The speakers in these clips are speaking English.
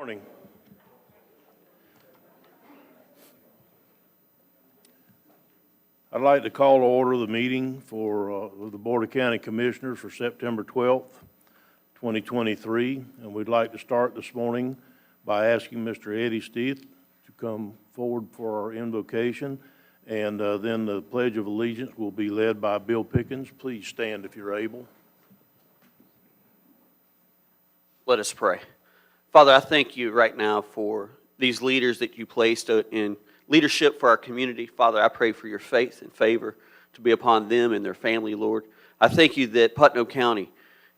Morning. I'd like to call to order the meeting for the Board of County Commissioners for September 12th, 2023. And we'd like to start this morning by asking Mr. Eddie Steeth to come forward for our invocation. And then the Pledge of Allegiance will be led by Bill Pickens. Please stand if you're able. Let us pray. Father, I thank you right now for these leaders that you placed in leadership for our community. Father, I pray for your faith and favor to be upon them and their family, Lord. I thank you that Putnam County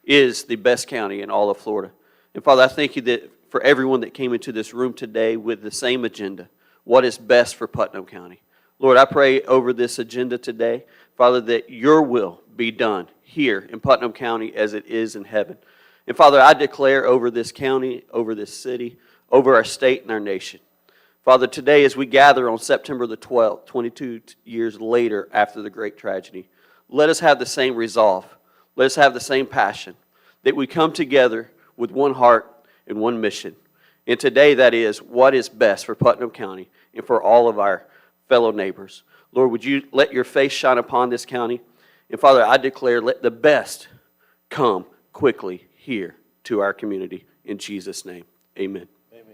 is the best county in all of Florida. And Father, I thank you that for everyone that came into this room today with the same agenda, what is best for Putnam County. Lord, I pray over this agenda today, Father, that your will be done here in Putnam County as it is in heaven. And Father, I declare over this county, over this city, over our state and our nation. Father, today as we gather on September the 12th, 22 years later after the great tragedy, let us have the same resolve. Let us have the same passion that we come together with one heart and one mission. And today that is what is best for Putnam County and for all of our fellow neighbors. Lord, would you let your face shine upon this county? And Father, I declare let the best come quickly here to our community. In Jesus' name, amen. Amen.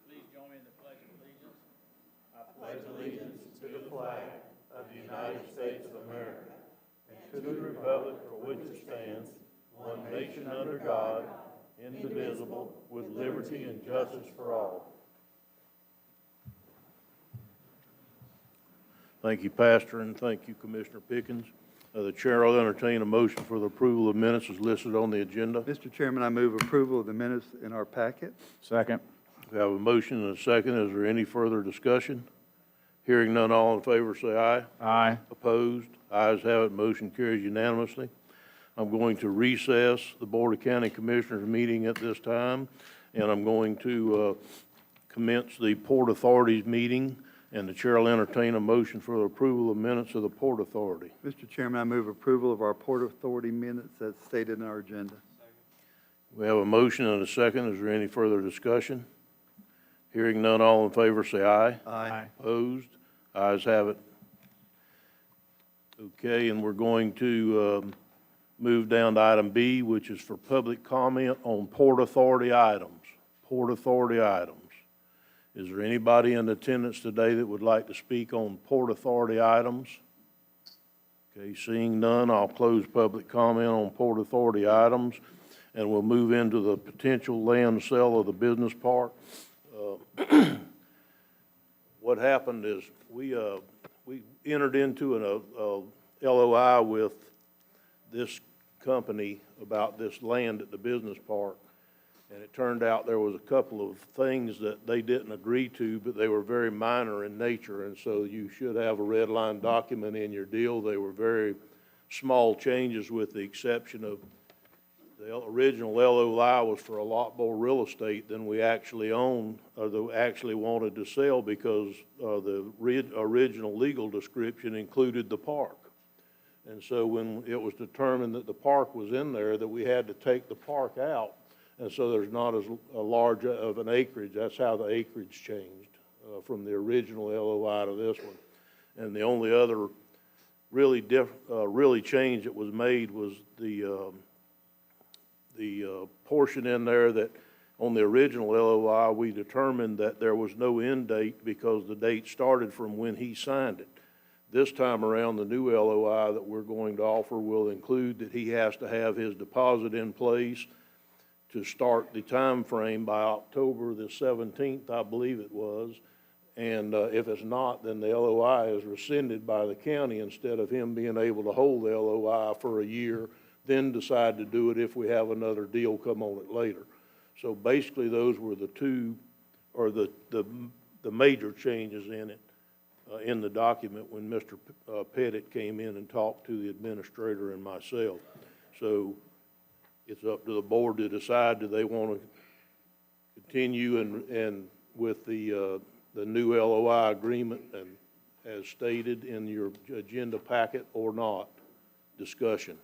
Please join me in the Pledge of Allegiance. I pledge allegiance to the flag of the United States of America and to the republic for which it stands, one nation under God, indivisible, with liberty and justice for all. Thank you, Pastor, and thank you, Commissioner Pickens. The chair will entertain a motion for the approval of minutes as listed on the agenda. Mr. Chairman, I move approval of the minutes in our packet. Second. We have a motion and a second. Is there any further discussion? Hearing none, all in favor say aye. Aye. Opposed? Ayes have it. Motion carries unanimously. I'm going to recess the Board of County Commissioners meeting at this time, and I'm going to commence the Port Authority's meeting, and the chair will entertain a motion for the approval of minutes of the Port Authority. Mr. Chairman, I move approval of our Port Authority minutes as stated in our agenda. We have a motion and a second. Is there any further discussion? Hearing none, all in favor say aye. Aye. Opposed? Ayes have it. Okay, and we're going to move down to item B, which is for public comment on Port Authority items. Port Authority items. Is there anybody in attendance today that would like to speak on Port Authority items? Okay, seeing none, I'll close public comment on Port Authority items, and we'll move into the potential land sale of the business park. What happened is we entered into an LOI with this company about this land at the business park. And it turned out there was a couple of things that they didn't agree to, but they were very minor in nature. And so you should have a red line document in your deal. They were very small changes with the exception of the original LOI was for a lot more real estate than we actually own or that actually wanted to sell because the original legal description included the park. And so when it was determined that the park was in there, that we had to take the park out. And so there's not as large of an acreage. That's how the acreage changed from the original LOI to this one. And the only other really change that was made was the portion in there that on the original LOI we determined that there was no end date because the date started from when he signed it. This time around, the new LOI that we're going to offer will include that he has to have his deposit in place to start the time frame by October the 17th, I believe it was. And if it's not, then the LOI is rescinded by the county instead of him being able to hold the LOI for a year, then decide to do it if we have another deal come on it later. So basically those were the two, or the major changes in it, in the document when Mr. Pettit came in and talked to the administrator and myself. So it's up to the board to decide, do they want to continue and with the new LOI agreement and as stated in your agenda packet or not. Discussion.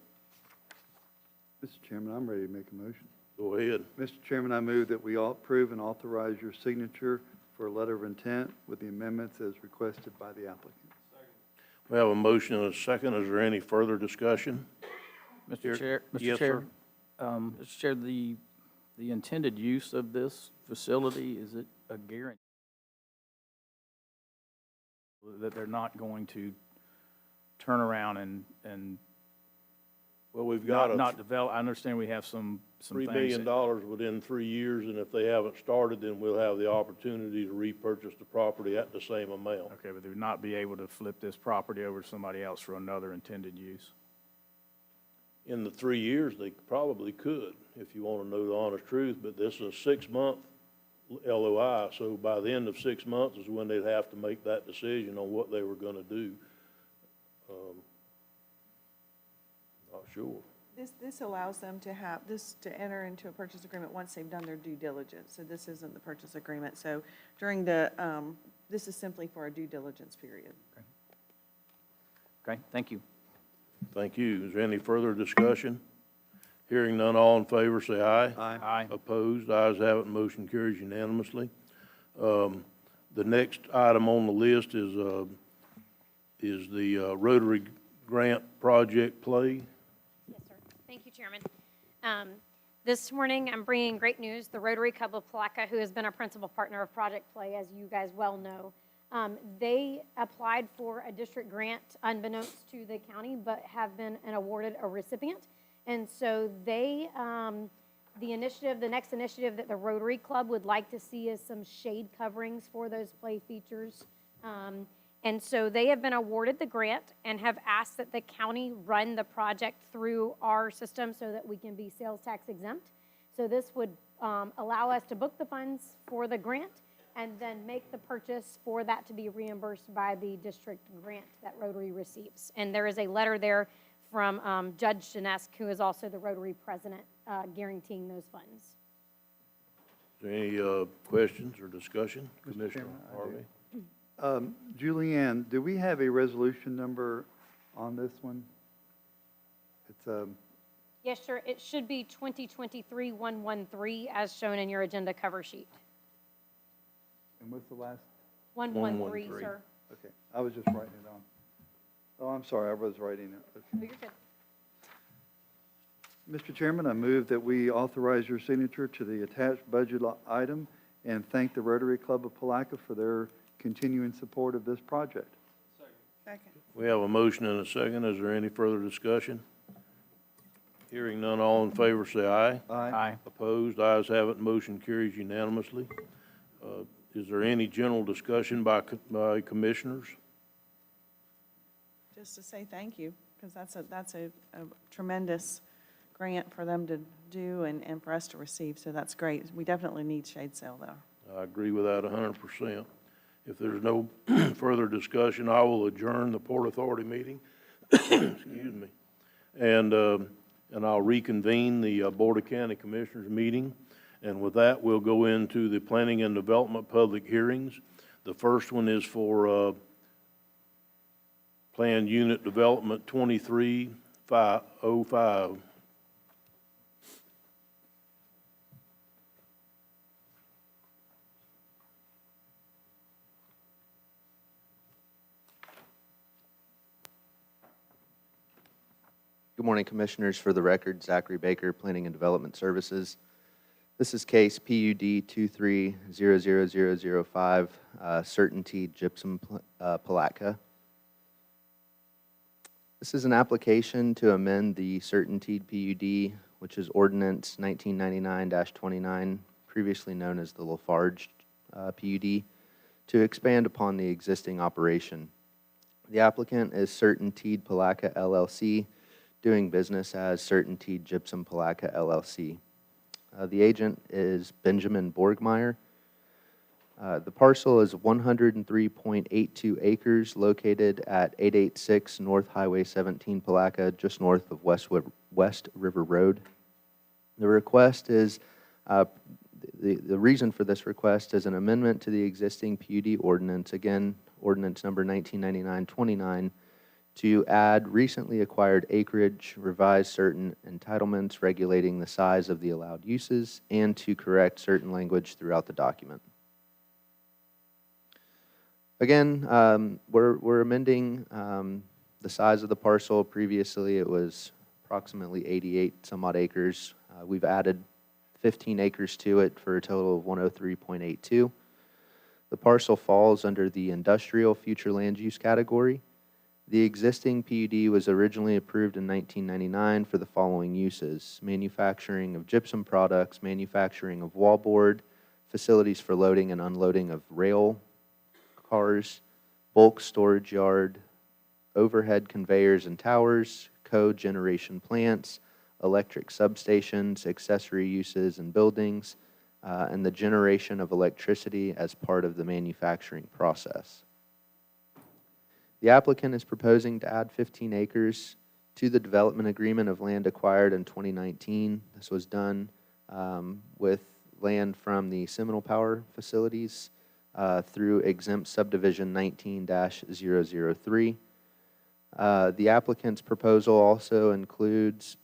Mr. Chairman, I'm ready to make a motion. Go ahead. Mr. Chairman, I move that we all approve and authorize your signature for a letter of intent with the amendments as requested by the applicant. We have a motion and a second. Is there any further discussion? Mr. Chair, Yes, Mr. Chair, sir. Mr. Chair, the intended use of this facility, is it a guarantee that they're not going to turn around and Well, we've got not develop? I understand we have some $3 things. million within 3 years, and if they haven't started, then we'll have the opportunity to repurchase the property at the same amount. Okay, but they would not be able to flip this property over to somebody else for another intended use? In the 3 years, they probably could, if you want to know the honest truth, but this is a 6-month LOI, so by the end of 6 months is when they'd have to make that decision on what they were going to do. Not sure. This allows them to have, to enter into a purchase agreement once they've done their due diligence. So this isn't the purchase agreement. So during the, this is simply for a due diligence period. Okay, thank you. Thank you. Is there any further discussion? Hearing none, all in favor, say aye. Aye. Opposed, ayes have it, motion carries unanimously. The next item on the list is the Rotary Grant Project Play. Yes, sir. Thank you, Chairman. This morning, I'm bringing great news. The Rotary Club of Palatka, who has been a principal partner of Project Play, as you guys well know, they applied for a district grant unbeknownst to the county, but have been awarded a recipient. And so they, the next initiative that the Rotary Club would like to see is some shade coverings for those play features. And so they have been awarded the grant and have asked that the county run the project through our system so that we can be sales tax exempt. So this would allow us to book the funds for the grant and then make the purchase for that to be reimbursed by the district grant that Rotary receives. And there is a letter there from Judge Janesk, who is also the Rotary president, guaranteeing those funds. Is there any questions or discussion? Mr. Commissioner Chairman, I do. Harvey? Julianne, do we have a resolution number on this one? It's Yes, sure. It should be 2023-113 as shown in your agenda cover sheet. and what's the last? 113, 113. sir. Okay, I was just writing it on. Oh, I'm sorry, I was writing it. Oh, you're good. Mr. Chairman, I move that we authorize your signature to the attached budget item and thank the Rotary Club of Palatka for their continuing support of this project. Second. We have a motion and a second. Is there any further discussion? Hearing none, all in favor say aye. Aye. Opposed, ayes have it, motion carries unanimously. Is there any general discussion by commissioners? Just to say thank you, because that's a tremendous grant for them to do and for us to receive, so that's great. We definitely need shade sail, though. I agree with that 100%. If there's no further discussion, I will adjourn the Port Authority meeting. Excuse me. And I'll reconvene the Board of County Commissioners meeting. And with that, we'll go into the Planning and Development public hearings. The first one is for Planned Unit Development 2305. Good morning, Commissioners. For the record, Zachary Baker, Planning and Development Services. This is case PUD 23-00005, Certainty Gypsum Palatka. This is an application to amend the Certainty PUD, which is Ordinance 1999-29, previously known as the Lafarge PUD, to expand upon the existing operation. The applicant is Certainty Palatka LLC, doing business as Certainty Gypsum Palatka LLC. The agent is Benjamin Borgmeyer. The parcel is 103.82 acres located at 886 North Highway 17 Palatka, just north of West River Road. The request is, the reason for this request is an amendment to the existing PUD ordinance, again, ordinance number 1999-29, to add recently acquired acreage, revise certain entitlements regulating the size of the allowed uses, and to correct certain language throughout the document. Again, we're amending the size of the parcel. Previously, it was approximately 88 some odd acres. We've added 15 acres to it for a total of 103.82. The parcel falls under the industrial future land use category. The existing PUD was originally approved in 1999 for the following uses: manufacturing of gypsum products, manufacturing of wallboard, facilities for loading and unloading of rail cars, bulk storage yard, overhead conveyors and towers, cogeneration plants, electric substations, accessory uses and buildings, and the generation of electricity as part of the manufacturing process. The applicant is proposing to add 15 acres to the development agreement of land acquired in 2019. This was done with land from the Seminole Power facilities through exempt subdivision 19-003. The applicant's proposal also includes,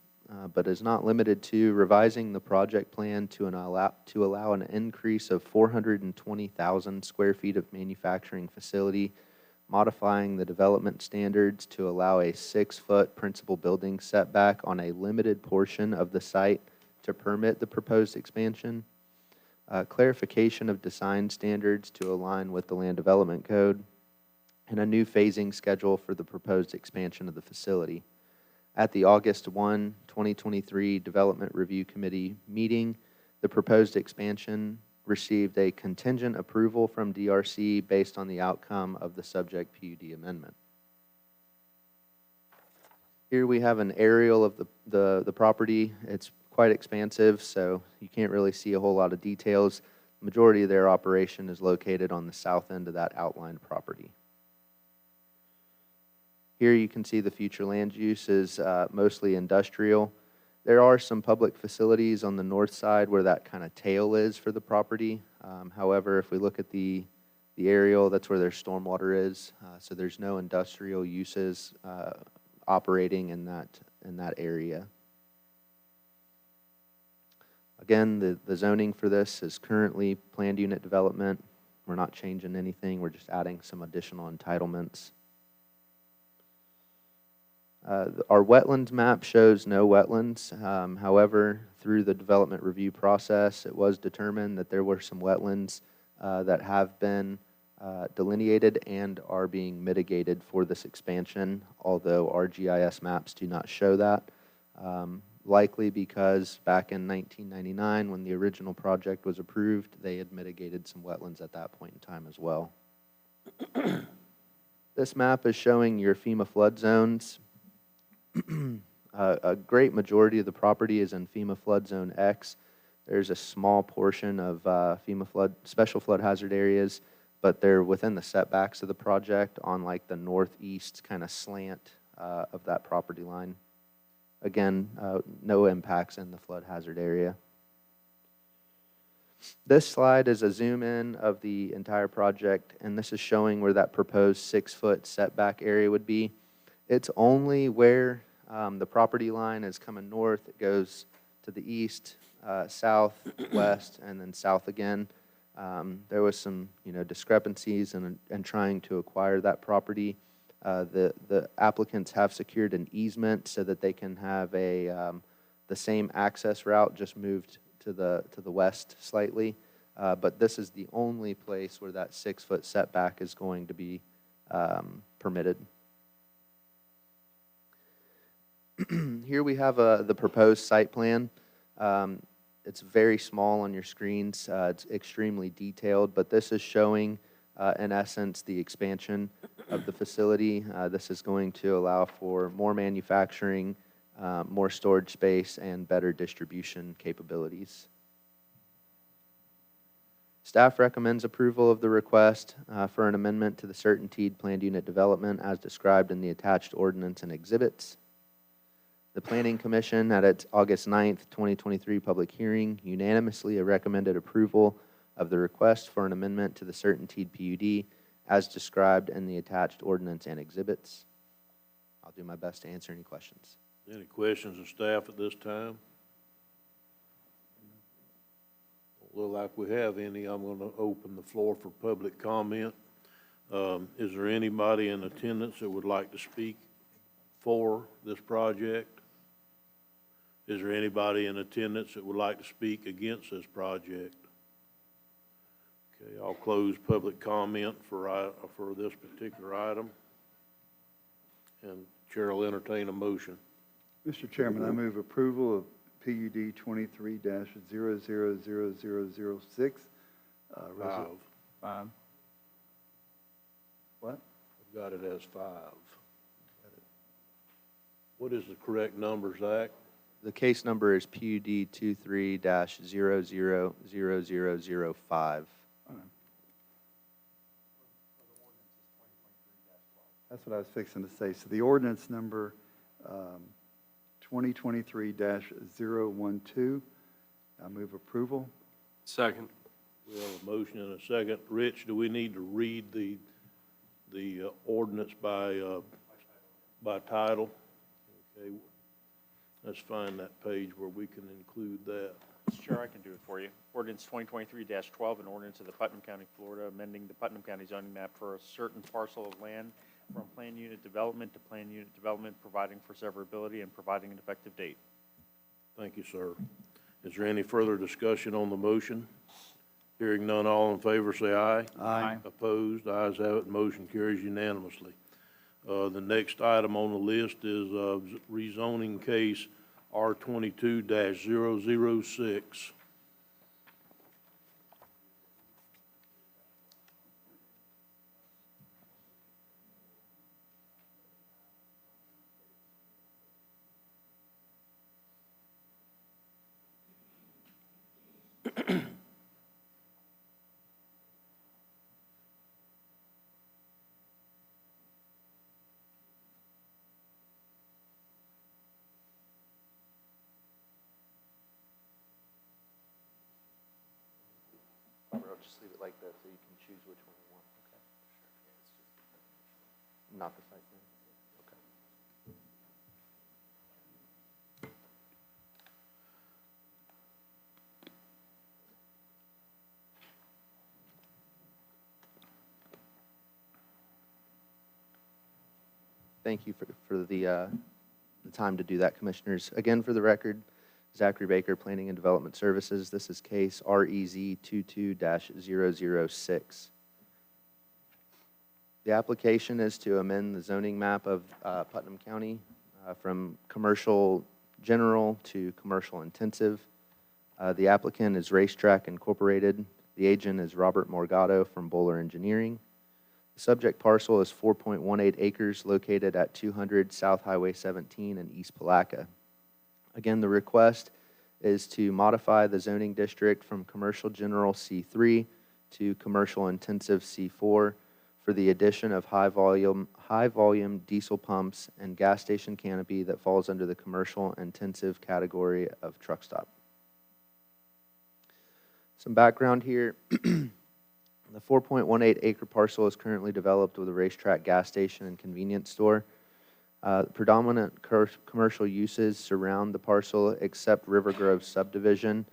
but is not limited to, revising the project plan to allow an increase of 420,000 square feet of manufacturing facility, modifying the development standards to allow a 6-foot principal building setback on a limited portion of the site to permit the proposed expansion, clarification of design standards to align with the Land Development Code, and a new phasing schedule for the proposed expansion of the facility. At the August 1, 2023 Development Review Committee meeting, the proposed expansion received a contingent approval from DRC based on the outcome of the subject PUD amendment. Here we have an aerial of the property. It's quite expansive, so you can't really see a whole lot of details. The majority of their operation is located on the south end of that outlined property. Here you can see the future land use is mostly industrial. There are some public facilities on the north side where that kind of tail is for the property. However, if we look at the aerial, that's where their stormwater is. So there's no industrial uses operating in that area. Again, the zoning for this is currently planned unit development. We're not changing anything. We're just adding some additional entitlements. Our wetlands map shows no wetlands. However, through the development review process, it was determined that there were some wetlands that have been delineated and are being mitigated for this expansion, although our GIS maps do not show that. Likely because back in 1999, when the original project was approved, they had mitigated some wetlands at that point in time as well. This map is showing your FEMA flood zones. A great majority of the property is in FEMA flood zone X. There's a small portion of FEMA flood, special flood hazard areas, but they're within the setbacks of the project on like the northeast kind of slant of that property line. Again, no impacts in the flood hazard area. This slide is a zoom in of the entire project, and this is showing where that proposed 6-foot setback area would be. It's only where the property line is coming north. It goes to the east, south, west, and then south again. There was some, discrepancies in trying to acquire that property. The applicants have secured an easement so that they can have the same access route, just moved to the west slightly. But this is the only place where that 6-foot setback is going to be permitted. Here we have the proposed site plan. It's very small on your screens. It's extremely detailed, but this is showing, in essence, the expansion of the facility. This is going to allow for more manufacturing, more storage space, and better distribution capabilities. Staff recommends approval of the request for an amendment to the certaintied planned unit development as described in the attached ordinance and exhibits. The Planning Commission, at its August 9th, 2023 public hearing, unanimously recommended approval of the request for an amendment to the certaintied PUD as described in the attached ordinance and exhibits. I'll do my best to answer any questions. Any questions of staff at this time? Don't look like we have any. I'm going to open the floor for public comment. Is there anybody in attendance that would like to speak for this project? Is there anybody in attendance that would like to speak against this project? Okay, I'll close public comment for this particular item. And Chair will entertain a motion. Mr. Chairman, I move approval of PUD 23-000006. Five. What? I've got it as 5. What is the correct number, Zach? The case number is PUD 23-000005. That's what I was fixing to say. So the ordinance number 2023-012, I move approval. Second. We have a motion and a second. Rich, do we need to read the ordinance by title? Okay, let's find that page where we can include that. Sure, I can do it for you. Ordinance 2023-12, an ordinance of the Putnam County, Florida, amending the Putnam County zoning map for a certain parcel of land from plan unit development to plan unit development, providing for severability and providing an effective date. Thank you, sir. Is there any further discussion on the motion? Hearing none, all in favor say aye. Aye. Opposed, ayes have it, motion carries unanimously. The next item on the list is rezoning case R22-006. Robert, I'll just leave it like that so you can choose which one you want. Okay. Not the site plan? Okay. Thank you for the time to do that, Commissioners. Again, for the record, Zachary Baker, Planning and Development Services. This is case REZ 22-006. The application is to amend the zoning map of Putnam County from commercial general to commercial intensive. The applicant is Racetrack Incorporated. The agent is Robert Morgado from Bowler Engineering. The subject parcel is 4.18 acres located at 200 South Highway 17 in East Palatka. Again, the request is to modify the zoning district from commercial general C3 to commercial intensive C4 for the addition of high volume diesel pumps and gas station canopy that falls under the commercial intensive category of truck stop. Some background here. The 4.18 acre parcel is currently developed with a Racetrack gas station and convenience store. Predominant commercial uses surround the parcel except River Grove subdivision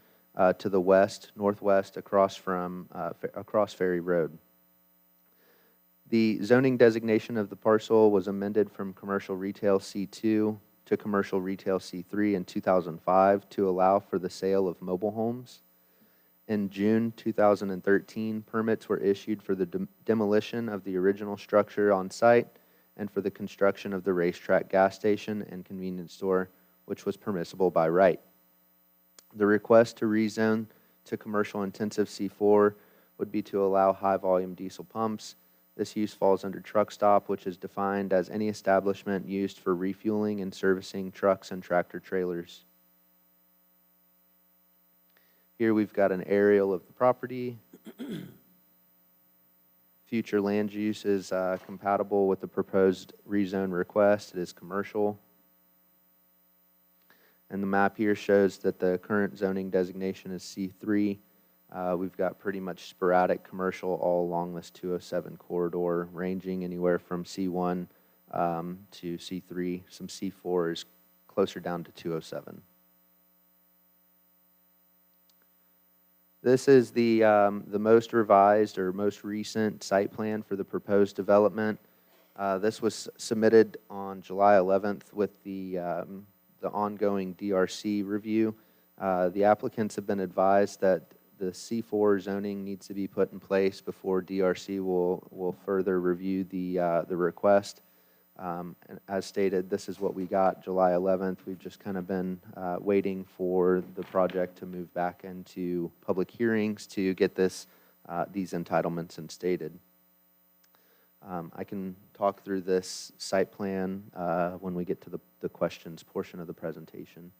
to the west, northwest across Ferry Road. The zoning designation of the parcel was amended from commercial retail C2 to commercial retail C3 in 2005 to allow for the sale of mobile homes. In June 2013, permits were issued for the demolition of the original structure on site and for the construction of the Racetrack gas station and convenience store, which was permissible by right. The request to rezone to commercial intensive C4 would be to allow high-volume diesel pumps. This use falls under truck stop, which is defined as any establishment used for refueling and servicing trucks and tractor trailers. Here we've got an aerial of the property. Future land use is compatible with the proposed rezone request. It is commercial. And the map here shows that the current zoning designation is C3. We've got pretty much sporadic commercial all along this 207 corridor, ranging anywhere from C1 to C3. Some C4 is closer down to 207. This is the most revised or most recent site plan for the proposed development. This was submitted on July 11th with the ongoing DRC review. The applicants have been advised that the C4 zoning needs to be put in place before DRC will further review the request. And as stated, this is what we got July 11th. We've just kind of been waiting for the project to move back into public hearings to get these entitlements instated. I can talk through this site plan when we get to the questions portion of the presentation.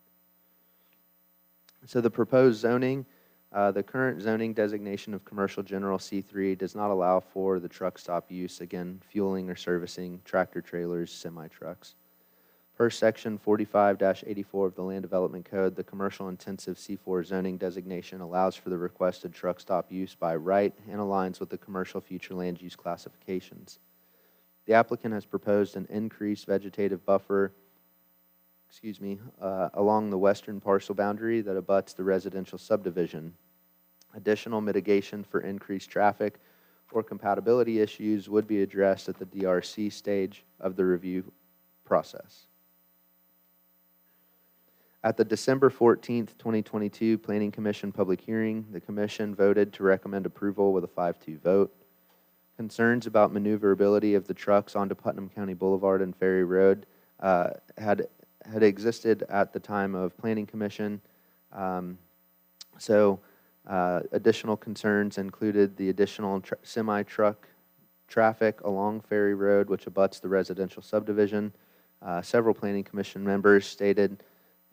So the proposed zoning, the current zoning designation of commercial general C3 does not allow for the truck stop use, again, fueling or servicing tractor trailers, semi-trucks. Per section 45-84 of the Land Development Code, the commercial intensive C4 zoning designation allows for the requested truck stop use by right and aligns with the commercial future land use classifications. The applicant has proposed an increased vegetative buffer along the western parcel boundary that abuts the residential subdivision. Additional mitigation for increased traffic or compatibility issues would be addressed at the DRC stage of the review process. At the December 14th, 2022 Planning Commission public hearing, the Commission voted to recommend approval with a 5-2 vote. Concerns about maneuverability of the trucks onto Putnam County Boulevard and Ferry Road had existed at the time of Planning Commission. Additional concerns included the additional semi-truck traffic along Ferry Road, which abuts the residential subdivision. Several Planning Commission members stated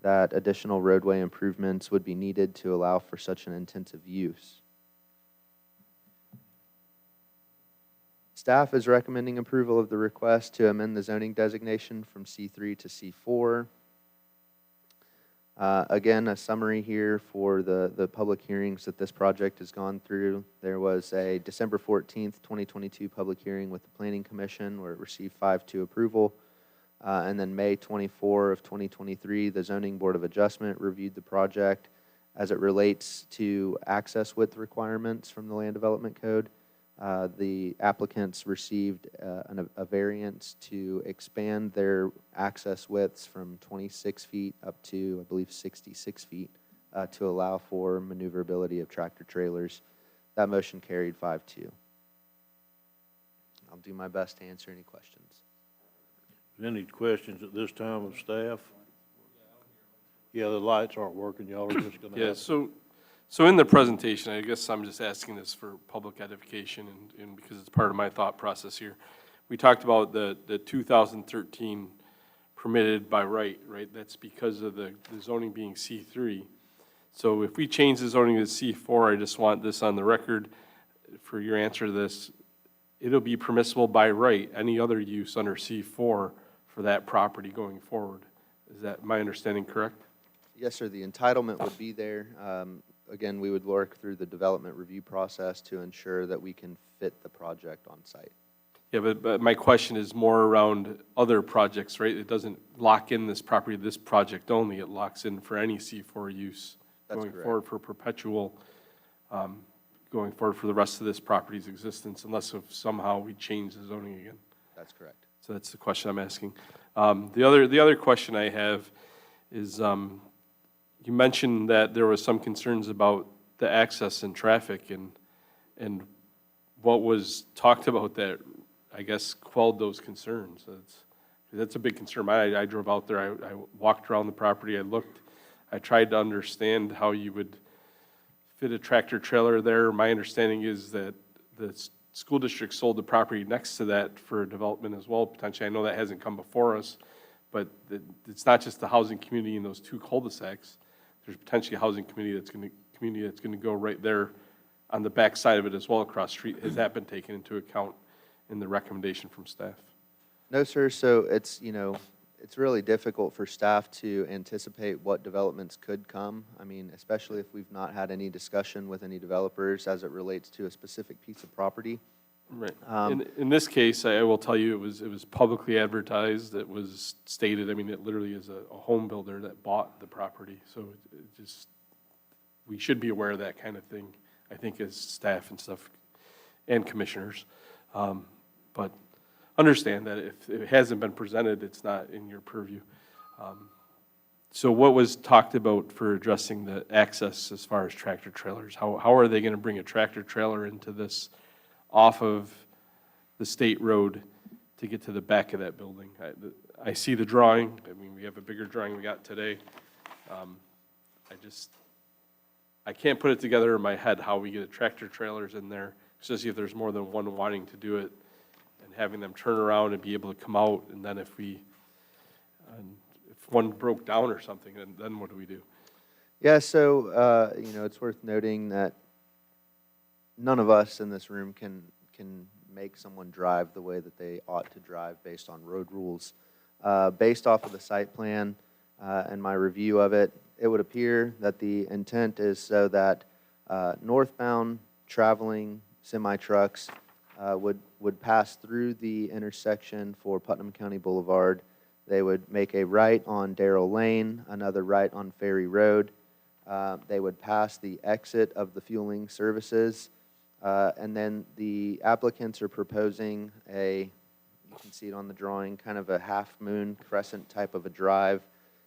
that additional roadway improvements would be needed to allow for such an intensive use. Staff is recommending approval of the request to amend the zoning designation from C3 to C4. Again, a summary here for the public hearings that this project has gone through. There was a December 14th, 2022 public hearing with the Planning Commission where it received 5-2 approval. And then May 24 of 2023, the Zoning Board of Adjustment reviewed the project as it relates to access width requirements from the Land Development Code. The applicants received a variance to expand their access widths from 26 feet up to, I believe, 66 feet to allow for maneuverability of tractor trailers. That motion carried 5-2. I'll do my best to answer any questions. Any questions at this time of staff? Yeah, the lights aren't working. Y'all are just gonna Yeah, have. so in the presentation, I guess I'm just asking this for public edification and because it's part of my thought process here. We talked about the 2013 permitted by right? That's because of the zoning being C3. So if we change the zoning to C4, I just want this on the record for your answer to this. It'll be permissible by right, any other use under C4 for that property going forward. Is that my understanding correct? Yes, sir. The entitlement would be there. Again, we would work through the development review process to ensure that we can fit the project on site. Yeah, but my question is more around other projects, right? It doesn't lock in this property, this project only. It locks in for any C4 use That's going correct. forward for perpetual, going forward for the rest of this property's existence, unless if somehow we change the zoning again. That's correct. So that's the question I'm asking. The other question I have is, you mentioned that there was some concerns about the access and traffic and what was talked about that, I guess, quelled those concerns. That's a big concern. I drove out there, I walked around the property, I looked, I tried to understand how you would fit a tractor trailer there. My understanding is that the school district sold the property next to that for development as well, potentially. I know that hasn't come before us, but it's not just the housing community in those two cul-de-sacs. There's potentially a housing community that's going to go right there on the back side of it as well across the street. Has that been taken into account in the recommendation from staff? No, sir. So it's really difficult for staff to anticipate what developments could come. I mean, especially if we've not had any discussion with any developers as it relates to a specific piece of property. Right. Um, In this case, I will tell you, it was publicly advertised, it was stated, I mean, it literally is a home builder that bought the property, so it just, we should be aware of that kind of thing, I think, as staff and stuff, and commissioners. But understand that if it hasn't been presented, it's not in your purview. So what was talked about for addressing the access as far as tractor trailers? How are they gonna bring a tractor trailer into this off of the state road to get to the back of that building? I see the drawing, I mean, we have a bigger drawing we got today. I can't put it together in my head how we get tractor trailers in there, especially if there's more than one wanting to do it, and having them turn around and be able to come out, and then if one broke down or something, then what do we do? Yeah, so, it's worth noting that none of us in this room can make someone drive the way that they ought to drive based on road rules. Based off of the site plan and my review of it, it would appear that the intent is so that northbound traveling semi-trucks would pass through the intersection for Putnam County Boulevard. They would make a right on Darrell Lane, another right on Ferry Road. They would pass the exit of the fueling services. And then the applicants are proposing you can see it on the drawing, kind of a half-moon crescent type of a drive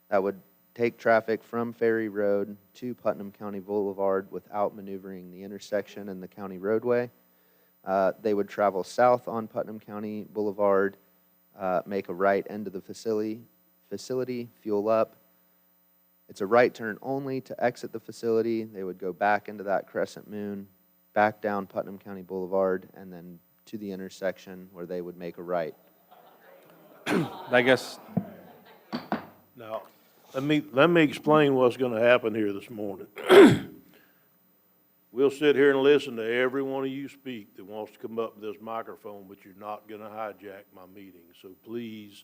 that would take traffic from Ferry Road to Putnam County Boulevard without maneuvering the intersection and the county roadway. They would travel south on Putnam County Boulevard, make a right into the facility, fuel up. It's a right turn only to exit the facility. They would go back into that crescent moon, back down Putnam County Boulevard, and then to the intersection where they would make a right. I guess, Now, let me explain what's gonna happen here this morning. We'll sit here and listen to every one of you speak that wants to come up with this microphone, but you're not gonna hijack my meeting. So please,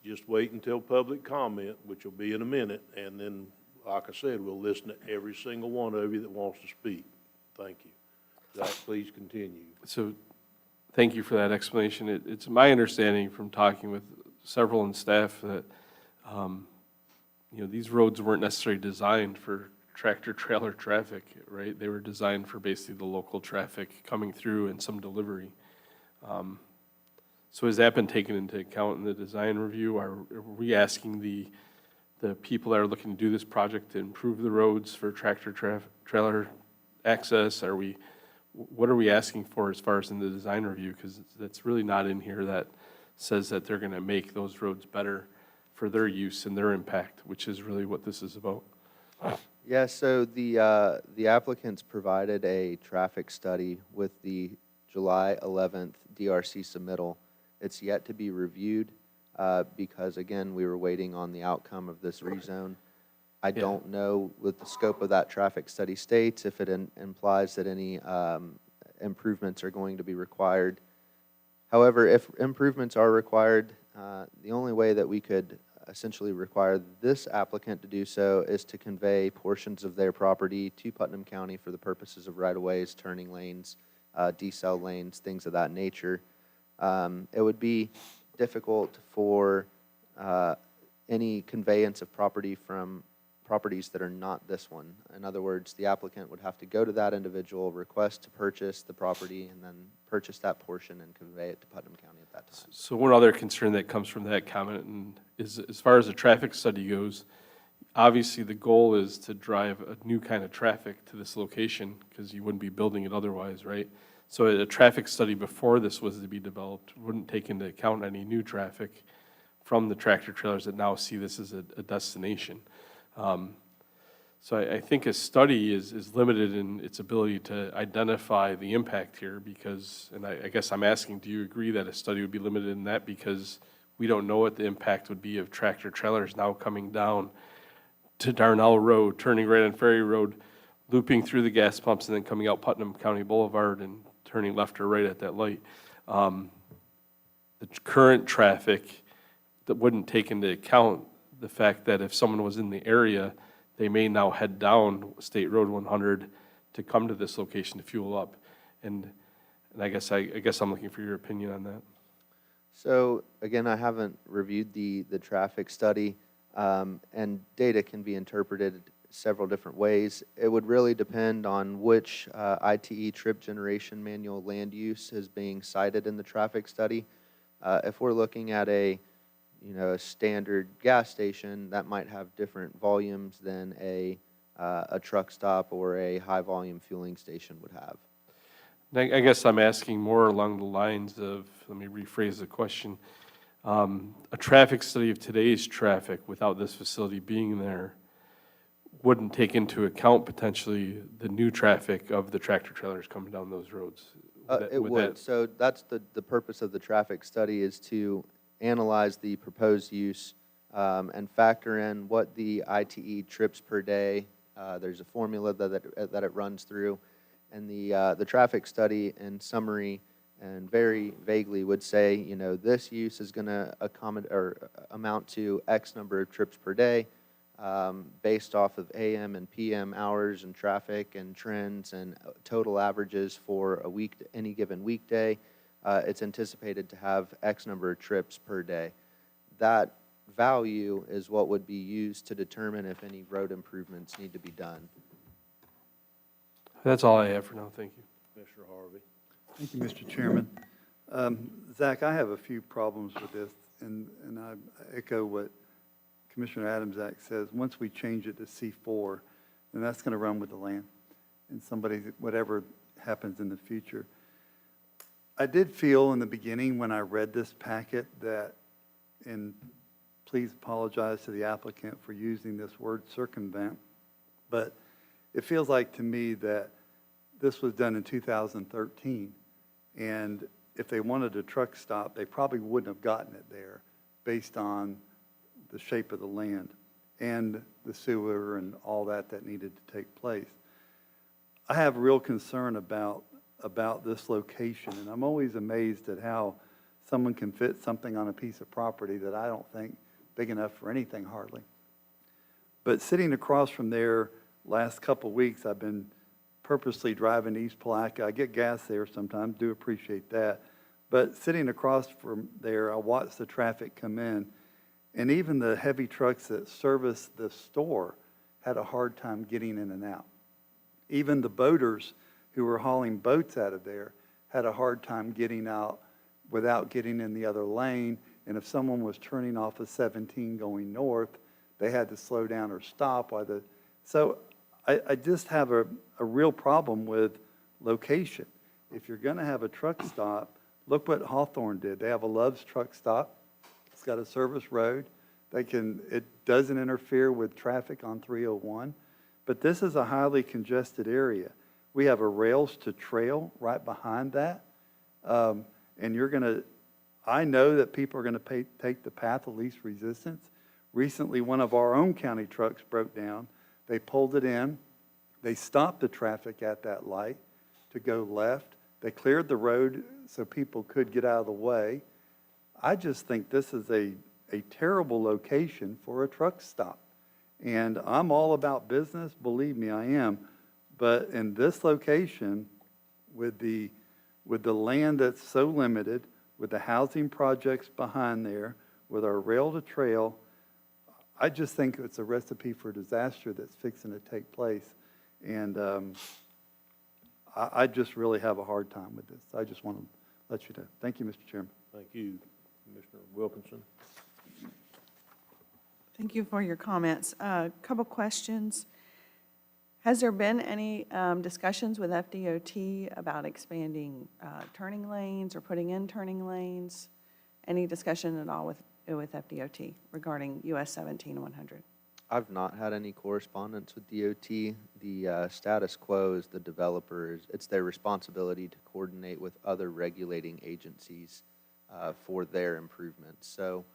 just wait until public comment, which will be in a minute, and then, like I said, we'll listen to every single one of you that wants to speak. Thank you. Zach, please continue. so, thank you for that explanation. It's my understanding from talking with several in staff that, these roads weren't necessarily designed for tractor trailer traffic, right? They were designed for basically the local traffic coming through and some delivery. So has that been taken into account in the design review? Are we asking the people that are looking to do this project to improve the roads for tractor trailer access? What are we asking for as far as in the design review? Because that's really not in here that says that they're going to make those roads better for their use and their impact, which is really what this is about. Yeah, so the applicants provided a traffic study with the July 11th DRC submittal. It's yet to be reviewed because, again, we were waiting on the outcome of this rezone. I don't know what the scope of that traffic study states, if it implies that any improvements are going to be required. However, if improvements are required, the only way that we could essentially require this applicant to do so is to convey portions of their property to Putnam County for the purposes of right-of-ways, turning lanes, decel lanes, things of that nature. It would be difficult for any conveyance of property from properties that are not this one. In other words, the applicant would have to go to that individual, request to purchase the property, and then purchase that portion and convey it to Putnam County at that time. So one other concern that comes from that comment and is, as far as the traffic study goes, obviously the goal is to drive a new kind of traffic to this location because you wouldn't be building it otherwise, right? So a traffic study before this was to be developed wouldn't take into account any new traffic from the tractor trailers that now see this as a destination. So I think a study is limited in its ability to identify the impact here because, and I guess I'm asking, do you agree that a study would be limited in that because we don't know what the impact would be of tractor trailers now coming down to Darnell Road, turning right on Ferry Road, looping through the gas pumps and then coming out Putnam County Boulevard and turning left or right at that light. The current traffic that wouldn't take into account the fact that if someone was in the area, they may now head down State Road 100 to come to this location to fuel up. And And I guess I'm looking for your opinion on that. So again, I haven't reviewed the traffic study, and data can be interpreted several different ways. It would really depend on which ITE trip generation manual land use is being cited in the traffic study. If we're looking at a standard gas station, that might have different volumes than a truck stop or a high volume fueling station would have. I guess I'm asking more along the lines of, let me rephrase the question. A traffic study of today's traffic without this facility being there wouldn't take into account potentially the new traffic of the tractor trailers coming down those roads. It would. So that's the purpose of the traffic study, is to analyze the proposed use and factor in what the ITE trips per day. There's a formula that it runs through. And the traffic study, in summary and very vaguely, would say, this use is going to amount to X number of trips per day, based off of AM and PM hours and traffic and trends and total averages for any given weekday. It's anticipated to have X number of trips per day. That value is what would be used to determine if any road improvements need to be done. That's all I have for now. Thank you. Commissioner Harvey. Thank you, Mr. Chairman. Zach, I have a few problems with this, and I echo what Commissioner Adams-Act says. Once we change it to C4, then that's going to run with the land, and whatever happens in the future. I did feel in the beginning when I read this packet that, and please apologize to the applicant for using this word circumvent, but it feels like to me that this was done in 2013, and if they wanted a truck stop, they probably wouldn't have gotten it there based on the shape of the land and the sewer and all that needed to take place. I have real concern about this location, and I'm always amazed at how someone can fit something on a piece of property that I don't think big enough for anything hardly. But sitting across from there, last couple weeks, I've been purposely driving East Palatka. I get gas there sometimes, do appreciate that. But sitting across from there, I watch the traffic come in, and even the heavy trucks that service the store had a hard time getting in and out. Even the boaters who were hauling boats out of there had a hard time getting out without getting in the other lane. And if someone was turning off of 17 going north, they had to slow down or stop so I just have a real problem with location. If you're going to have a truck stop, look what Hawthorne did. They have a Love's truck stop. It's got a service road. It doesn't interfere with traffic on 301. But this is a highly congested area. We have a rails to trail right behind that. And I know that people are going to take the path of least resistance. Recently, one of our own county trucks broke down. They pulled it in. They stopped the traffic at that light to go left. They cleared the road so people could get out of the way. I just think this is a terrible location for a truck stop. And I'm all about business, believe me, I am. But in this location, with the land that's so limited, with the housing projects behind there, with our rail to trail, I just think it's a recipe for disaster that's fixing to take place. And I just really have a hard time with this. I just want to let you know. Thank you, Mr. Chairman. Thank you. Commissioner Wilkinson. Thank you for your comments. Couple questions. Has there been any discussions with FDOT about expanding turning lanes or putting in turning lanes? Any discussion at all with FDOT regarding US 17 and 100? I've not had any correspondence with DOT. The status quo is the developers. It's their responsibility to coordinate with other regulating agencies for their improvements. So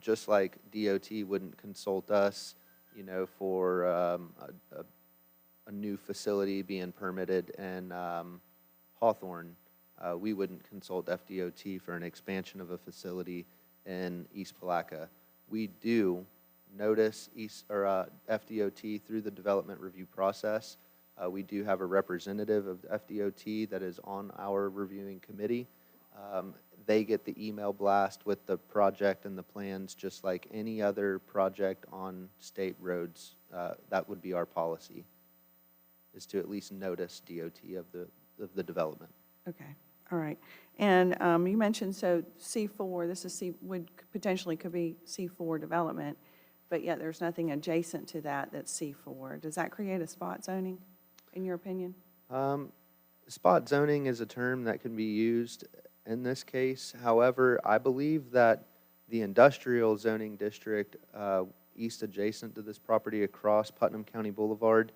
just like DOT wouldn't consult us, for a new facility being permitted in Hawthorne, we wouldn't consult FDOT for an expansion of a facility in East Palatka. We do notice FDOT through the development review process. We do have a representative of the FDOT that is on our reviewing committee. They get the email blast with the project and the plans, just like any other project on state roads. That would be our policy, is to at least notice DOT of the development. Okay, all right. And you mentioned, so C4, this is could be C4 development, but yet there's nothing adjacent to that that's C4. Does that create a spot zoning, in your opinion? Spot zoning is a term that can be used in this case. However, I believe that the industrial zoning district east adjacent to this property across Putnam County Boulevard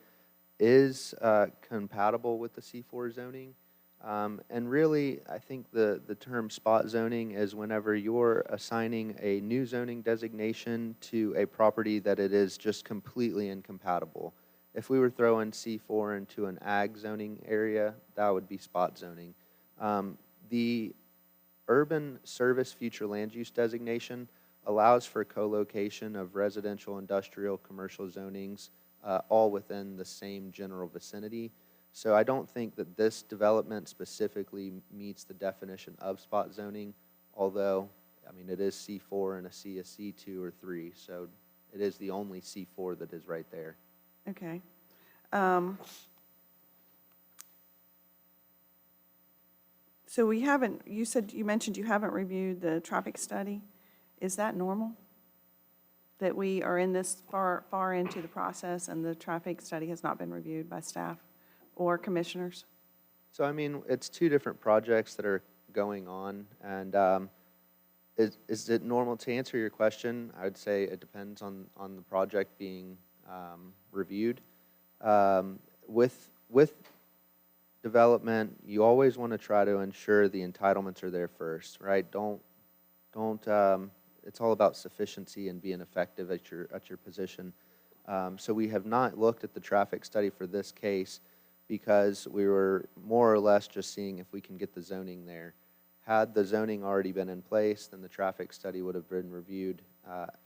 is compatible with the C4 zoning. And really, I think the term spot zoning is whenever you're assigning a new zoning designation to a property that it is just completely incompatible. If we were throwing C4 into an ag zoning area, that would be spot zoning. The urban service future land use designation allows for co-location of residential, industrial, commercial zonings, all within the same general vicinity. So I don't think that this development specifically meets the definition of spot zoning, although, I mean, it is C4 and a C is C2 or 3, so it is the only C4 that is right there. Okay. So we haven't, you mentioned you haven't reviewed the traffic study. Is that normal? That we are in this far into the process and the traffic study has not been reviewed by staff or commissioners? So, I mean, it's two different projects that are going on, and is it normal to answer your question? I would say it depends on the project being reviewed. With development, you always want to try to ensure the entitlements are there first, right? Don't. It's all about sufficiency and being effective at your position. So we have not looked at the traffic study for this case because we were more or less just seeing if we can get the zoning there. Had the zoning already been in place, then the traffic study would have been reviewed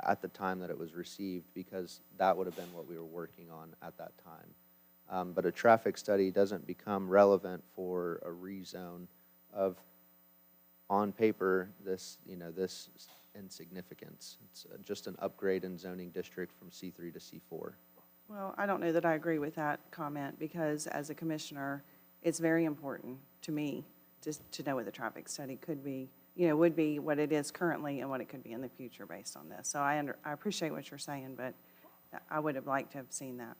at the time that it was received, because that would have been what we were working on at that time. But a traffic study doesn't become relevant for a rezone of, on paper, this insignificance. It's just an upgrade in zoning district from C3 to C4. Well, I don't know that I agree with that comment, because as a commissioner, it's very important to me to know what the traffic study could be, would be, what it is currently and what it could be in the future based on this. So I appreciate what you're saying, but I would have liked to have seen that.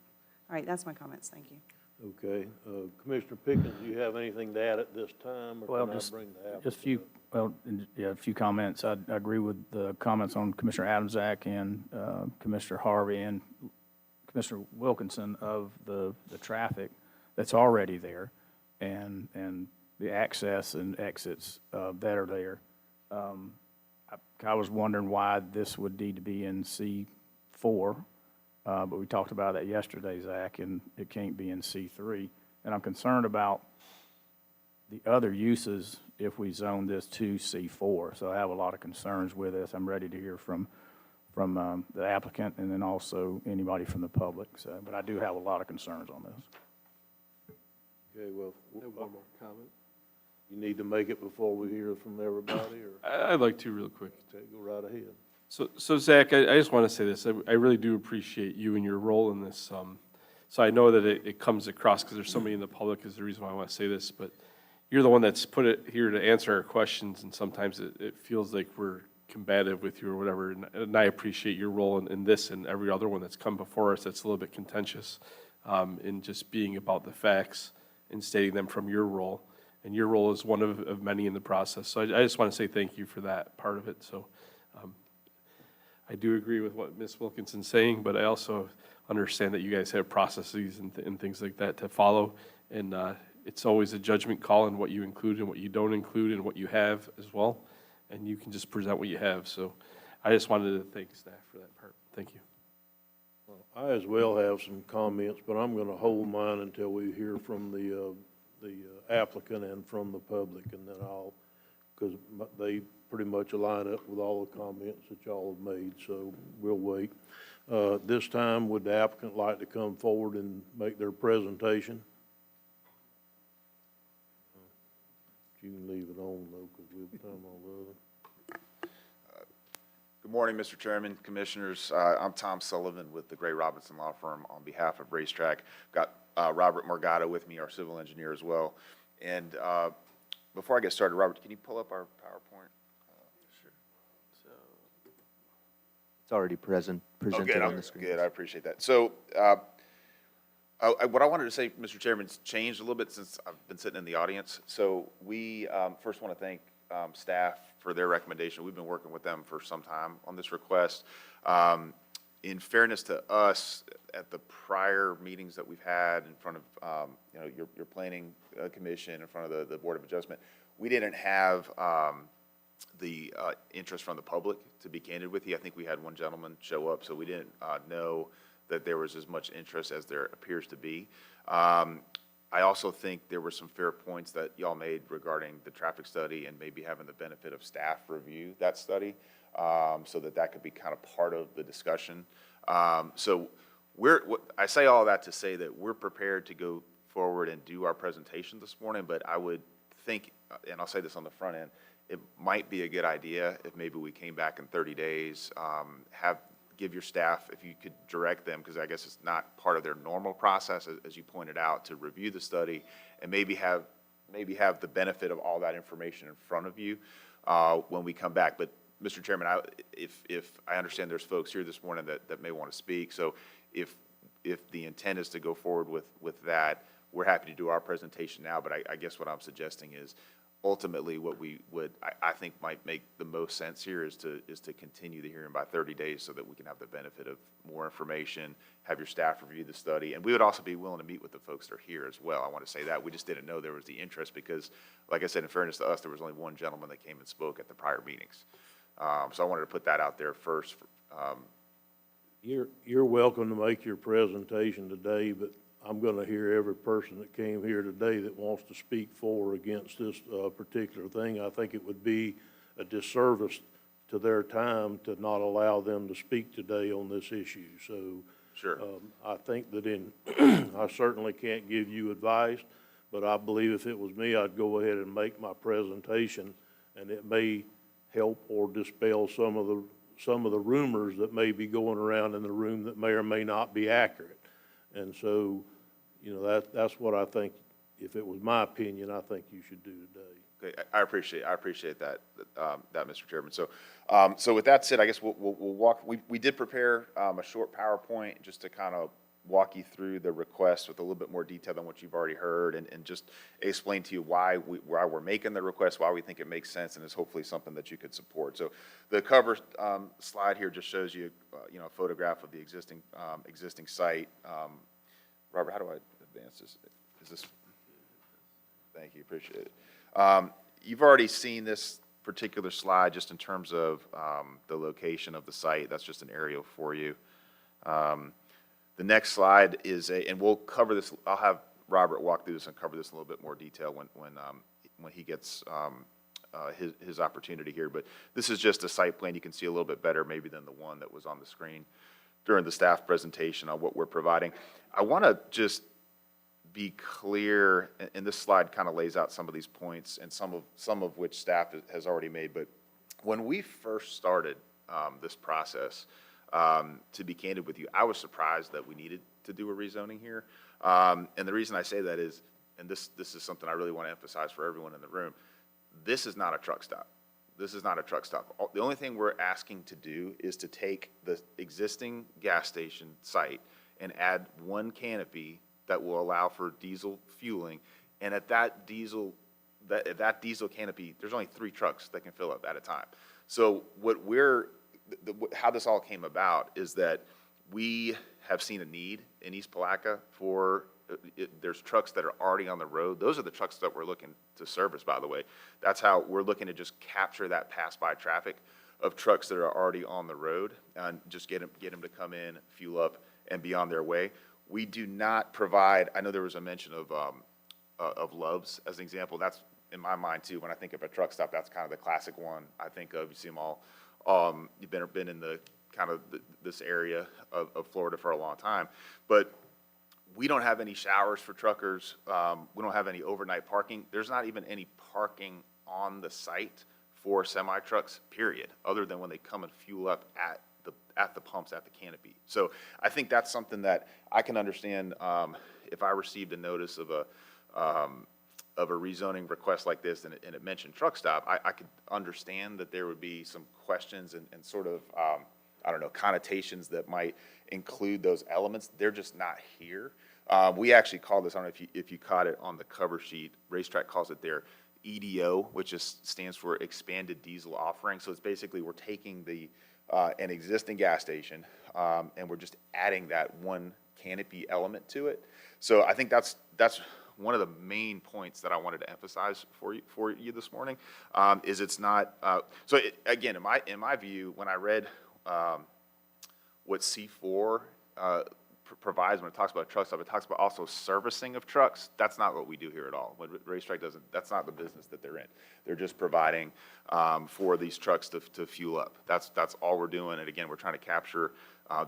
All right, that's my comments. Thank you. Okay. Commissioner Pickens, do you have anything to add at this time? Or Well, can I just bring the a few, a few comments. I agree with the comments on Commissioner Adamczak and Commissioner Harvey and Commissioner Wilkinson of the traffic that's already there and the access and exits that are there. I was wondering why this would need to be in C4, but we talked about that yesterday, Zach, and it can't be in C3. And I'm concerned about the other uses if we zone this to C4. So I have a lot of concerns with this. I'm ready to hear from the applicant and then also anybody from the public. So, but I do have a lot of concerns on this. Okay, well, I have one more comment. you need to make it before we hear from everybody, or I'd like to real quick. okay, go right ahead. So Zach, I just want to say this. I really do appreciate you and your role in this. So I know that it comes across because there's somebody in the public is the reason why I want to say this, but you're the one that's put it here to answer our questions, and sometimes it feels like we're combative with you or whatever, and I appreciate your role in this and every other one that's come before us that's a little bit contentious in just being about the facts and stating them from your role, and your role is one of many in the process. So I just want to say thank you for that part of it. So I do agree with what Ms. Wilkinson's saying, but I also understand that you guys have processes and things like that to follow, and it's always a judgment call in what you include and what you don't include and what you have as well, and you can just present what you have. So I just wanted to thank staff for that part. Thank you. Well, I as well have some comments, but I'm going to hold mine until we hear from the applicant and from the public, and then because pretty much line up with all the comments that y'all have made, so we'll wait. This time, would the applicant like to come forward and make their presentation? You can leave it on, though, because we'll time all the other. Good morning, Mr. Chairman, Commissioners. I'm Tom Sullivan with the Gray Robinson Law Firm on behalf of Racetrack. Got Robert Morgado with me, our civil engineer as well. And before I get started, Robert, can you pull up our PowerPoint? Sure. So, It's already presented on the screen. Good, I appreciate that. So what I wanted to say, Mr. Chairman, it's changed a little bit since I've been sitting in the audience. So we first want to thank staff for their recommendation. We've been working with them for some time on this request. In fairness to us, at the prior meetings that we've had in front of your planning commission, in front of the Board of Adjustment, we didn't have the interest from the public, to be candid with you. I think we had one gentleman show up, so we didn't know that there was as much interest as there appears to be. I also think there were some fair points that y'all made regarding the traffic study and maybe having the benefit of staff review that study, so that could be kind of part of the discussion. So I say all that to say that we're prepared to go forward and do our presentation this morning, but I would think, and I'll say this on the front end, it might be a good idea if maybe we came back in 30 days, give your staff, if you could direct them, because I guess it's not part of their normal process, as you pointed out, to review the study and maybe have the benefit of all that information in front of you when we come back. But Mr. Chairman, if I understand there's folks here this morning that may want to speak, so if the intent is to go forward with that, we're happy to do our presentation now, but I guess what I'm suggesting is ultimately what I think might make the most sense here is to continue the hearing by 30 days so that we can have the benefit of more information, have your staff review the study, and we would also be willing to meet with the folks that are here as well. I want to say that. We just didn't know there was the interest because, like I said, in fairness to us, there was only one gentleman that came and spoke at the prior meetings. So I wanted to put that out there first. You're welcome to make your presentation today, but I'm going to hear every person that came here today that wants to speak for or against this particular thing. I think it would be a disservice to their time to not allow them to speak today on this issue. So Sure. I think that I certainly can't give you advice, but I believe if it was me, I'd go ahead and make my presentation, and it may help or dispel some of the rumors that may be going around in the room that may or may not be accurate. And so, that's what I think, if it was my opinion, I think you should do today. Okay, I appreciate that, Mr. Chairman. So with that said, I guess we'll walk. We did prepare a short PowerPoint just to kind of walk you through the request with a little bit more detail than what you've already heard, and just explain to you why we're making the request, why we think it makes sense, and is hopefully something that you could support. So the cover slide here just shows you, a photograph of the existing site. Robert, how do I advance this? Is this? Thank you, appreciate it. You've already seen this particular slide just in terms of the location of the site. That's just an aerial for you. The next slide is and we'll cover this. I'll have Robert walk through this and cover this in a little bit more detail when he gets his opportunity here. But this is just a site plan. You can see a little bit better maybe than the one that was on the screen during the staff presentation on what we're providing. I want to just be clear, and this slide kind of lays out some of these points, and some of which staff has already made. But when we first started this process, to be candid with you, I was surprised that we needed to do a rezoning here. And the reason I say that is, and this is something I really want to emphasize for everyone in the room, this is not a truck stop. This is not a truck stop. The only thing we're asking to do is to take the existing gas station site and add one canopy that will allow for diesel fueling. And at that diesel canopy, there's only 3 trucks that can fill up at a time. So how this all came about is that we have seen a need in East Palatka for there's trucks that are already on the road. Those are the trucks that we're looking to service, by the way. That's how we're looking to just capture that pass-by traffic of trucks that are already on the road and just get them to come in, fuel up, and be on their way. We do not provide, I know there was a mention of Love's as an example. in my mind too, when I think of a truck stop, that's kind of the classic one I think of. You see them all, you've been in the kind of this area of Florida for a long time. But we don't have any showers for truckers. We don't have any overnight parking. There's not even any parking on the site for semi-trucks, period, other than when they come and fuel up at the pumps at the canopy. So I think that's something that I can understand. If I received a notice of a rezoning request like this and it mentioned truck stop, I could understand that there would be some questions and sort of, I don't know, connotations that might include those elements. They're just not here. We actually call this, I don't know if you caught it on the cover sheet, Racetrack calls it their EDO, which stands for Expanded Diesel Offering. So it's basically we're taking an existing gas station and we're just adding that one canopy element to it. So I think that's one of the main points that I wanted to emphasize for you this morning, is it's not, again, in my view, when I read what C4 provides when it talks about truck stop, it talks about also servicing of trucks. That's not what we do here at all. What Racetrack doesn't, that's not the business that they're in. They're just providing for these trucks to fuel up. That's all we're doing. And again, we're trying to capture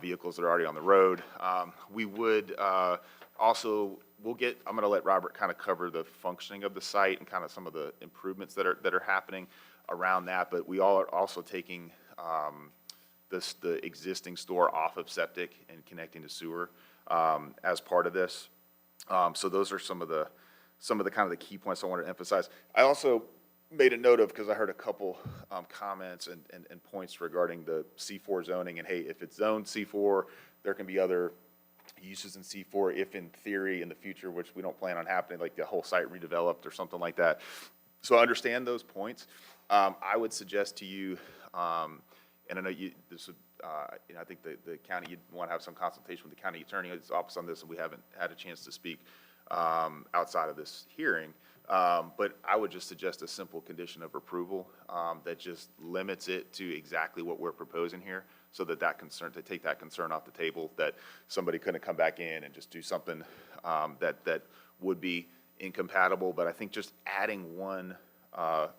vehicles that are already on the road. We would also, I'm going to let Robert kind of cover the functioning of the site and kind of some of the improvements that are happening around that. But we all are also taking the existing store off of septic and connecting to sewer as part of this. So those are some of the kind of the key points I wanted to emphasize. I also made a note of, because I heard a couple comments and points regarding the C4 zoning, and hey, if it's zoned C4, there can be other uses in C4 if in theory in the future, which we don't plan on happening, like the whole site redeveloped or something like that. So I understand those points. I would suggest to you, and I know I think the county, you'd want to have some consultation with the county attorney's office on this, and we haven't had a chance to speak outside of this hearing. But I would just suggest a simple condition of approval that just limits it to exactly what we're proposing here, so that to take that concern off the table, that somebody couldn't come back in and just do something that would be incompatible. But I think just adding one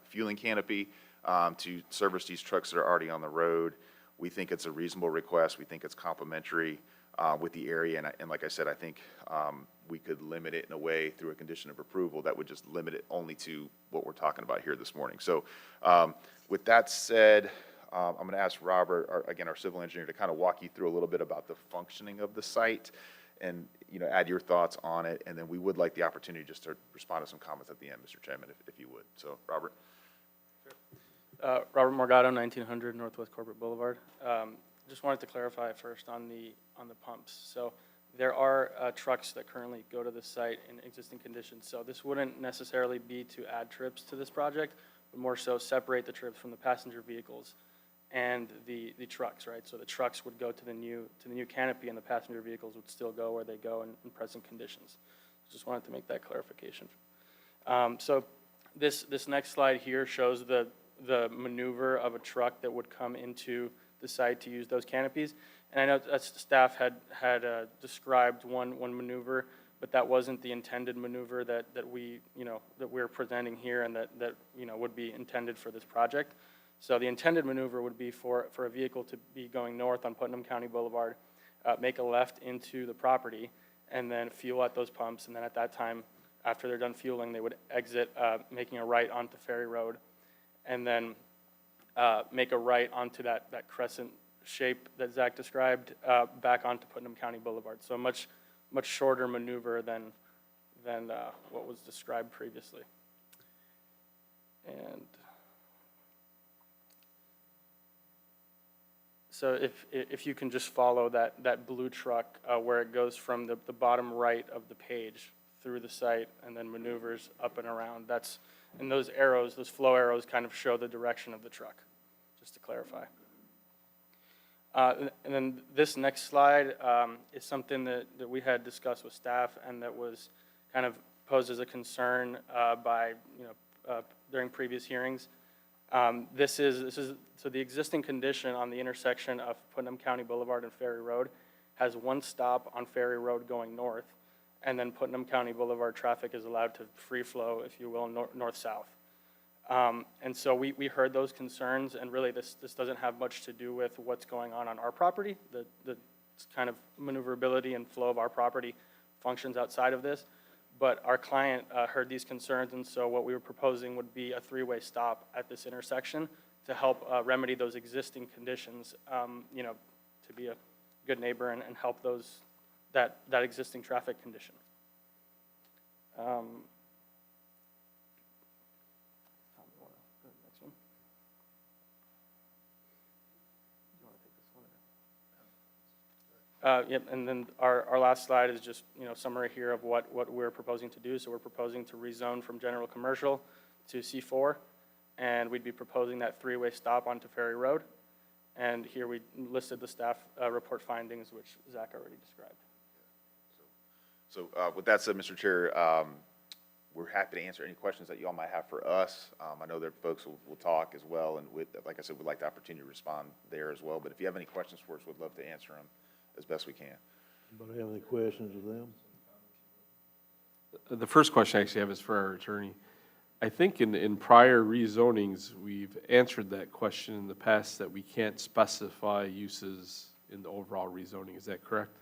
fueling canopy to service these trucks that are already on the road, we think it's a reasonable request. We think it's complementary with the area, and like I said, I think we could limit it in a way through a condition of approval that would just limit it only to what we're talking about here this morning. So with that said, I'm going to ask Robert, our civil engineer, to kind of walk you through a little bit about the functioning of the site and add your thoughts on it, and then we would like the opportunity just to respond to some comments at the end, Mr. Chairman, if you would. So, Robert. Robert Morgado, 1900 Northwest Corporate Boulevard. Just wanted to clarify first on the pumps. So there are trucks that currently go to the site in existing conditions. So this wouldn't necessarily be to add trips to this project, but more so separate the trips from the passenger vehicles and the trucks, right? So the trucks would go to the new canopy, and the passenger vehicles would still go where they go in present conditions. Just wanted to make that clarification. So this next slide here shows the maneuver of a truck that would come into the site to use those canopies. And I know that staff had described one maneuver, but that wasn't the intended maneuver that we're presenting here and that would be intended for this project. So the intended maneuver would be for a vehicle to be going north on Putnam County Boulevard, make a left into the property, and then fuel at those pumps. And then at that time, after they're done fueling, they would exit, making a right onto Ferry Road, and then make a right onto that crescent shape that Zach described, back onto Putnam County Boulevard. So a much shorter maneuver than what was described previously. And so if you can just follow that blue truck where it goes from the bottom right of the page through the site and then maneuvers up and around, and those arrows, those flow arrows kind of show the direction of the truck, just to clarify. And then this next slide is something that we had discussed with staff and that was kind of posed as a concern during previous hearings. This is so the existing condition on the intersection of Putnam County Boulevard and Ferry Road has one stop on Ferry Road going north, and then Putnam County Boulevard traffic is allowed to free flow, if you will, north-south. And so we heard those concerns, and really this doesn't have much to do with what's going on our property. The kind of maneuverability and flow of our property functions outside of this. But our client heard these concerns, and so what we were proposing would be a three-way stop at this intersection to help remedy those existing conditions, you know, to be a good neighbor and help that existing traffic condition. Next one. Yep, and then our last slide is just, you know, summary here of what we're proposing to do. So we're proposing to rezone from general commercial to C4, and we'd be proposing that three-way stop onto Ferry Road. And here we listed the staff report findings, which Zach already described. So with that said, Mr. Chair, we're happy to answer any questions that you all might have for us. I know that folks will talk as well, and like I said, we'd like the opportunity to respond there as well. But if you have any questions for us, we'd love to answer them as best we can. Anybody have any questions of them? The first question I actually have is for our attorney. I think in prior rezonings, we've answered that question in the past that we can't specify uses in the overall rezoning. Is that correct?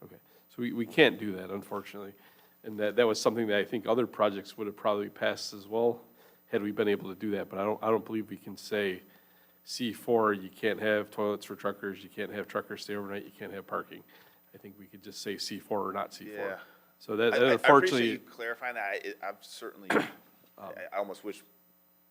Okay, so we can't do that, unfortunately. And that was something that I think other projects would have probably passed as well, had we been able to do that. But I don't believe we can say C4, you can't have toilets for truckers, you can't have truckers stay overnight, you can't have parking. I think we could just say C4 or not C4. Yeah. So that I unfortunately. appreciate you clarifying that. I've certainly, I almost wish,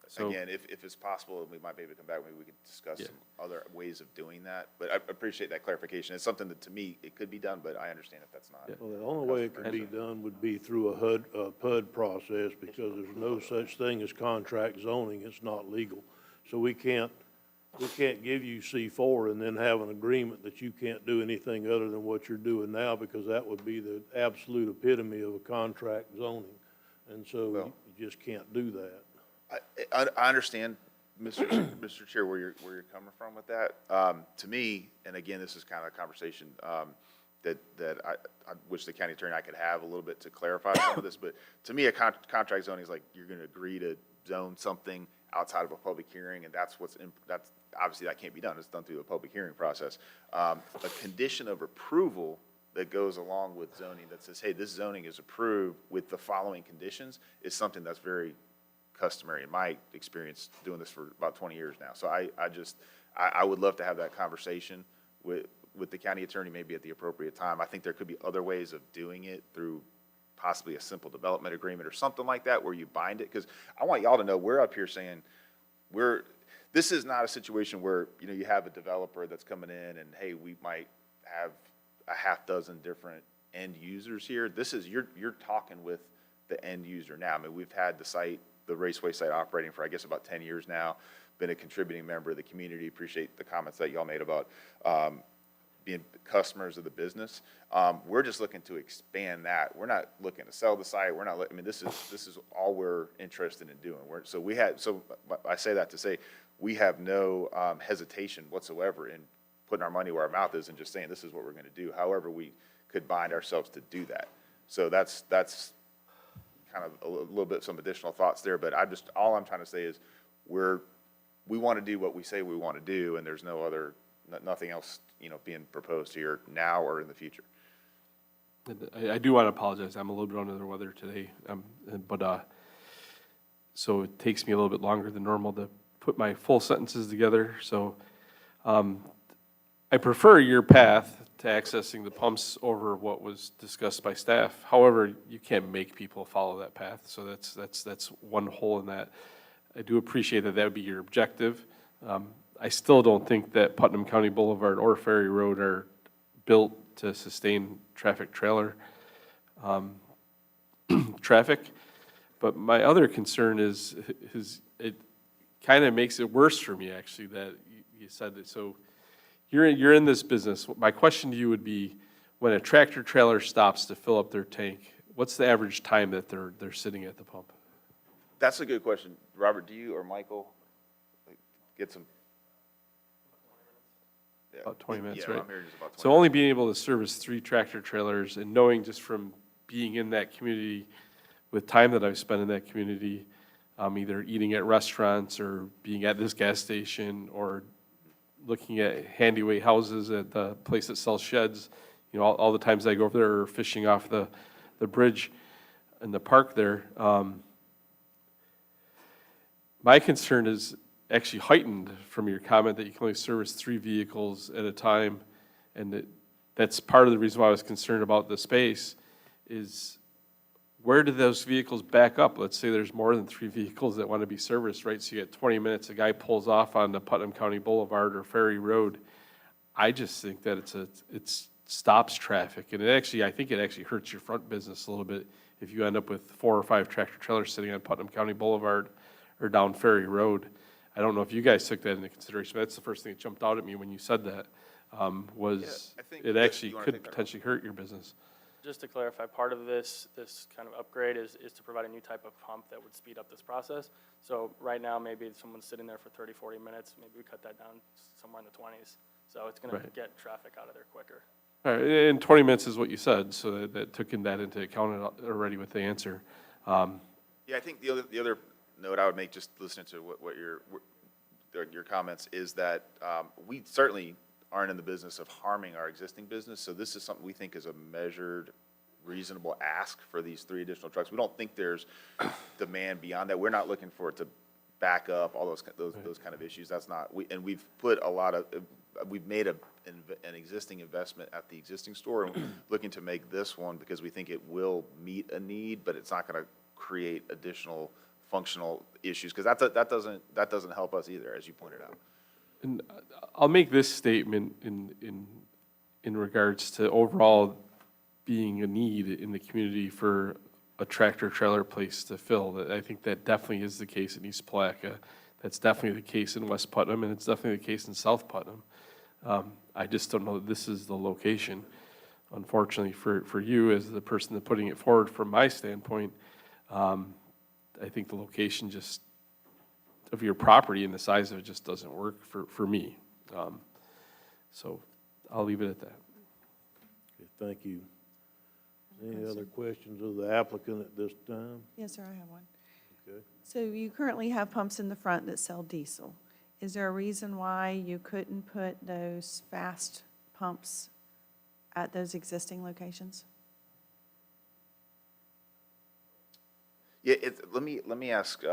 So- again, if it's possible, we might be able to come back, maybe we could discuss Yeah. some other ways of doing that. But I appreciate that clarification. It's something that, to me, it could be done, but I understand if that's not. Yeah. Well, the only way it could be done would be through a PUD process, because there's no such thing as contract zoning. It's not legal. So we can't give you C4 and then have an agreement that you can't do anything other than what you're doing now, because that would be the absolute epitome of a contract zoning. And so Well- you just can't do that. I understand, Mr. Chair, where you're coming from with that. To me, and again, this is kind of a conversation that I wish the county attorney and I could have a little bit to clarify some of this, but to me, a contract zoning is like you're going to agree to zone something outside of a public hearing, and that's obviously that can't be done. It's done through a public hearing process. A condition of approval that goes along with zoning that says, hey, this zoning is approved with the following conditions is something that's very customary in my experience doing this for about 20 years now. So I would love to have that conversation with the county attorney maybe at the appropriate time. I think there could be other ways of doing it through possibly a simple development agreement or something like that where you bind it. Because I want y'all to know we're up here saying this is not a situation where, you know, you have a developer that's coming in and, hey, we might have a half dozen different end users here. This is, you're talking with the end user now. I mean, we've had the Raceway site operating for, I guess, about 10 years now, been a contributing member of the community. Appreciate the comments that y'all made about being customers of the business. We're just looking to expand that. We're not looking to sell the site. We're not, I mean, this is all we're interested in doing. So I say that to say, we have no hesitation whatsoever in putting our money where our mouth is and just saying, this is what we're going to do. However, we could bind ourselves to do that. So that's kind of a little bit, some additional thoughts there, but all I'm trying to say is we want to do what we say we want to do, and there's nothing else, you know, being proposed here now or in the future. I do want to apologize. I'm a little bit under the weather today, but so it takes me a little bit longer than normal to put my full sentences together. So I prefer your path to accessing the pumps over what was discussed by staff. However, you can't make people follow that path. So that's one hole in that. I do appreciate that would be your objective. I still don't think that Putnam County Boulevard or Ferry Road are built to sustain traffic trailer traffic. But my other concern is it kind of makes it worse for me, actually, that you said that. So you're in this business. My question to you would be, when a tractor trailer stops to fill up their tank, what's the average time that they're sitting at the pump? That's a good question. Robert, do you or Michael get some? Yeah. About 20 minutes, Yeah, right? I'm hearing just about 20 So only being able to service 3 tractor trailers and knowing just from being in that community, with time that I've spent in that community, either eating at restaurants or being at this gas station or looking at handy-way houses at the place that sells sheds, you know, all the times I go over there or fishing off the bridge in the park there. My concern is actually heightened from your comment that you can only service 3 vehicles at a time, and that's part of the reason why I was concerned about the space, is where do those vehicles back up? Let's say there's more than 3 vehicles that want to be serviced, right? So you get 20 minutes, a guy pulls off on the Putnam County Boulevard or Ferry Road. I just think that it stops traffic, and I think it actually hurts your front business a little bit if you end up with 4 or 5 tractor trailers sitting on Putnam County Boulevard or down Ferry Road. I don't know if you guys took that into consideration, but that's the first thing that jumped out at me when you said that, was I think it that actually you wanna could take that, potentially hurt your business. Just to clarify, part of this kind of upgrade is to provide a new type of pump that would speed up this process. So right now, maybe someone's sitting there for 30, 40 minutes, maybe we cut that down somewhere in the 20s. So it's gonna Right. get traffic out of there quicker. All right, and 20 minutes is what you said, so that took that into account already with the answer. Yeah, I think the other note I would make, just listening to what your comments, is that we certainly aren't in the business of harming our existing business, so this is something we think is a measured, reasonable ask for these 3 additional trucks. We don't think there's demand beyond that. We're not looking for it to back up, all those kind of issues. That's not, and we've put a lot of, we've made an existing investment at the existing store, and looking to make this one because we think it will meet a need, but it's not going to create additional functional issues, because that doesn't help us either, as you pointed out. And I'll make this statement in regards to overall being a need in the community for a tractor trailer place to fill. That I think that definitely is the case in East Palatka. That's definitely the case in West Putnam, and it's definitely the case in South Putnam. I just don't know that this is the location. Unfortunately for you, as the person that's putting it forward, from my standpoint, I think the location just of your property and the size of it just doesn't work for me. So I'll leave it at that. Okay, thank you. Any other questions of the applicant at this time? Yes, sir, I have one. Okay. So you currently have pumps in the front that sell diesel. Is there a reason why you couldn't put those fast pumps at those existing locations? Yeah, let me ask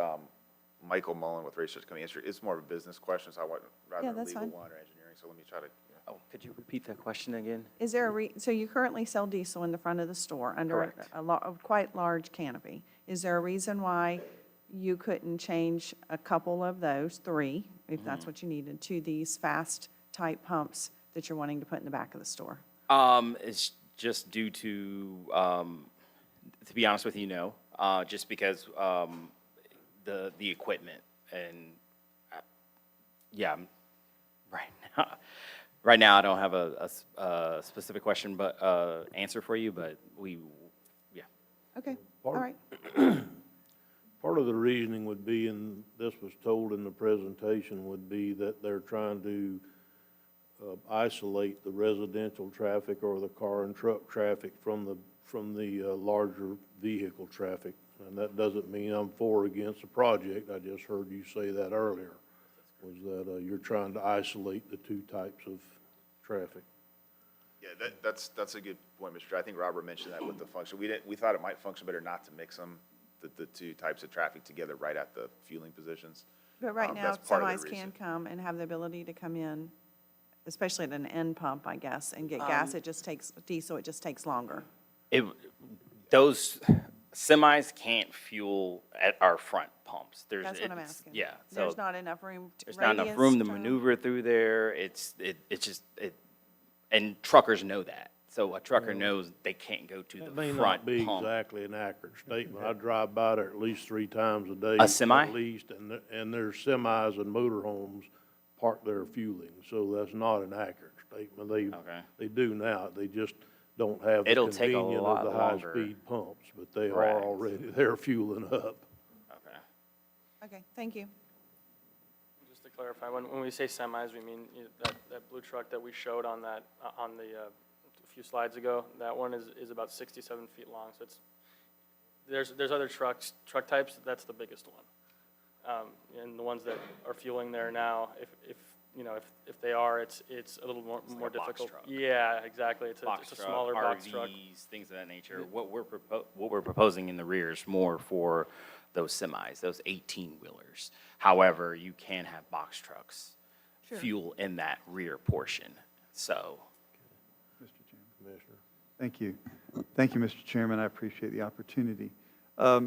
Michael Mullen with Research Company answer. It's more of a business question, so I want rather Yeah, than a that's legal fine. one or engineering. So let me try to. Oh, could you repeat that question again? Is there so you currently sell diesel in the front of the store under Correct. a quite large canopy. Is there a reason why you couldn't change a couple of those, 3, if that's what you needed, to these fast type pumps that you're wanting to put in the back of the store? It's just due to be honest with you, no. Just because the equipment and yeah, right now I don't have a specific question but answer for you, but yeah. Okay, all right. Part of the reasoning would be, and this was told in the presentation, would be that they're trying to isolate the residential traffic or the car and truck traffic from the larger vehicle traffic. And that doesn't mean I'm for or against the project. I just heard you say that earlier, was that you're trying to isolate the 2 types of traffic. Yeah, that's a good point, Mr. Chair. I think Robert mentioned that with the function. We thought it might function better not to mix them, the 2 types of traffic together right at the fueling positions. But right now, That's part of the semis reason. can come and have the ability to come in, especially at an end pump, I guess, and get gas. It just takes, diesel, it just takes longer. Those semis can't fuel at our front pumps. That's what I'm asking. Yeah. There's So not enough room. there's not enough room to radius maneuver through there. It's just, and truckers know that. So a trucker knows they can't go to That the may front not be pump. exactly an accurate statement. I drive by there at least 3 times a day. A semi? At least, and there's semis and motorhomes parked there fueling, so that's not an accurate statement. Okay. They do now, they just don't have the It'll take a convenience lot of the longer. high-speed pumps, but they Correct. are already there fueling up. Okay. Okay, thank you. Just to clarify, when we say semis, we mean that blue truck that we showed on the few slides ago. That one is about 67 feet long, so there's other truck types, that's the biggest one. And the ones that are fueling there now, if they are, it's a little more like a box difficult. truck. Yeah, exactly, it's Box a truck, smaller box truck. RVs, things of that nature. What we're proposing in the rear is more for those semis, those 18-wheelers. However, you can have box trucks fuel in that rear portion, so. Mr. Chairman. Commissioner. Thank you. Thank you, Mr. Chairman. I appreciate the opportunity.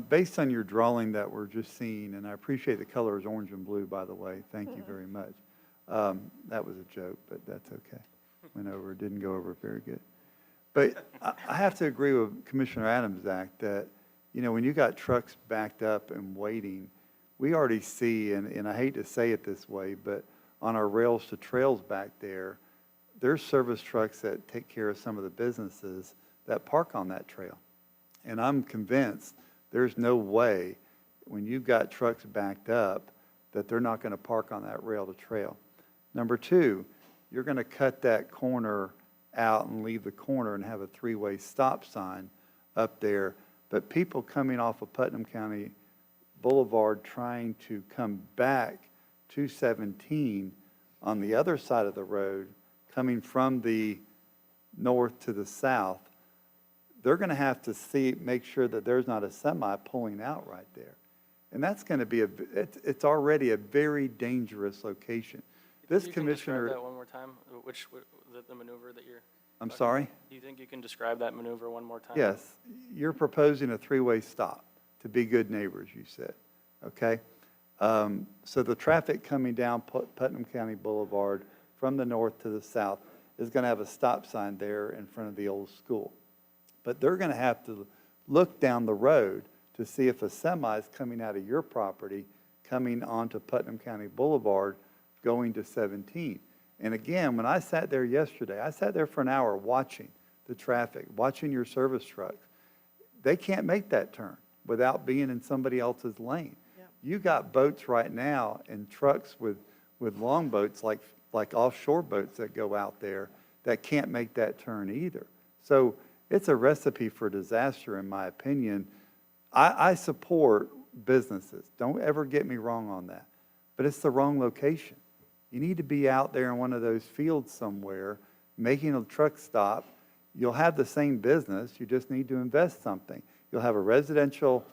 Based on your drawing that we're just seeing, and I appreciate the color is orange and blue, by the way. Thank you very much. That was a joke, but that's okay. Didn't go over very good. But I have to agree with Commissioner Adams' act that, when you got trucks backed up and waiting, we already see, and I hate to say it this way, but on our rails to trails back there, there's service trucks that take care of some of the businesses that park on that trail. And I'm convinced there's no way, when you've got trucks backed up, that they're not going to park on that rail to trail. Number two, you're going to cut that corner out and leave the corner and have a three-way stop sign up there. But people coming off of Putnam County Boulevard trying to come back to 17 on the other side of the road, coming from the north to the south, they're going to have to make sure that there's not a semi pulling out right there. And that's going to be it's already a very dangerous location. This You can commissioner. describe that one more time? The maneuver that you're. I'm sorry? Do you think you can describe that maneuver one more time? Yes. You're proposing a three-way stop to be good neighbors, you said. Okay? So the traffic coming down Putnam County Boulevard from the north to the south is going to have a stop sign there in front of the old school. But they're going to have to look down the road to see if a semi is coming out of your property, coming onto Putnam County Boulevard, going to 17. And again, when I sat there yesterday, I sat there for an hour watching the traffic, watching your service trucks. They can't make that turn without being in somebody else's lane. Yep. You got boats right now and trucks with long boats like offshore boats that go out there that can't make that turn either. So it's a recipe for disaster, in my opinion. I support businesses. Don't ever get me wrong on that. But it's the wrong location. You need to be out there in one of those fields somewhere, making a truck stop. You'll have the same business. You just need to invest something. You'll have a residential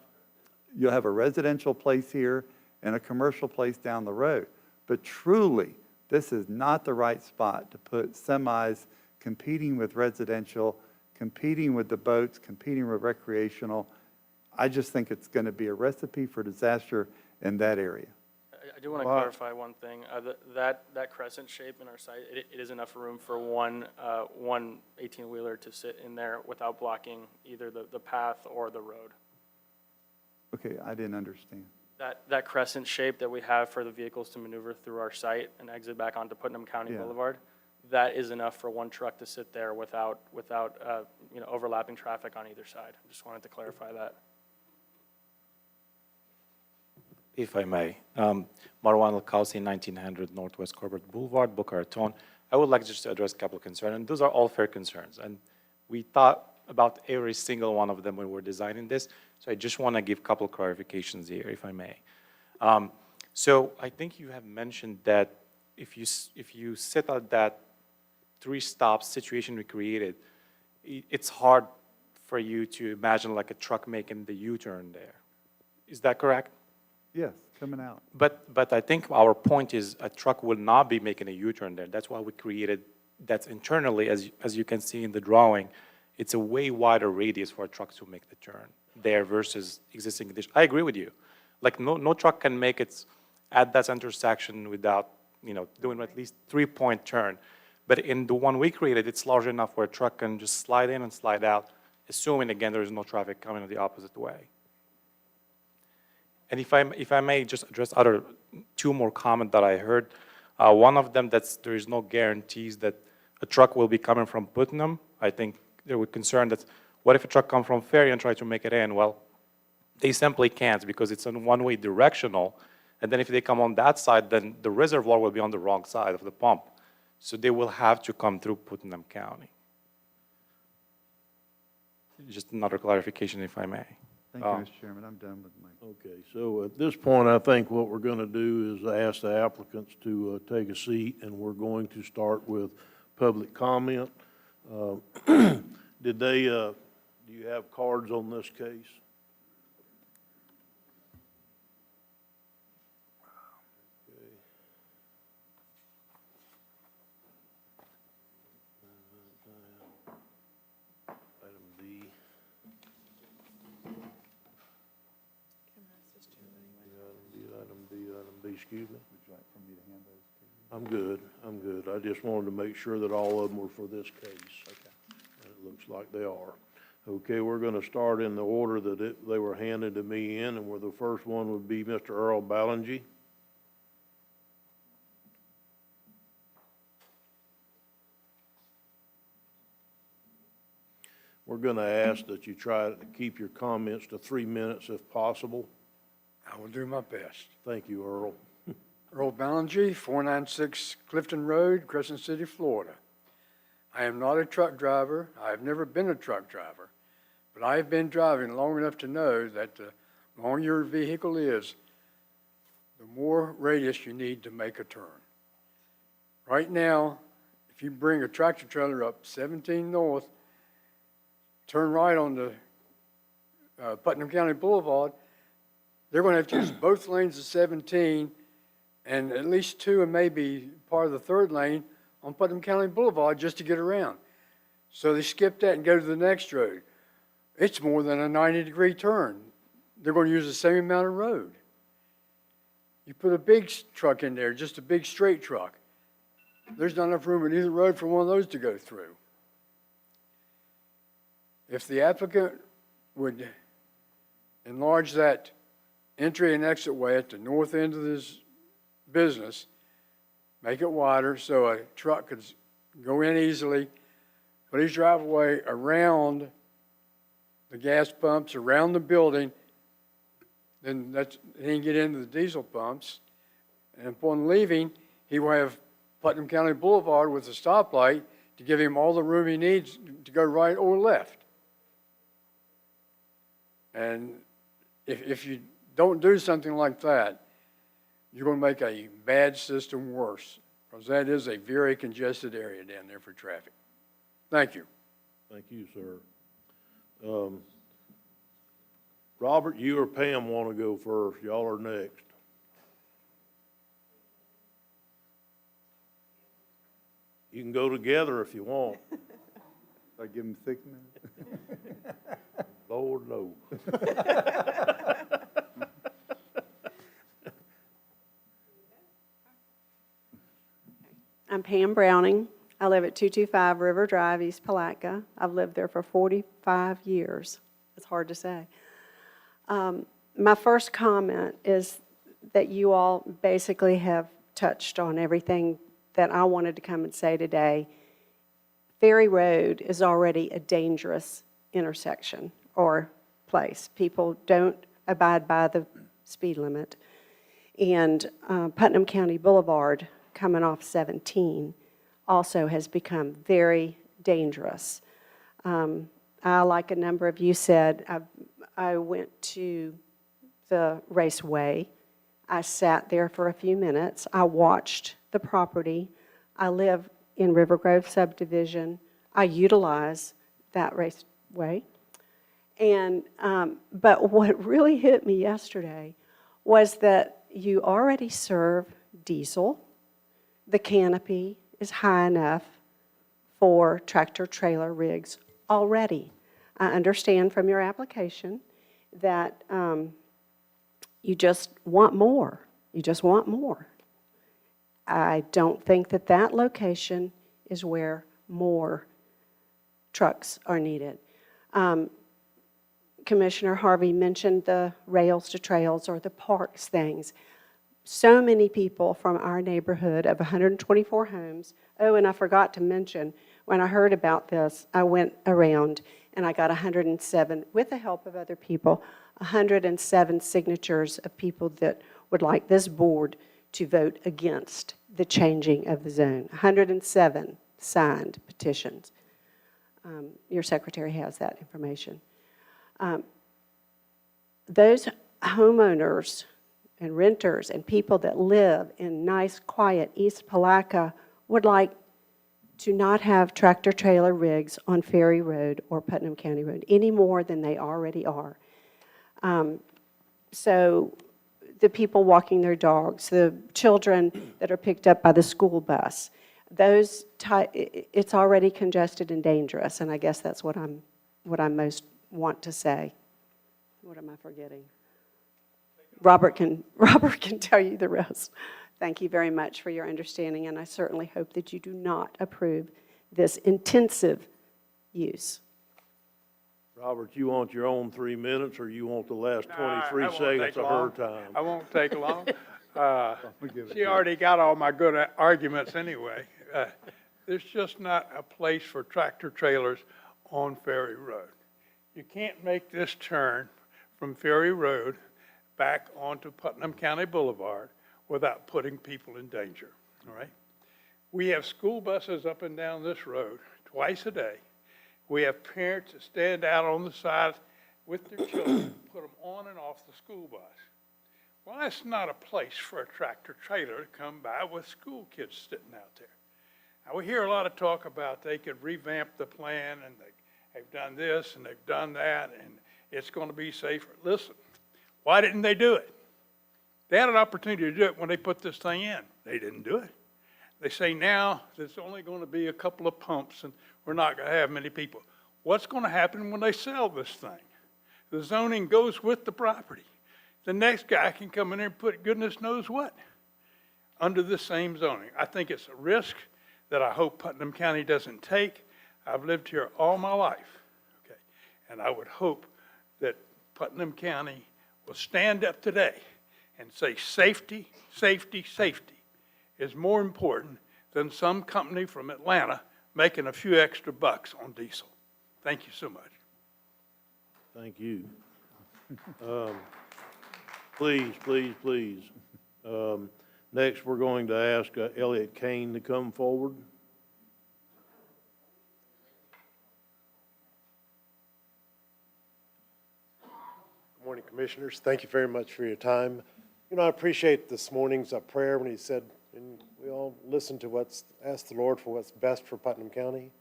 place here and a commercial place down the road. But truly, this is not the right spot to put semis competing with residential, competing with the boats, competing with recreational. I just think it's going to be a recipe for disaster in that area. I do want to clarify one thing. That crescent shape in our site, it is enough room for one 18-wheeler to sit in there without blocking either the path or the road. Okay, I didn't understand. That crescent shape that we have for the vehicles to maneuver through our site and exit back onto Putnam County Boulevard, that is enough for one truck to sit there without overlapping traffic on either side. I just wanted to clarify that. If I may, Marwan Al-Kausi, 1900 Northwest Corbett Boulevard, Boca Raton. I would like just to address a couple of concerns, and those are all fair concerns. And we thought about every single one of them when we were designing this, so I just want to give a couple of clarifications here, if I may. So I think you have mentioned that if you set out that three-stop situation we created, it's hard for you to imagine like a truck making the U-turn there. Is that correct? Yes, coming out. But I think our point is a truck will not be making a U-turn there. That's why we created that internally, as you can see in the drawing, it's a way wider radius for a truck to make the turn there versus existing condition. I agree with you. Like no truck can make it at that intersection without doing at least 3-point turn. But in the one we created, it's large enough where a truck can just slide in and slide out, assuming again there is no traffic coming the opposite way. And if I may just address two more comments that I heard. One of them, there is no guarantees that a truck will be coming from Putnam. I think they were concerned that what if a truck comes from Ferry and try to make it in? Well, they simply can't because it's a one-way directional. And then if they come on that side, then the reservoir will be on the wrong side of the pump. So they will have to come through Putnam County. just another clarification, if I may. Thank you, Mr. Chairman. I'm done with my. Okay, so at this point, I think what we're going to do is ask the applicants to take a seat, and we're going to start with public comment. Did they, do you have cards on this case? Okay. Item D. Item B, excuse me? Would you like for me to hand those to you? I'm good. I just wanted to make sure that all of them were for this case. Okay. And it looks like they are. Okay, we're gonna start in the order that they were handed to me in, and where the first one would be Mr. Earl Ballingy. We're gonna ask that you try to keep your comments to 3 minutes if possible. I will do my best. Thank you, Earl. Earl Ballinger, 496 Clifton Road, Crescent City, Florida. I am not a truck driver. I have never been a truck driver, but I have been driving long enough to know that the longer your vehicle is, the more radius you need to make a turn. Right now, if you bring a tractor trailer up 17 North, turn right on the Putnam County Boulevard, they're going to have to use both lanes of 17 and at least 2 and maybe part of the 3rd lane on Putnam County Boulevard just to get around. So they skip that and go to the next road. It's more than a 90-degree turn. They're going to use the same amount of road. You put a big truck in there, just a big straight truck. There's not enough room in either road for one of those to go through. If the applicant would enlarge that entry and exit way at the north end of this business, make it wider so a truck could go in easily, put his driveway around the gas pumps, around the building, then he can get into the diesel pumps. And upon leaving, he will have Putnam County Boulevard with a stoplight to give him all the room he needs to go right or left. And if you don't do something like that, you're going to make a bad system worse, because that is a very congested area down there for traffic. Thank you. Thank you, sir. Robert, you or Pam want to go first? Y'all are next. You can go together if you want. I give them 6 minutes? Lord, no. I'm Pam Browning. I live at 225 River Drive, East Palatka. I've lived there for 45 years. It's hard to say. My first comment is that you all basically have touched on everything that I wanted to come and say today. Ferry Road is already a dangerous intersection or place. People don't abide by the speed limit. And Putnam County Boulevard, coming off 17, also has become very dangerous. Like a number of you said, I went to the raceway. I sat there for a few minutes. I watched the property. I live in River Grove subdivision. I utilize that raceway. And, but what really hit me yesterday was that you already serve diesel. The canopy is high enough for tractor-trailer rigs already. I understand from your application that you just want more. You just want more. I don't think that that location is where more trucks are needed. Commissioner Harvey mentioned the rails to trails or the parks things. So many people from our neighborhood of 124 homes. Oh, and I forgot to mention, when I heard about this, I went around and I got 107, with the help of other people, 107 signatures of people that would like this board to vote against the changing of the zone. 107 signed petitions. Your secretary has that information. Those homeowners and renters and people that live in nice, quiet East Palaca would like to not have tractor-trailer rigs on Ferry Road or Putnam County Road any more than they already are. So the people walking their dogs, the children that are picked up by the school bus, it's already congested and dangerous, and I guess that's what I most want to say. What am I forgetting? Robert can tell you the rest. Thank you very much for your understanding, and I certainly hope that you do not approve this intensive use. Robert, you want your own 3 minutes, or you want the last 23 I won't seconds take of long. her time? I won't take long. She already got all my good arguments anyway. There's just not a place for tractor trailers on Ferry Road. You can't make this turn from Ferry Road back onto Putnam County Boulevard without putting people in danger, all right? We have school buses up and down this road twice a day. We have parents that stand out on the side with their children, put them on and off the school bus. Well, that's not a place for a tractor trailer to come by with school kids sitting out there. Now, we hear a lot of talk about they could revamp the plan, and they've done this and they've done that, and it's going to be safer. Listen, why didn't they do it? They had an opportunity to do it when they put this thing in. They didn't do it. They say now there's only going to be a couple of pumps and we're not going to have many people. What's going to happen when they sell this thing? The zoning goes with the property. The next guy can come in there and put goodness knows what under the same zoning. I think it's a risk that I hope Putnam County doesn't take. I've lived here all my life, okay? And I would hope that Putnam County will stand up today and say safety, safety, safety is more important than some company from Atlanta making a few extra bucks on diesel. Thank you so much. Thank you. Please, please, please. Next, we're going to ask Elliot Kane to come forward. Good morning, Commissioners. Thank you very much for your time. You know, I appreciate this morning's prayer when he said, and we all listen to ask the Lord for what's best for Putnam County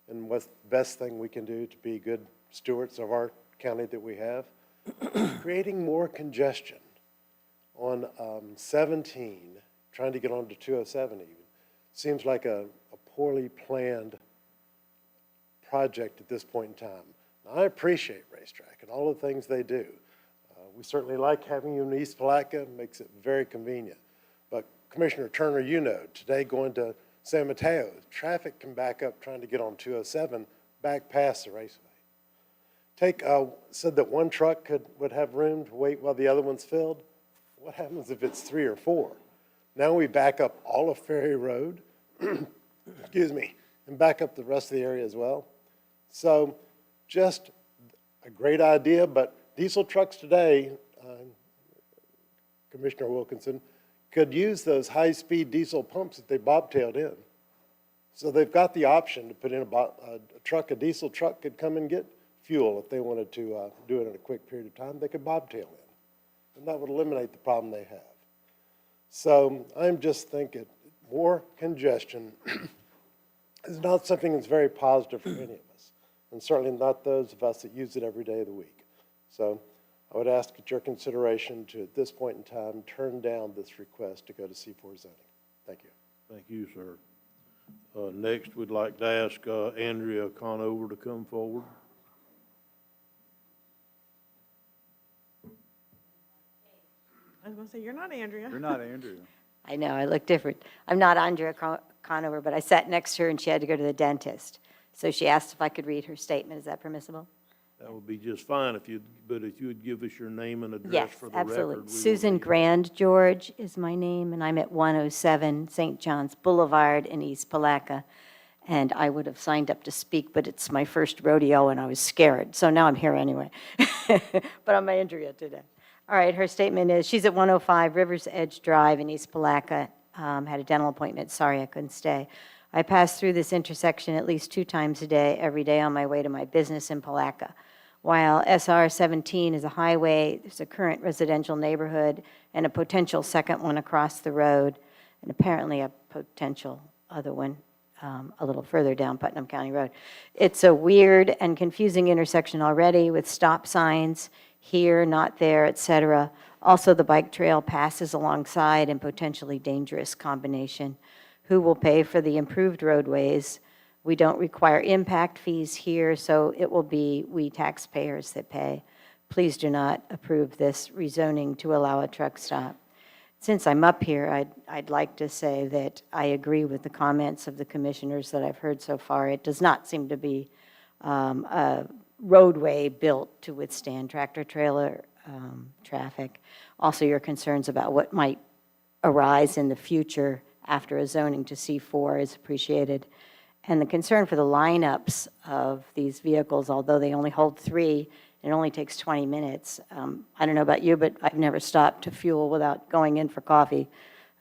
and what's the best thing we can do to be good stewards of our county that we have. Creating more congestion on 17, trying to get onto 207 even, seems like a poorly planned project at this point in time. Now, I appreciate Racetrack and all the things they do. We certainly like having you in East Palaca, makes it very convenient. But Commissioner Turner, you know, today going to San Mateo, traffic can back up trying to get on 207 back past the raceway. Said that one truck would have room to wait while the other one's filled. What happens if it's 3 or 4? Now we back up all of Ferry Road, excuse me, and back up the rest of the area as well. So just a great idea, but diesel trucks today, Commissioner Wilkinson, could use those high-speed diesel pumps that they bobtailed in. So they've got the option to put in a diesel truck could come and get fuel if they wanted to do it in a quick period of time. They could bobtail in, and that would eliminate the problem they have. So I'm just thinking more congestion is not something that's very positive for any of us, and certainly not those of us that use it every day of the week. So I would ask at your consideration to, at this point in time, turn down this request to go to C4 zoning. Thank you. Thank you, sir. Next, we'd like to ask Andrea Conover to come forward. I was going to say, you're not Andrea. You're not Andrea. I know, I look different. I'm not Andrea Conover, but I sat next to her and she had to go to the dentist. So she asked if I could read her statement. Is that permissible? That would be just fine if you would give us your name and address Yes, for the record. absolutely. Susan Grand George is my name, and I'm at 107 St. John's Boulevard in East Palaca. And I would have signed up to speak, but it's my first rodeo and I was scared. So now I'm here anyway. But I'm Andrea today. All right, her statement is, she's at 105 Rivers Edge Drive in East Palaca, had a dental appointment, sorry I couldn't stay. I pass through this intersection at least 2 times a day, every day on my way to my business in Palatka. While SR 17 is a highway, there's a current residential neighborhood and a potential second one across the road, and apparently a potential other one a little further down Putnam County Road. It's a weird and confusing intersection already with stop signs here, not there, et cetera. Also, the bike trail passes alongside and potentially dangerous combination. Who will pay for the improved roadways? We don't require impact fees here, so it will be we taxpayers that pay. Please do not approve this rezoning to allow a truck stop. Since I'm up here, I'd like to say that I agree with the comments of the commissioners that I've heard so far. It does not seem to be a roadway built to withstand tractor-trailer traffic. Also, your concerns about what might arise in the future after a zoning to C4 is appreciated. And the concern for the lineups of these vehicles, although they only hold 3, it only takes 20 minutes. I don't know about you, but I've never stopped to fuel without going in for coffee.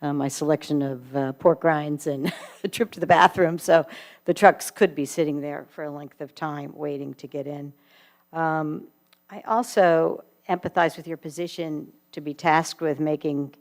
My selection of pork rinds and a trip to the bathroom, so the trucks could be sitting there for a length of time waiting to get in. I also empathize with your position to be tasked with making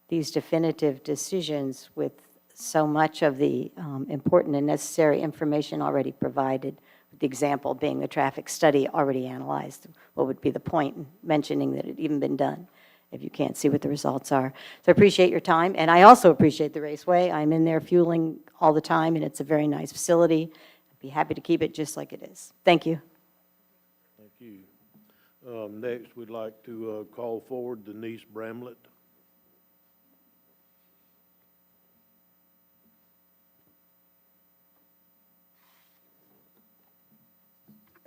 these definitive decisions with so much of the important and necessary information already provided, with the example being the traffic study already analyzed. What would be the point in mentioning that it had even been done if you can't see what the results are? So I appreciate your time, and I also appreciate the Raceway. I'm in there fueling all the time, and it's a very nice facility. I'd be happy to keep it just like it is. Thank you. Thank you. Next, we'd like to call forward Denise Bramlett.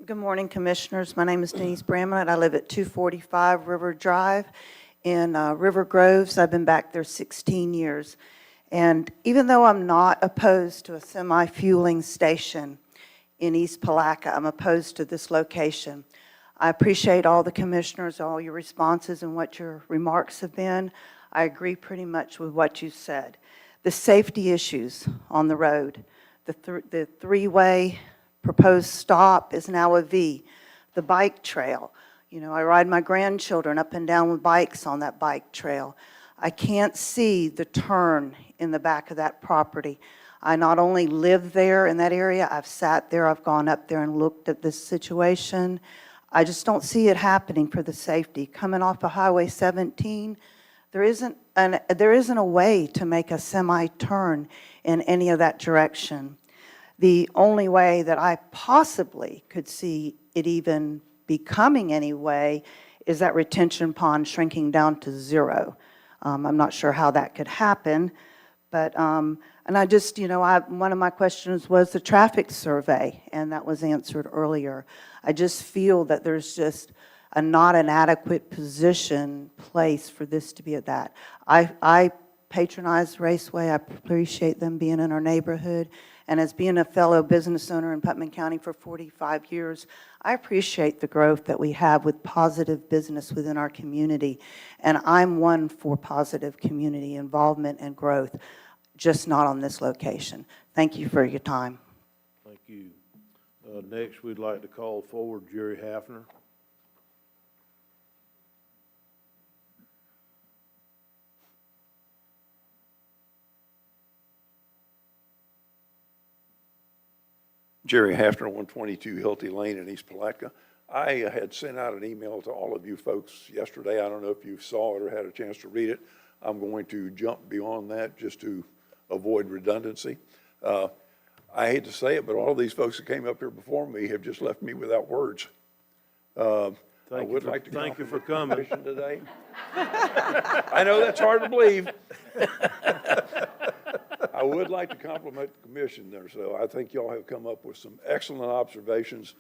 Good morning, Commissioners. My name is Denise Bramlett. I live at 245 River Drive in River Groves. I've been back there 16 years. And even though I'm not opposed to a semi-fueling station in East Palatka, I'm opposed to this location. I appreciate all the commissioners, all your responses and what your remarks have been. I agree pretty much with what you said. The safety issues on the road, the three-way proposed stop is now a V. The bike trail, you know, I ride my grandchildren up and down with bikes on that bike trail. I can't see the turn in the back of that property. I not only live there in that area, I've sat there, I've gone up there and looked at this situation. I just don't see it happening for the safety. Coming off of Highway 17, there isn't a way to make a semi-turn in any of that direction. The only way that I possibly could see it even becoming any way is that retention pond shrinking down to 0. I'm not sure how that could happen, but, and I just, you know, one of my questions was the traffic survey, and that was answered earlier. I just feel that there's just not an adequate place for this to be at that. I patronize Raceway. I appreciate them being in our neighborhood. And as being a fellow business owner in Putnam County for 45 years, I appreciate the growth that we have with positive business within our community. And I'm one for positive community involvement and growth, just not on this location. Thank you for your time. Thank you. Next, we'd like to call forward Jerry Hafner. Jerry Hafner, 122 Hilty Lane in East Palatka. I had sent out an email to all of you folks yesterday. I don't know if you saw it or had a chance to read it. I'm going to jump beyond that just to avoid redundancy. I hate to say it, but all of these folks that came up here before me have just left me without words. Thank you for coming today. I know that's hard to believe. I would like to compliment the commission there. So I think y'all have come up with some excellent observations,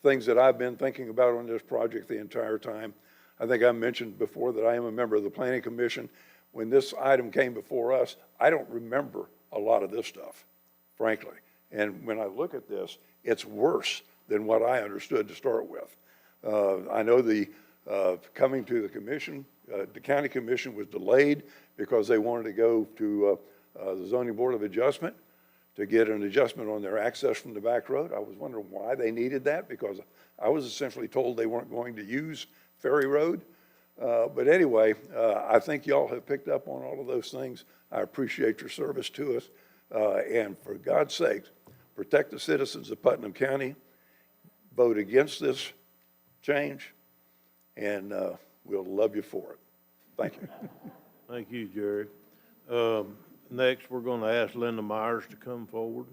things that I've been thinking about on this project the entire time. I think I mentioned before that I am a member of the Planning Commission. When this item came before us, I don't remember a lot of this stuff, frankly. And when I look at this, it's worse than what I understood to start with. I know the coming to the commission, the county commission was delayed because they wanted to go to the Zoning Board of Adjustment to get an adjustment on their access from the back road. I was wondering why they needed that, because I was essentially told they weren't going to use Ferry Road. But anyway, I think y'all have picked up on all of those things. I appreciate your service to us. And for God's sake, protect the citizens of Putnam County. Vote against this change, and we'll love you for it. Thank you. Thank you, Jerry. Next, we're going to ask Linda Myers to come forward.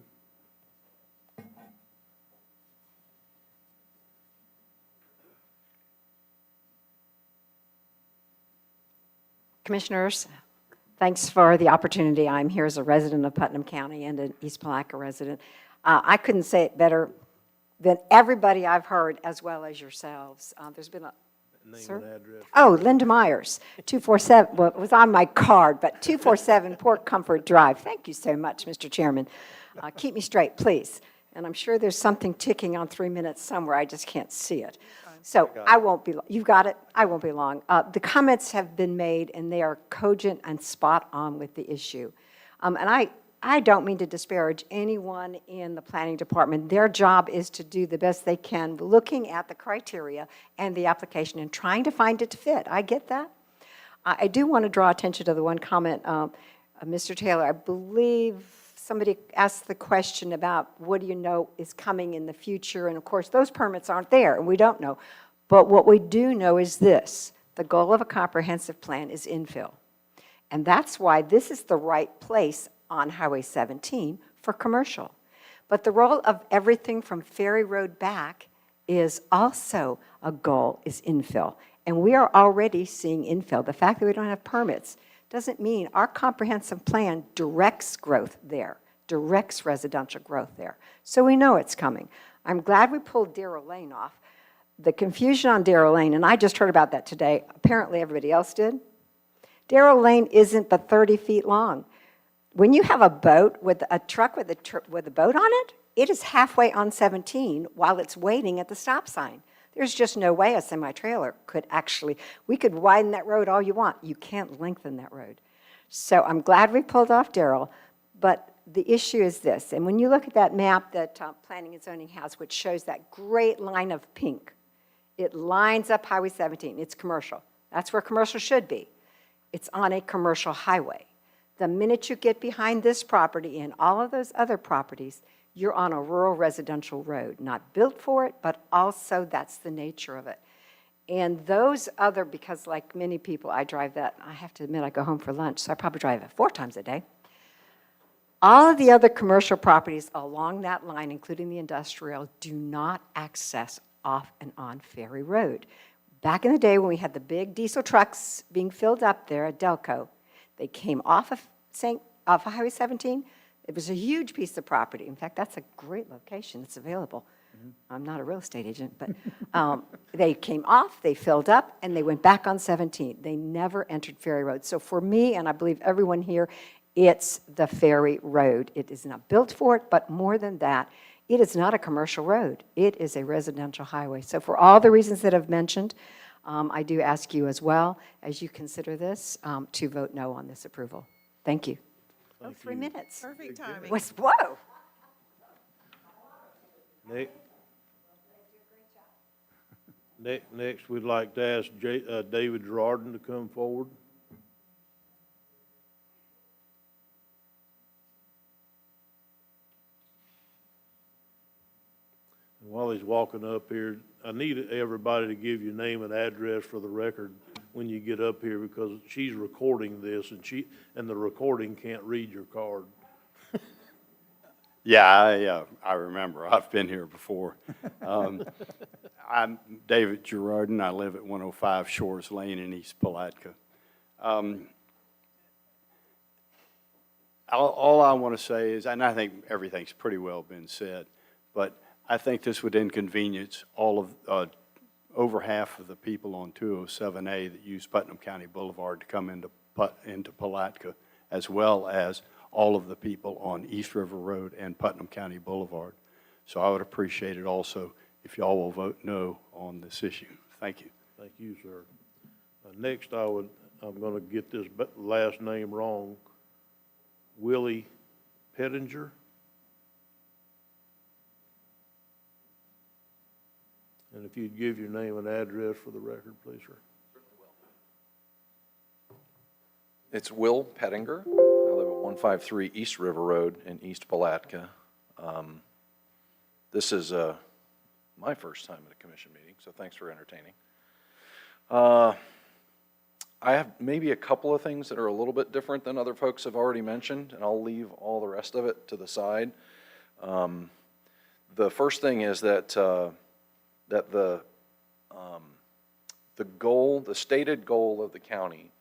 Commissioners, thanks for the opportunity. I'm here as a resident of Putnam County and an East Palatka resident. I couldn't say it better than everybody I've heard, as well as yourselves. There's been a... Name Sir? and address. Oh, Linda Myers, 247, well, it was on my card, but 247 Port Comfort Drive. Thank you so much, Mr. Chairman. Keep me straight, please. And I'm sure there's something ticking on 3 minutes somewhere. I just can't see it. So I won't be, you've got it? I won't be long. The comments have been made, and they are cogent and spot on with the issue. And I don't mean to disparage anyone in the planning department. Their job is to do the best they can, looking at the criteria and the application and trying to find it to fit. I get that. I do want to draw attention to the one comment, Mr. Taylor, I believe somebody asked the question about what do you know is coming in the future, and of course those permits aren't there and we don't know. But what we do know is this: the goal of a comprehensive plan is infill. And that's why this is the right place on Highway 17 for commercial. But the role of everything from Ferry Road back is also a goal, is infill. And we are already seeing infill. The fact that we don't have permits doesn't mean our comprehensive plan directs growth there, directs residential growth there. So we know it's coming. I'm glad we pulled Darrow Lane off. The confusion on Darrow Lane, and I just heard about that today, apparently everybody else did. Darrow Lane isn't but 30 feet long. When you have a boat with a truck with a boat on it, it is halfway on 17 while it's waiting at the stop sign. There's just no way a semi-trailer could actually, we could widen that road all you want. You can't lengthen that road. So I'm glad we pulled off Darrell, but the issue is this, and when you look at that map that Planning and Zoning has, which shows that great line of pink, it lines up Highway 17. It's commercial. That's where commercial should be. It's on a commercial highway. The minute you get behind this property and all of those other properties, you're on a rural residential road, not built for it, but also that's the nature of it. And those other, because like many people, I drive that, I have to admit I go home for lunch, so I probably drive it 4 times a day. All of the other commercial properties along that line, including the industrial, do not access off and on Ferry Road. Back in the day when we had the big diesel trucks being filled up there at Delco, they came off of Highway 17. It was a huge piece of property. In fact, that's a great location. It's available. I'm not a real estate agent, but they came off, they filled up, and they went back on 17. They never entered Ferry Road. So for me, and I believe everyone here, it's the Ferry Road. It is not built for it, but more than that, it is not a commercial road. It is a residential highway. So for all the reasons that I've mentioned, I do ask you as well, as you consider this, to vote no on this approval. Thank you. Thank 3 you. minutes. Perfect timing. Whoa. Next, we'd like to ask David Gerardin to come forward. And while he's walking up here, I need everybody to give your name and address for the record when you get up here, because she's recording this and the recording can't read your card. Yeah, I remember. I've been here before. I'm David Gerardin. I live at 105 Shores Lane in East Palatka. All I want to say is, and I think everything's pretty well been said, but I think this would inconvenience all of, over half of the people on 207A that use Putnam County Boulevard to come into Palatka, as well as all of the people on East River Road and Putnam County Boulevard. So I would appreciate it also if y'all will vote no on this issue. Thank you. Thank you, sir. Next, I'm going to get this last name wrong. Willie Pettinger. And if you'd give your name and address for the record, please, sir. It's Will Pettinger. I live at 153 East River Road in East Palatka. This is my first time at a commission meeting, so thanks for entertaining. I have maybe a couple of things that are a little bit different than other folks have already mentioned, and I'll leave all the rest of it to the side. The first thing is that the goal, the stated goal of the county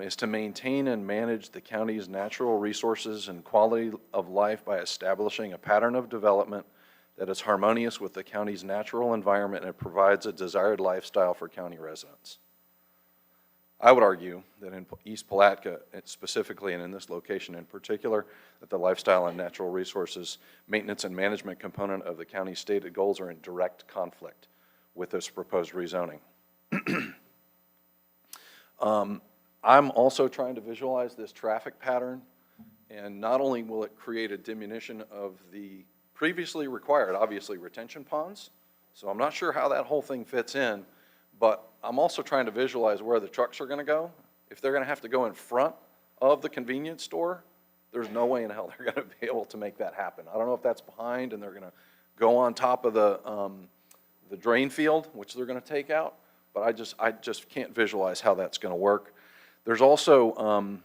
is to maintain and manage the county's natural resources and quality of life by establishing a pattern of development that is harmonious with the county's natural environment and provides a desired lifestyle for county residents. I would argue that in East Palatka specifically, and in this location in particular, that the lifestyle and natural resources maintenance and management component of the county's stated goals are in direct conflict with this proposed rezoning. I'm also trying to visualize this traffic pattern, and not only will it create a diminution of the previously required, obviously, retention ponds, so I'm not sure how that whole thing fits in, but I'm also trying to visualize where the trucks are going to go. If they're going to have to go in front of the convenience store, there's no way in hell they're going to be able to make that happen. I don't know if that's behind and they're going to go on top of the drain field, which they're going to take out, but I just can't visualize how that's going to work. There's also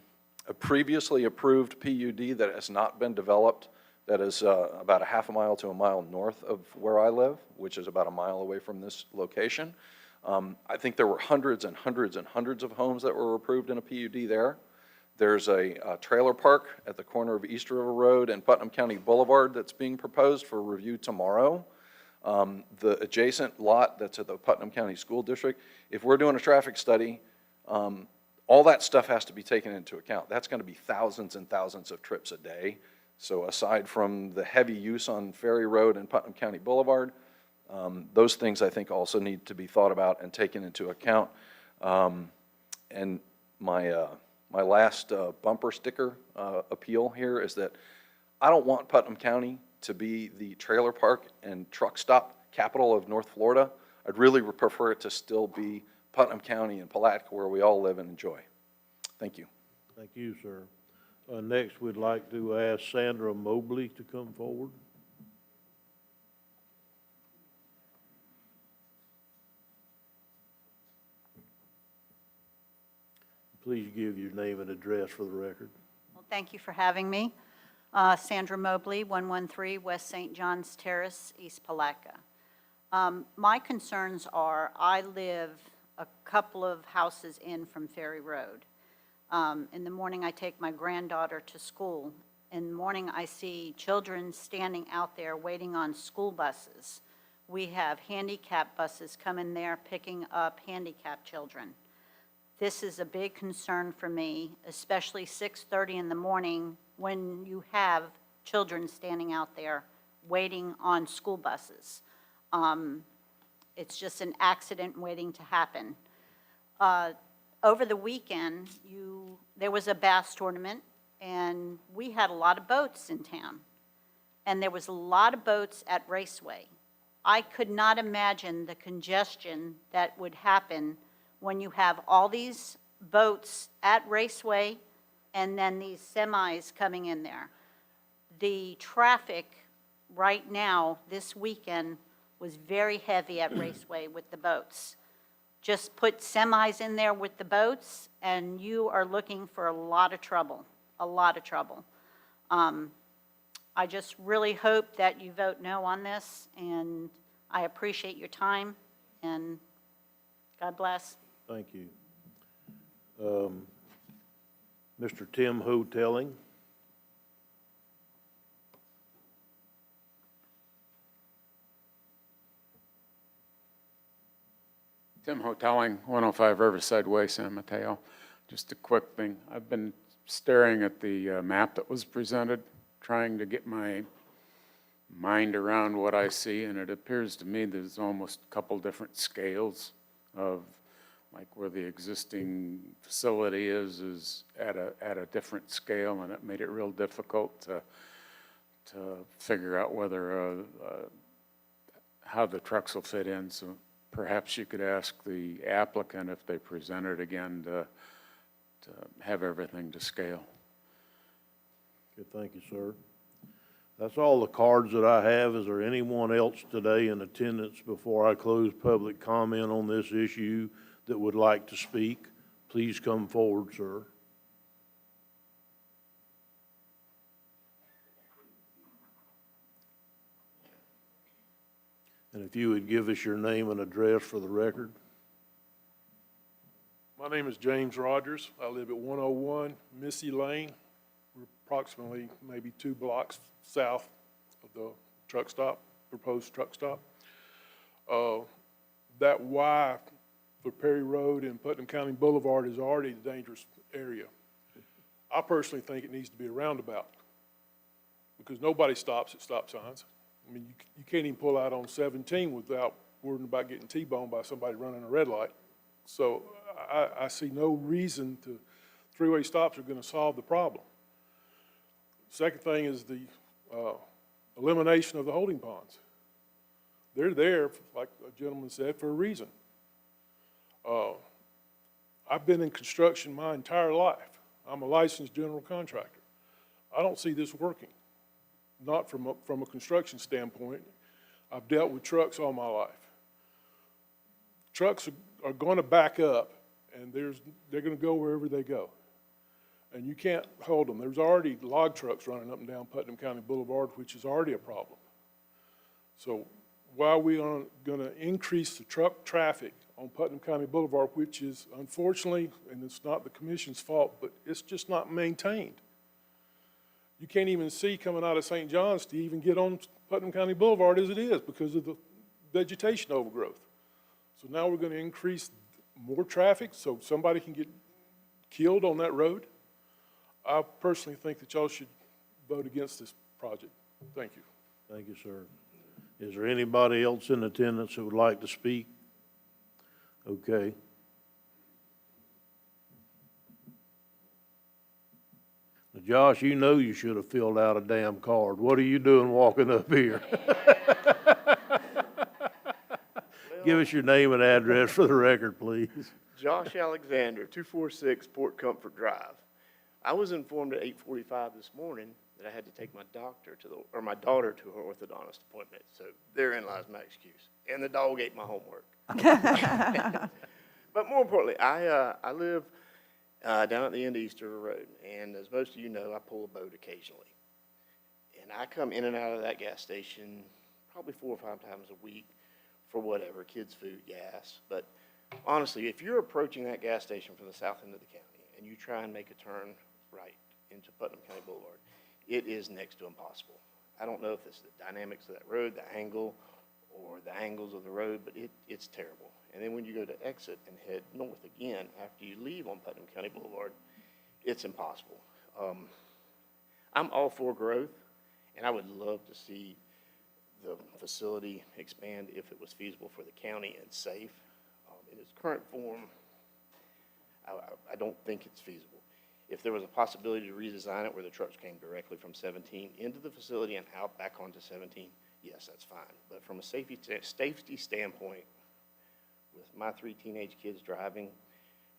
a previously approved PUD that has not been developed that is about a half a mile to a mile north of where I live, which is about a mile away from this location. I think there were hundreds and hundreds and hundreds of homes that were approved in a PUD there. There's a trailer park at the corner of East River Road and Putnam County Boulevard that's being proposed for review tomorrow. The adjacent lot that's at the Putnam County School District, if we're doing a traffic study, all that stuff has to be taken into account. That's going to be thousands and thousands of trips a day. So aside from the heavy use on Ferry Road and Putnam County Boulevard, those things I think also need to be thought about and taken into account. And my last bumper sticker appeal here is that I don't want Putnam County to be the trailer park and truck stop capital of North Florida. I'd really prefer it to still be Putnam County and Palatka where we all live and enjoy. Thank you. Thank you, sir. Next, we'd like to ask Sandra Mobley to come forward. Please give your name and address for the record. Well, thank you for having me. Sandra Mobley, 113 West St. John's Terrace, East Palatka. My concerns are I live a couple of houses in from Ferry Road. In the morning, I take my granddaughter to school. In the morning, I see children standing out there waiting on school buses. We have handicap buses coming there picking up handicapped children. This is a big concern for me, especially 6:30 in the morning when you have children standing out there waiting on school buses. It's just an accident waiting to happen. Over the weekend, there was a bass tournament, and we had a lot of boats in town. And there was a lot of boats at Raceway. I could not imagine the congestion that would happen when you have all these boats at Raceway and then these semis coming in there. The traffic right now, this weekend, was very heavy at Raceway with the boats. Just put semis in there with the boats, and you are looking for a lot of trouble, a lot of trouble. I just really hope that you vote no on this, and I appreciate your time, and God bless. Thank you. Mr. Tim Hotelling. Tim Hotelling, 105 Riverside Way, San Mateo. Just a quick thing. I've been staring at the map that was presented, trying to get my mind around what I see, and it appears to me there's almost a couple different scales of like where the existing facility is at a different scale, and it made it real difficult to figure out whether how the trucks will fit in, so perhaps you could ask the applicant if they present it again to have everything to scale. Good, thank you, sir. That's all the cards that I have. Is there anyone else today in attendance before I close public comment on this issue that would like to speak? Please come forward, sir. And if you would give us your name and address for the record. My name is James Rogers. I live at 101 Missy Lane. We're approximately maybe 2 blocks south of the truck stop, proposed truck stop. That Y for Perry Road and Putnam County Boulevard is already a dangerous area. I personally think it needs to be a roundabout because nobody stops at stop signs. I mean, you can't even pull out on 17 without worrying about getting T-boned by somebody running a red light. So I see no reason to, three-way stops are going to solve the problem. Second thing is the elimination of the holding ponds. They're there, like a gentleman said, for a reason. I've been in construction my entire life. I'm a licensed general contractor. I don't see this working, not from a construction standpoint. I've dealt with trucks all my life. Trucks are going to back up, and they're going to go wherever they go. And you can't hold them. There's already log trucks running up and down Putnam County Boulevard, which is already a problem. So why are we going to increase the truck traffic on Putnam County Boulevard, which is unfortunately, and it's not the commission's fault, but it's just not maintained. You can't even see coming out of St. John's to even get on Putnam County Boulevard as it is because of the vegetation overgrowth. So now we're going to increase more traffic so somebody can get killed on that road. I personally think that y'all should vote against this project. Thank you. Thank you, sir. Is there anybody else in attendance who would like to speak? Okay. Now, Josh, you know you should have filled out a damn card. What are you doing walking up here? Give us your name and address for the record, please. Josh Alexander, 246 Port Comfort Drive. I was informed at 8:45 this morning that I had to take my daughter to her orthodontist appointment. So therein lies my excuse. And the dog ate my homework. But more importantly, I live down at the end of Easter Road, and as most of you know, I pull a boat occasionally. And I come in and out of that gas station probably 4 or 5 times a week for whatever, kids' food, gas. But honestly, if you're approaching that gas station from the south end of the county and you try and make a turn right into Putnam County Boulevard, it is next to impossible. I don't know if it's the dynamics of that road, the angle, or the angles of the road, but it's terrible. And then when you go to exit and head north again, after you leave on Putnam County Boulevard, it's impossible. I'm all for growth, and I would love to see the facility expand if it was feasible for the county and safe. In its current form, I don't think it's feasible. If there was a possibility to redesign it where the trucks came directly from 17 into the facility and out back onto 17, yes, that's fine. But from a safety standpoint, with my 3 teenage kids driving,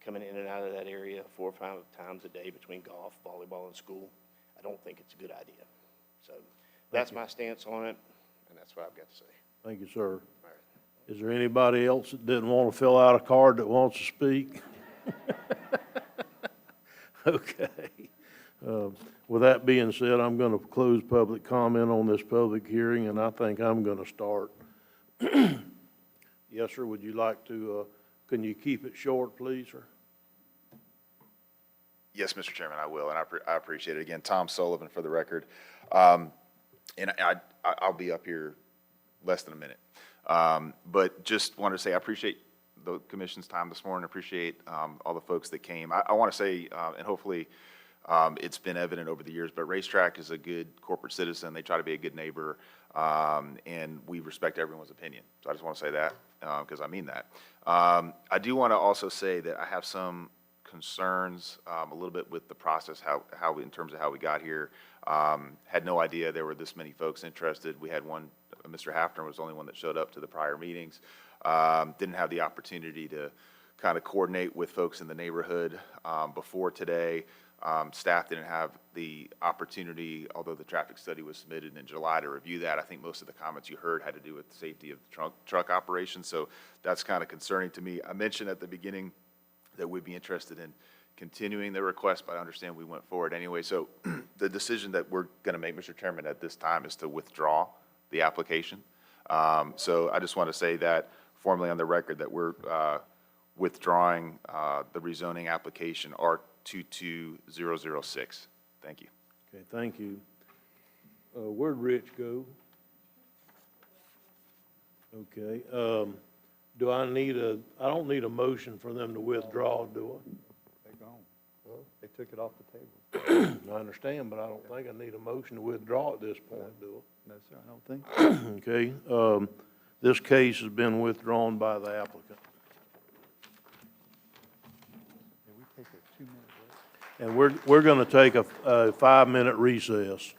coming in and out of that area 4 or 5 times a day between golf, volleyball, and school, I don't think it's a good idea. So that's my stance on it, and that's what I've got to say. Thank you, sir. Is there anybody else that didn't want to fill out a card that wants to speak? Okay. With that being said, I'm going to close public comment on this public hearing, and I think I'm going to start. Yes, sir, would you like to, can you keep it short, please, sir? Yes, Mr. Chairman, I will, and I appreciate it. Again, Tom Sullivan for the record. And I'll be up here less than a minute. But just wanted to say I appreciate the commission's time this morning. Appreciate all the folks that came. I want to say, and hopefully it's been evident over the years, but Racetrack is a good corporate citizen. They try to be a good neighbor, and we respect everyone's opinion. So I just want to say that because I mean that. I do want to also say that I have some concerns a little bit with the process, how in terms of how we got here. Had no idea there were this many folks interested. We had one Mr. Hafner was the only one that showed up to the prior meetings. Didn't have the opportunity to kind of coordinate with folks in the neighborhood before today. Staff didn't have the opportunity, although the traffic study was submitted in July, to review that. I think most of the comments you heard had to do with the safety of the truck operation, so that's kind of concerning to me. I mentioned at the beginning that we'd be interested in continuing the request, but I understand we went forward anyway. So the decision that we're going to make, Mr. Chairman, at this time is to withdraw the application. So I just want to say that formally on the record that we're withdrawing the rezoning application R22006. Thank you. Okay, thank you. Where'd Rich go? Okay, do I need I don't need a motion for them to withdraw, do They're gone. They took it off the table. I? I understand, but I don't think I need a motion to withdraw at this point, do No, sir, I don't think. I? Okay, this case has been withdrawn by the applicant. Can we take a 2-minute break? And we're going to take a 5-minute recess.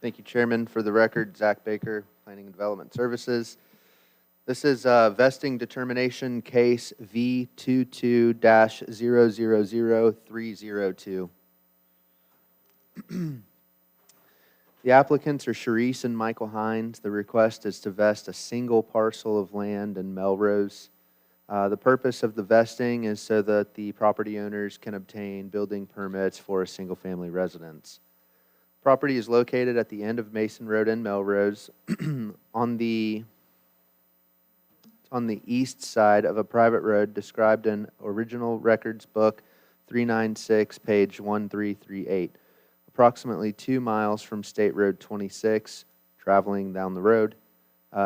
Thank you, Chairman. For the record, Zach Baker, Planning and Development Services. This is vesting determination case V22-000302. The applicants are Sharice and Michael Hines. The request is to vest a single parcel of land in Melrose. The purpose of the vesting is so that the property owners can obtain building permits for a single-family residence. Property is located at the end of Mason Road in Melrose on the east side of a private road described in Original Records Book 396, page 1338. Approximately 2 miles from State Road 26, traveling down the road.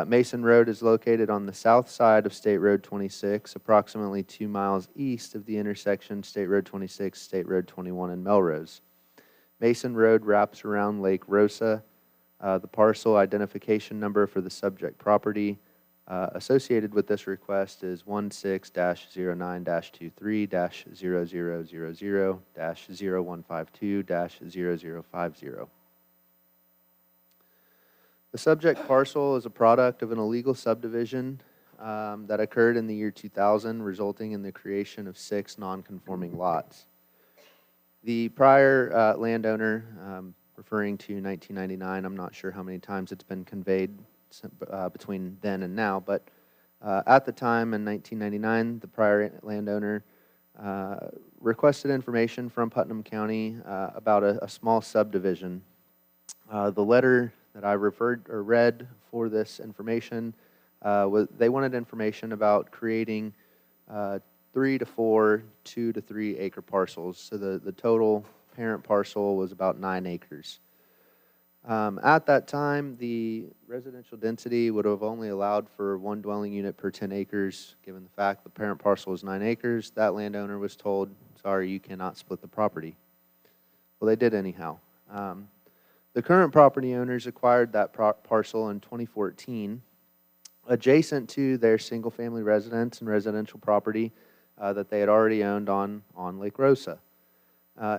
Mason Road is located on the south side of State Road 26, approximately 2 miles east of the intersection State Road 26, State Road 21 in Melrose. Mason Road wraps around Lake Rosa. The parcel identification number for the subject property associated with this request is 16-09-23-0000-0152-0050. The subject parcel is a product of an illegal subdivision that occurred in the year 2000, resulting in the creation of 6 non-conforming lots. The prior landowner, referring to 1999, I'm not sure how many times it's been conveyed between then and now, but at the time in 1999, the prior landowner requested information from Putnam County about a small subdivision. The letter that I read for this information, they wanted information about creating 3 to 4, 2 to 3 acre parcels. So the total parent parcel was about 9 acres. At that time, the residential density would have only allowed for 1 dwelling unit per 10 acres. Given the fact the parent parcel was 9 acres, that landowner was told, sorry, you cannot split the property. Well, they did anyhow. The current property owners acquired that parcel in 2014, adjacent to their single-family residence and residential property that they had already owned on Lake Rosa.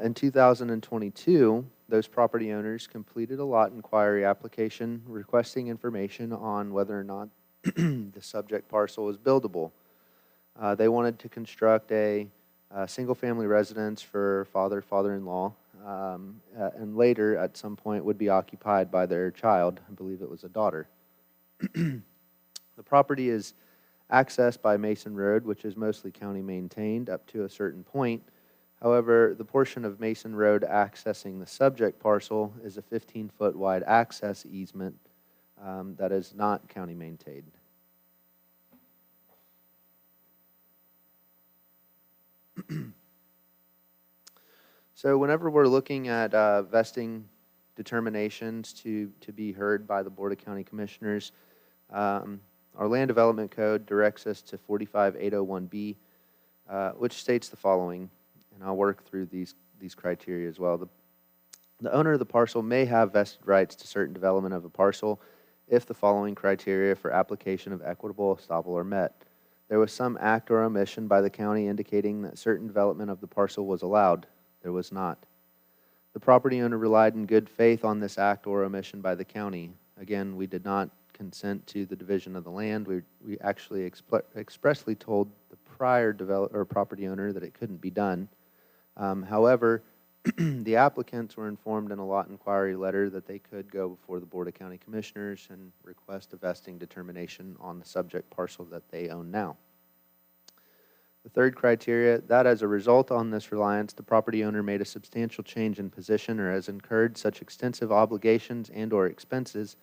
In 2022, those property owners completed a lot inquiry application requesting information on whether or not the subject parcel is buildable. They wanted to construct a single-family residence for father-in-law, and later, at some point, would be occupied by their child. I believe it was a daughter. The property is accessed by Mason Road, which is mostly county maintained up to a certain point. However, the portion of Mason Road accessing the subject parcel is a 15-foot wide access easement that is not county maintained. So whenever we're looking at vesting determinations to be heard by the Board of County Commissioners, our Land Development Code directs us to 45801B, which states the following, and I'll work through these criteria as well. The owner of the parcel may have vested rights to certain development of a parcel if the following criteria for application of equitable estoppel are met. There was some act or omission by the county indicating that certain development of the parcel was allowed. There was not. The property owner relied in good faith on this act or omission by the county. Again, we did not consent to the division of the land. We actually expressly told the prior property owner that it couldn't be done. However, the applicants were informed in a lot inquiry letter that they could go before the Board of County Commissioners and request a vesting determination on the subject parcel that they own now. The third criteria, that as a result on this reliance, the property owner made a substantial change in position or has incurred such extensive obligations and or expenses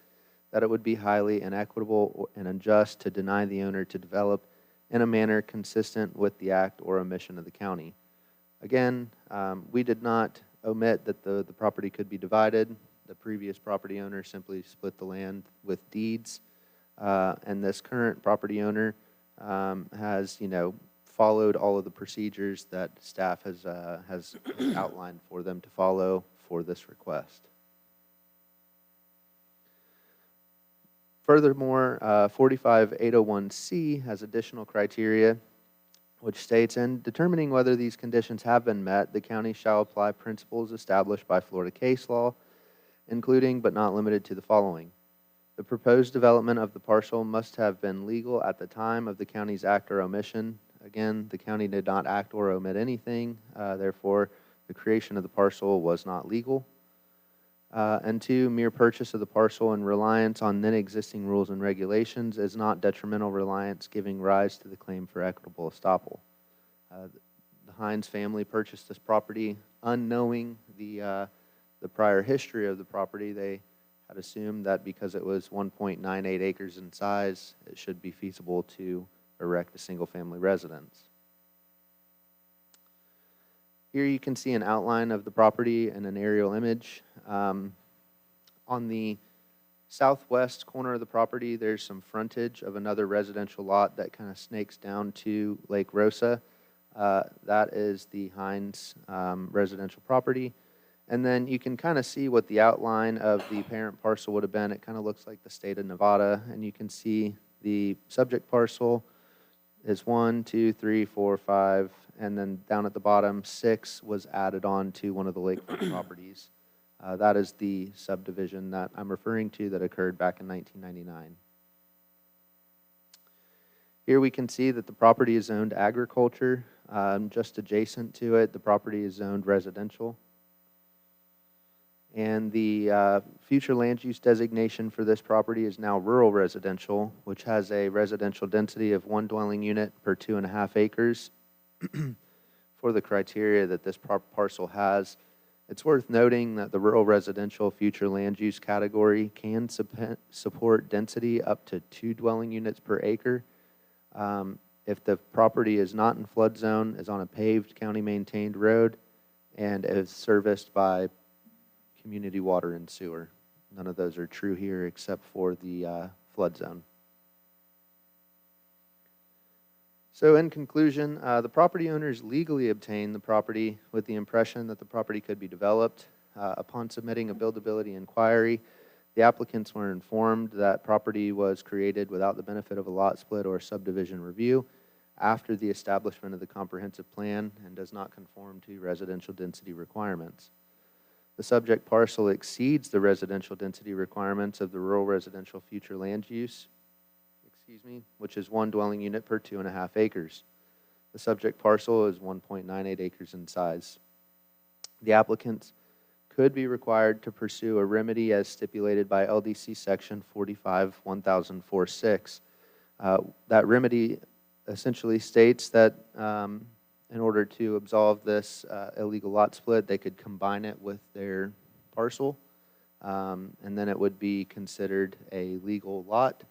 that it would be highly inequitable and unjust to deny the owner to develop in a manner consistent with the act or omission of the county. Again, we did not omit that the property could be divided. The previous property owner simply split the land with deeds, and this current property owner has, followed all of the procedures that staff has outlined for them to follow for this request. Furthermore, 45801C has additional criteria which states, in determining whether these conditions have been met, the county shall apply principles established by Florida case law including but not limited to the following. The proposed development of the parcel must have been legal at the time of the county's act or omission. Again, the county did not act or omit anything, therefore, the creation of the parcel was not legal. And two, mere purchase of the parcel in reliance on then existing rules and regulations is not detrimental reliance giving rise to the claim for equitable estoppel. The Hines family purchased this property unknowing the prior history of the property. They had assumed that because it was 1.98 acres in size, it should be feasible to erect a single-family residence. Here you can see an outline of the property and an aerial image. On the southwest corner of the property, there's some frontage of another residential lot that kind of snakes down to Lake Rosa. That is the Hines residential property. And then you can kind of see what the outline of the parent parcel would have been. It kind of looks like the state of Nevada. And you can see the subject parcel is 1, 2, 3, 4, 5, and then down at the bottom, 6 was added on to one of the lakefront properties. That is the subdivision that I'm referring to that occurred back in 1999. Here we can see that the property is zoned agriculture. Just adjacent to it, the property is zoned residential. And the future land use designation for this property is now rural residential, which has a residential density of 1 dwelling unit per 2.5 acres for the criteria that this parcel has. It's worth noting that the rural residential future land use category can support density up to 2 dwelling units per acre. If the property is not in flood zone, is on a paved county-maintained road, and is serviced by community water and sewer. None of those are true here except for the flood zone. So in conclusion, the property owners legally obtained the property with the impression that the property could be developed. Upon submitting a buildability inquiry, the applicants were informed that property was created without the benefit of a lot split or subdivision review after the establishment of the comprehensive plan and does not conform to residential density requirements. The subject parcel exceeds the residential density requirements of the rural residential future land use, which is 1 dwelling unit per 2.5 acres. The subject parcel is 1.98 acres in size. The applicants could be required to pursue a remedy as stipulated by LDC section 45-1004-6. That remedy essentially states that in order to absolve this illegal lot split, they could combine it with their parcel, and then it would be considered a legal lot.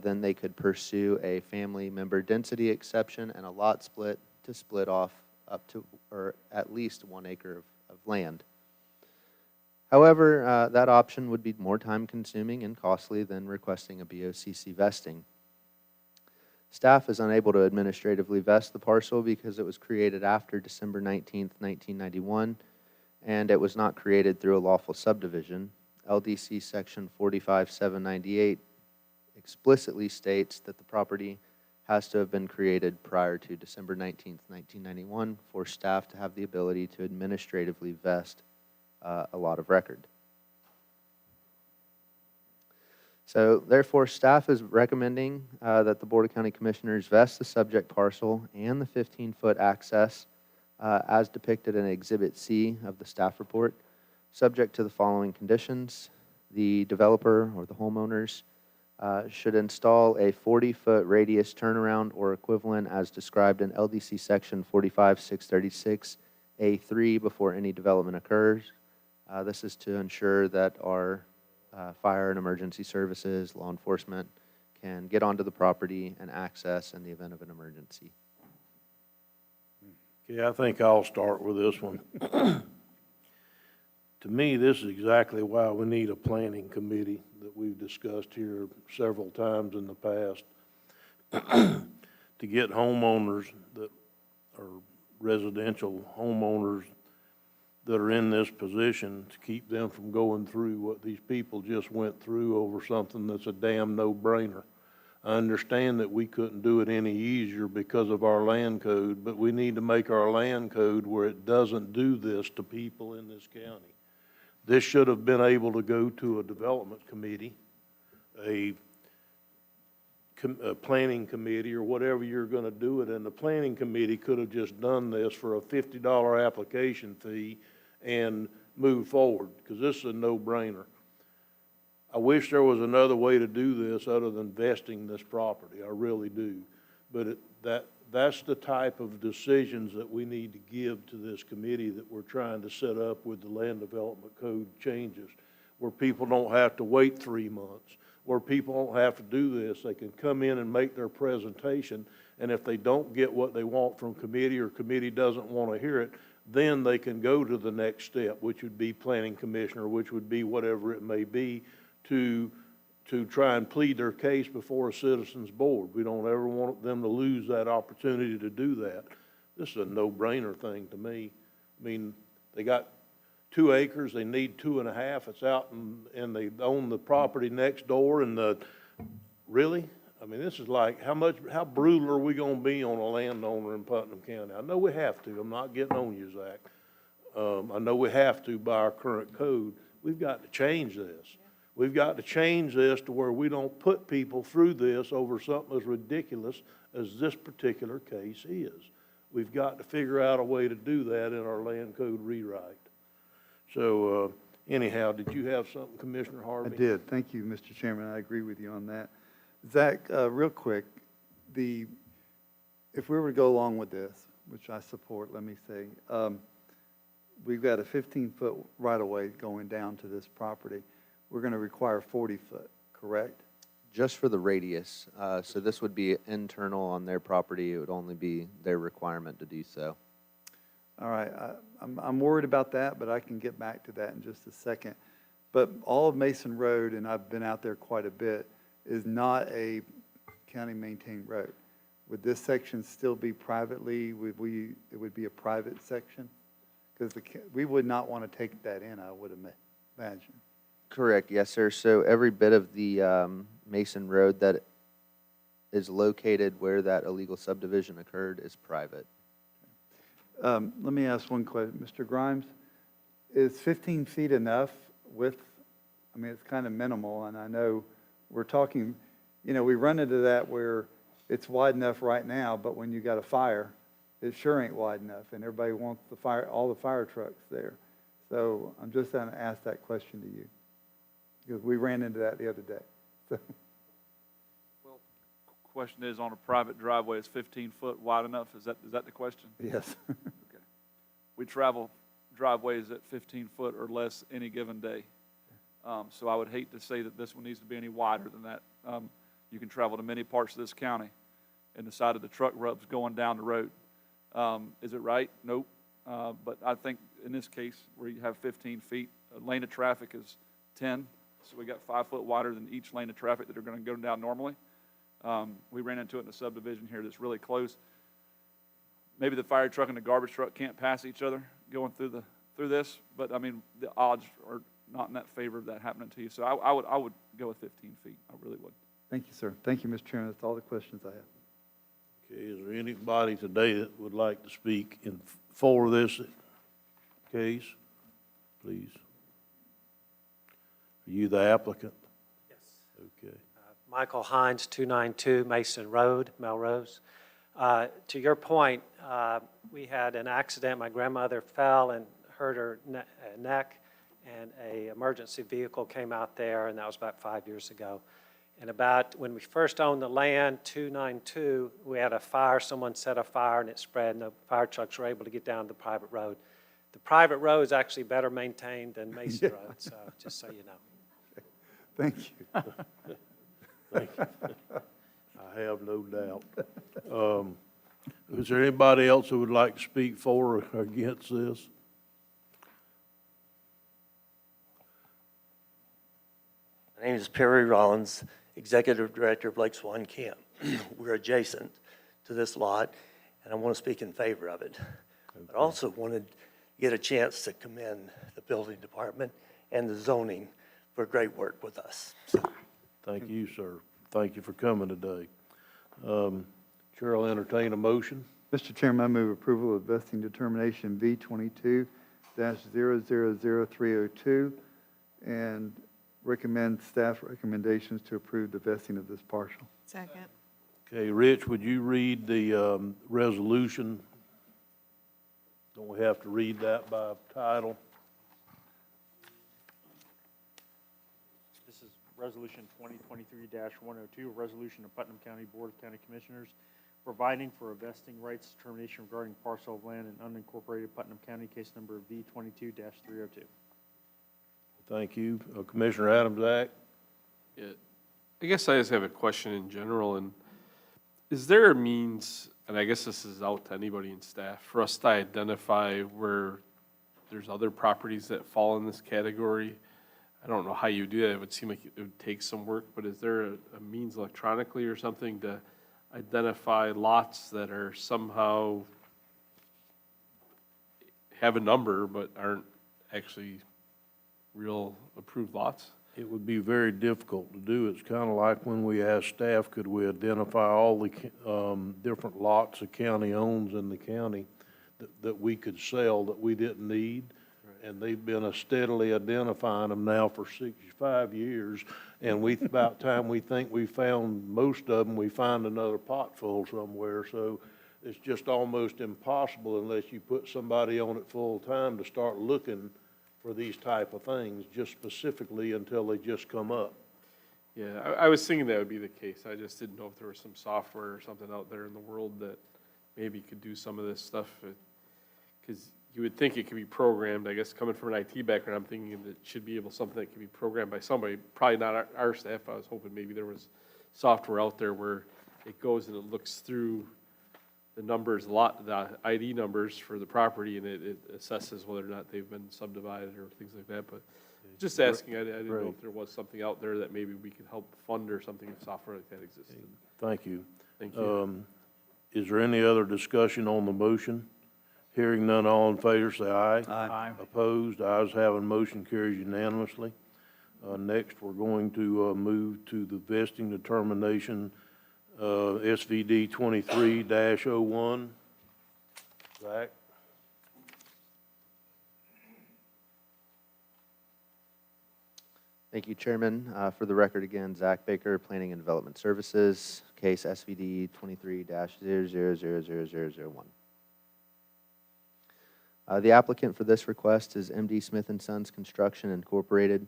Then they could pursue a family member density exception and a lot split to split off up to or at least 1 acre of land. However, that option would be more time-consuming and costly than requesting a BOCC vesting. Staff is unable to administratively vest the parcel because it was created after December 19th, 1991, and it was not created through a lawful subdivision. LDC section 45-798 explicitly states that the property has to have been created prior to December 19th, 1991 for staff to have the ability to administratively vest a lot of record. So therefore, staff is recommending that the Board of County Commissioners vest the subject parcel and the 15-foot access as depicted in Exhibit C of the staff report, subject to the following conditions. The developer or the homeowners should install a 40-foot radius turnaround or equivalent as described in LDC section 45-636A3 before any development occurs. This is to ensure that our fire and emergency services, law enforcement can get onto the property and access in the event of an emergency. Okay, I think I'll start with this one. To me, this is exactly why we need a planning committee that we've discussed here several times in the past to get homeowners that are residential homeowners that are in this position to keep them from going through what these people just went through over something that's a damn no-brainer. I understand that we couldn't do it any easier because of our land code, but we need to make our land code where it doesn't do this to people in this county. This should have been able to go to a development committee, a planning committee, or whatever you're gonna do it, and the planning committee could have just done this for a $50 application fee and moved forward, because this is a no-brainer. I wish there was another way to do this other than vesting this property, I really do. But that's the type of decisions that we need to give to this committee that we're trying to set up with the land development code changes, where people don't have to wait 3 months, where people don't have to do this. They can come in and make their presentation, and if they don't get what they want from committee, or committee doesn't want to hear it, then they can go to the next step, which would be planning commissioner, which would be whatever it may be, to try and plead their case before a citizens board. We don't ever want them to lose that opportunity to do that. This is a no-brainer thing to me. I mean, they got 2 acres, they need 2.5, it's out and they own the property next door, and really? I mean, this is like, how brutal are we gonna be on a landowner in Putnam County? I know we have to, I'm not getting on you, Zach. I know we have to by our current code. We've got to change this. We've got to change this to where we don't put people through this over something as ridiculous as this particular case is. We've got to figure out a way to do that in our land code rewrite. So anyhow, did you have something, Commissioner Harvey? I did. Thank you, Mr. Chairman. I agree with you on that. Zach, real quick, if we were to go along with this, which I support, let me say, we've got a 15-foot right-of-way going down to this property. We're going to require 40-foot, correct? Just for the radius. So this would be internal on their property. It would only be their requirement to do so. All right, I'm worried about that, but I can get back to that in just a second. But all of Mason Road, and I've been out there quite a bit, is not a county-maintained road. Would this section still be privately, it would be a private section? Because we would not want to take that in, I would imagine. Correct, yes, sir. So every bit of the Mason Road that is located where that illegal subdivision occurred is private. Let me ask one question. Mr. Grimes, is 15 feet enough width? I mean, it's kind of minimal, and I know we're talking, we run into that where it's wide enough right now, but when you got a fire, it sure ain't wide enough, and everybody wants all the fire trucks there. So I'm just going to ask that question to you, because we ran into that the other day. So. Well, question is, on a private driveway, is 15 foot wide enough? Is that the question? Yes. Okay. We travel driveways at 15 foot or less any given day. So I would hate to say that this one needs to be any wider than that. You can travel to many parts of this county, and the side of the truck rubs going down the road. Is it right? Nope. But I think in this case, where you have 15 feet, a lane of traffic is 10. So we got 5 foot wider than each lane of traffic that are going to go down normally. We ran into it in a subdivision here that's really close. Maybe the fire truck and the garbage truck can't pass each other going through this, but I mean, the odds are not in that favor of that happening to you. So I would go with 15 feet. I really would. Thank you, sir. Thank you, Mr. Chairman. That's all the questions I have. Okay, is there anybody today that would like to speak in favor of this case? Please. Are you the applicant? Yes. Okay. Michael Hines, 292 Mason Road, Melrose. To your point, we had an accident. My grandmother fell and hurt her neck, and an emergency vehicle came out there, and that was about 5 years ago. And about when we first owned the land, 292, we had a fire. Someone set a fire, and it spread, and the fire trucks were able to get down the private road. The private road is actually better maintained than Mason Road, so just so you know. Thank you. Thank you. I have no doubt. Is there anybody else who would like to speak for or against this? My name is Perry Rollins, Executive Director of Lake Swan Camp. We're adjacent to this lot, and I want to speak in favor of it. Okay. I also wanted to get a chance to commend the building department and the zoning for great work with us. So. Thank you, sir. Thank you for coming today. Chair will entertain a motion. Mr. Chairman, I move approval of vesting determination V22 20-000302 and recommend staff recommendations to approve the vesting of this parcel. Second. Okay, Rich, would you read the resolution? Don't we have to read that by title? This is Resolution 2023-102, a resolution of Putnam County Board of County Commissioners providing for a vesting rights determination regarding parcel of land in unincorporated Putnam County, case number V22-302. Thank you. Commissioner Adams-Ack? Yeah, I guess I just have a question in general, and is there a means, and I guess this is out to anybody in staff, for us to identify where there's other properties that fall in this category? I don't know how you do that. It would seem like it would take some work, but is there a means electronically or something to identify lots that are somehow have a number but aren't actually real approved lots? It would be very difficult to do. It's kind of like when we asked staff, could we identify all the different lots the county owns in the county that we could sell that we didn't need? And they've been steadily identifying them now for 65 years. And about time we think we found most of them, we find another pot full somewhere. So it's just almost impossible unless you put somebody on it full time to start looking for these type of things, just specifically until they just come up. Yeah, I was thinking that would be the case. I just didn't know if there was some software or something out there in the world that maybe could do some of this stuff. Because you would think it could be programmed. I guess coming from an IT background, I'm thinking that it should be something that could be programmed by somebody. Probably not our staff. I was hoping maybe there was software out there where it goes and it looks through the numbers, the ID numbers for the property, and it assesses whether or not they've been subdivided or things like that. But just asking, I didn't know if there was something out there that maybe we could help fund or something if software like that existed. Thank you. Thank you. Is there any other discussion on the motion? Hearing none, all in favor, say aye. Aye. Opposed, ayes have, and motion carries unanimously. Next, we're going to move to the vesting determination, SVD 23-01. Zach? Thank you, Chairman. For the record again, Zach Baker, Planning and Development Services, case SVD 23-000001. The applicant for this request is MD Smith & Sons Construction Incorporated.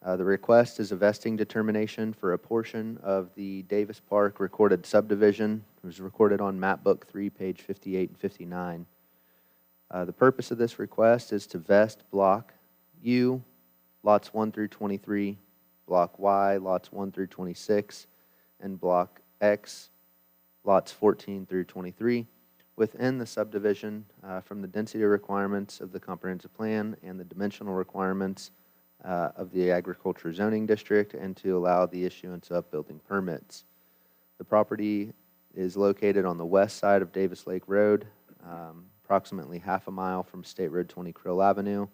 The request is a vesting determination for a portion of the Davis Park recorded subdivision. It was recorded on map book 3, page 58 and 59. The purpose of this request is to vest block U, lots 1 through 23, block Y, lots 1 through 26, and block X, lots 14 through 23, within the subdivision from the density requirements of the comprehensive plan and the dimensional requirements of the agriculture zoning district, and to allow the issuance of building permits. The property is located on the west side of Davis Lake Road, approximately half a mile from State Road 20 Krill Avenue,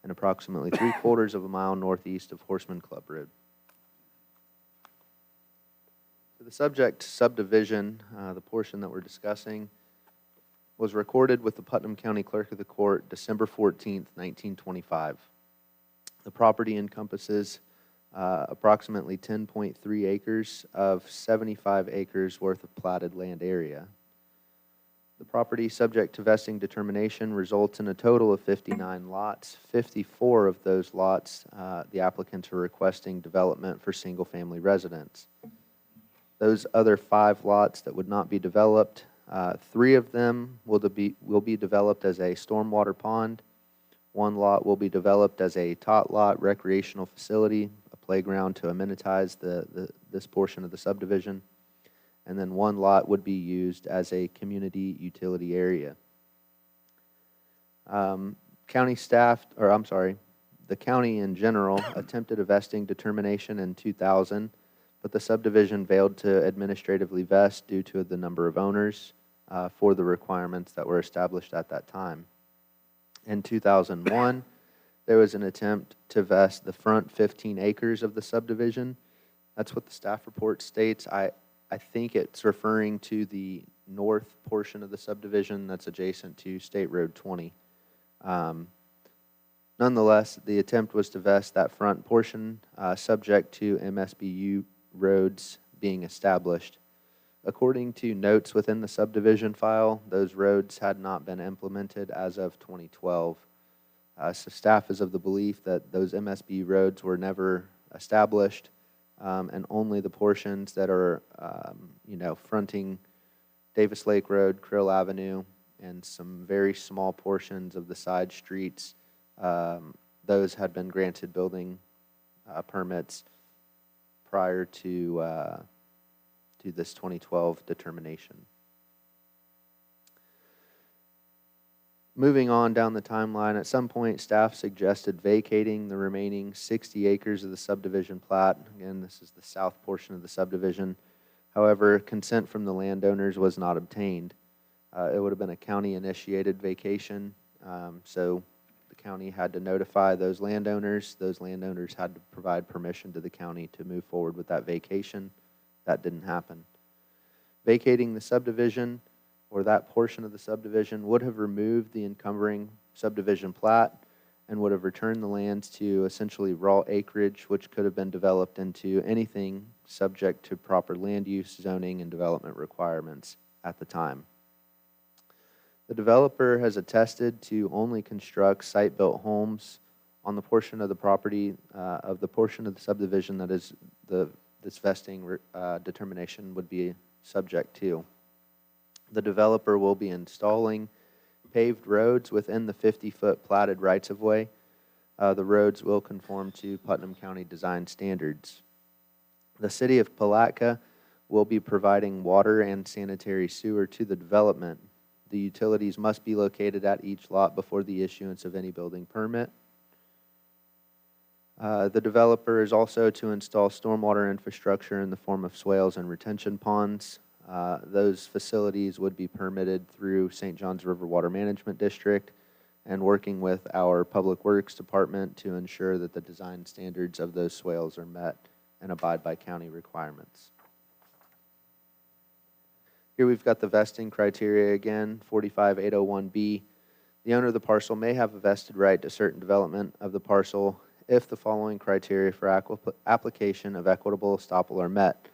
and approximately 3/4 of a mile northeast of Horseman Club Road. So the subject subdivision, the portion that we're discussing, was recorded with the Putnam County Clerk of the Court December 14th, 1925. The property encompasses approximately 10.3 acres of 75 acres worth of platted land area. The property subject to vesting determination results in a total of 59 lots. 54 of those lots, the applicants are requesting development for single-family residence. Those other 5 lots that would not be developed, 3 of them will be developed as a stormwater pond. 1 lot will be developed as a tot lot recreational facility, a playground to amenitize this portion of the subdivision. And then 1 lot would be used as a community utility area. County staff, the county in general attempted a vesting determination in 2000, but the subdivision failed to administratively vest due to the number of owners for the requirements that were established at that time. In 2001, there was an attempt to vest the front 15 acres of the subdivision. That's what the staff report states. I think it's referring to the north portion of the subdivision that's adjacent to State Road 20. Nonetheless, the attempt was to vest that front portion, subject to MSBU roads being established. According to notes within the subdivision file, those roads had not been implemented as of 2012. So staff is of the belief that those MSB roads were never established, and only the portions that are, fronting Davis Lake Road, Krill Avenue, and some very small portions of the side streets, those had been granted building permits prior to this 2012 determination. Moving on down the timeline, at some point staff suggested vacating the remaining 60 acres of the subdivision plat. Again, this is the south portion of the subdivision. However, consent from the landowners was not obtained. It would have been a county-initiated vacation, so the county had to notify those landowners. Those landowners had to provide permission to the county to move forward with that vacation. That didn't happen. Vacating the subdivision, or that portion of the subdivision, would have removed the encumbering subdivision plat and would have returned the lands to essentially raw acreage, which could have been developed into anything subject to proper land use, zoning, and development requirements at the time. The developer has attested to only construct site-built homes on the portion of the property, of the portion of the subdivision that is this vesting determination would be subject to. The developer will be installing paved roads within the 50-foot platted rights-of-way. The roads will conform to Putnam County design standards. The city of Palatka will be providing water and sanitary sewer to the development. The utilities must be located at each lot before the issuance of any building permit. The developer is also to install stormwater infrastructure in the form of swales and retention ponds. Those facilities would be permitted through St. Johns River Water Management District and working with our Public Works Department to ensure that the design standards of those swales are met and abide by county requirements. Here we've got the vesting criteria again, 45801B. The owner of the parcel may have a vested right to certain development of the parcel if the following criteria for application of equitable estoppel are met.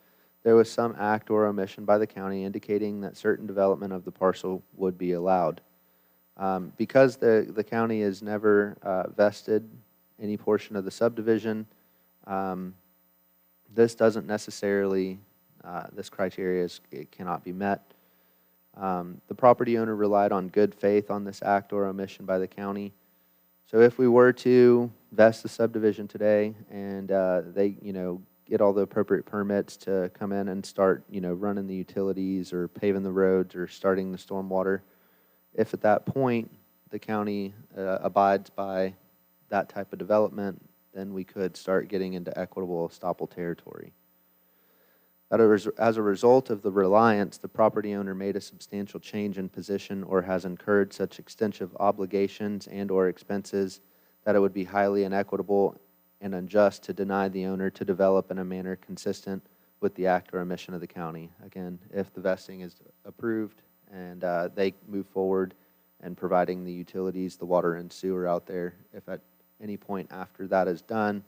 There was some act or omission by the county indicating that certain development of the parcel would be allowed. Because the county has never vested any portion of the subdivision, this doesn't necessarily, this criteria it cannot be met. The property owner relied on good faith on this act or omission by the county. So if we were to vest the subdivision today and they, get all the appropriate permits to come in and start, running the utilities or paving the roads or starting the stormwater, if at that point the county abides by that type of development, then we could start getting into equitable estoppel territory. As a result of the reliance, the property owner made a substantial change in position or has incurred such extensive obligations and or expenses that it would be highly inequitable and unjust to deny the owner to develop in a manner consistent with the act or omission of the county. Again, if the vesting is approved and they move forward and providing the utilities, the water and sewer out there, if at any point after that is done,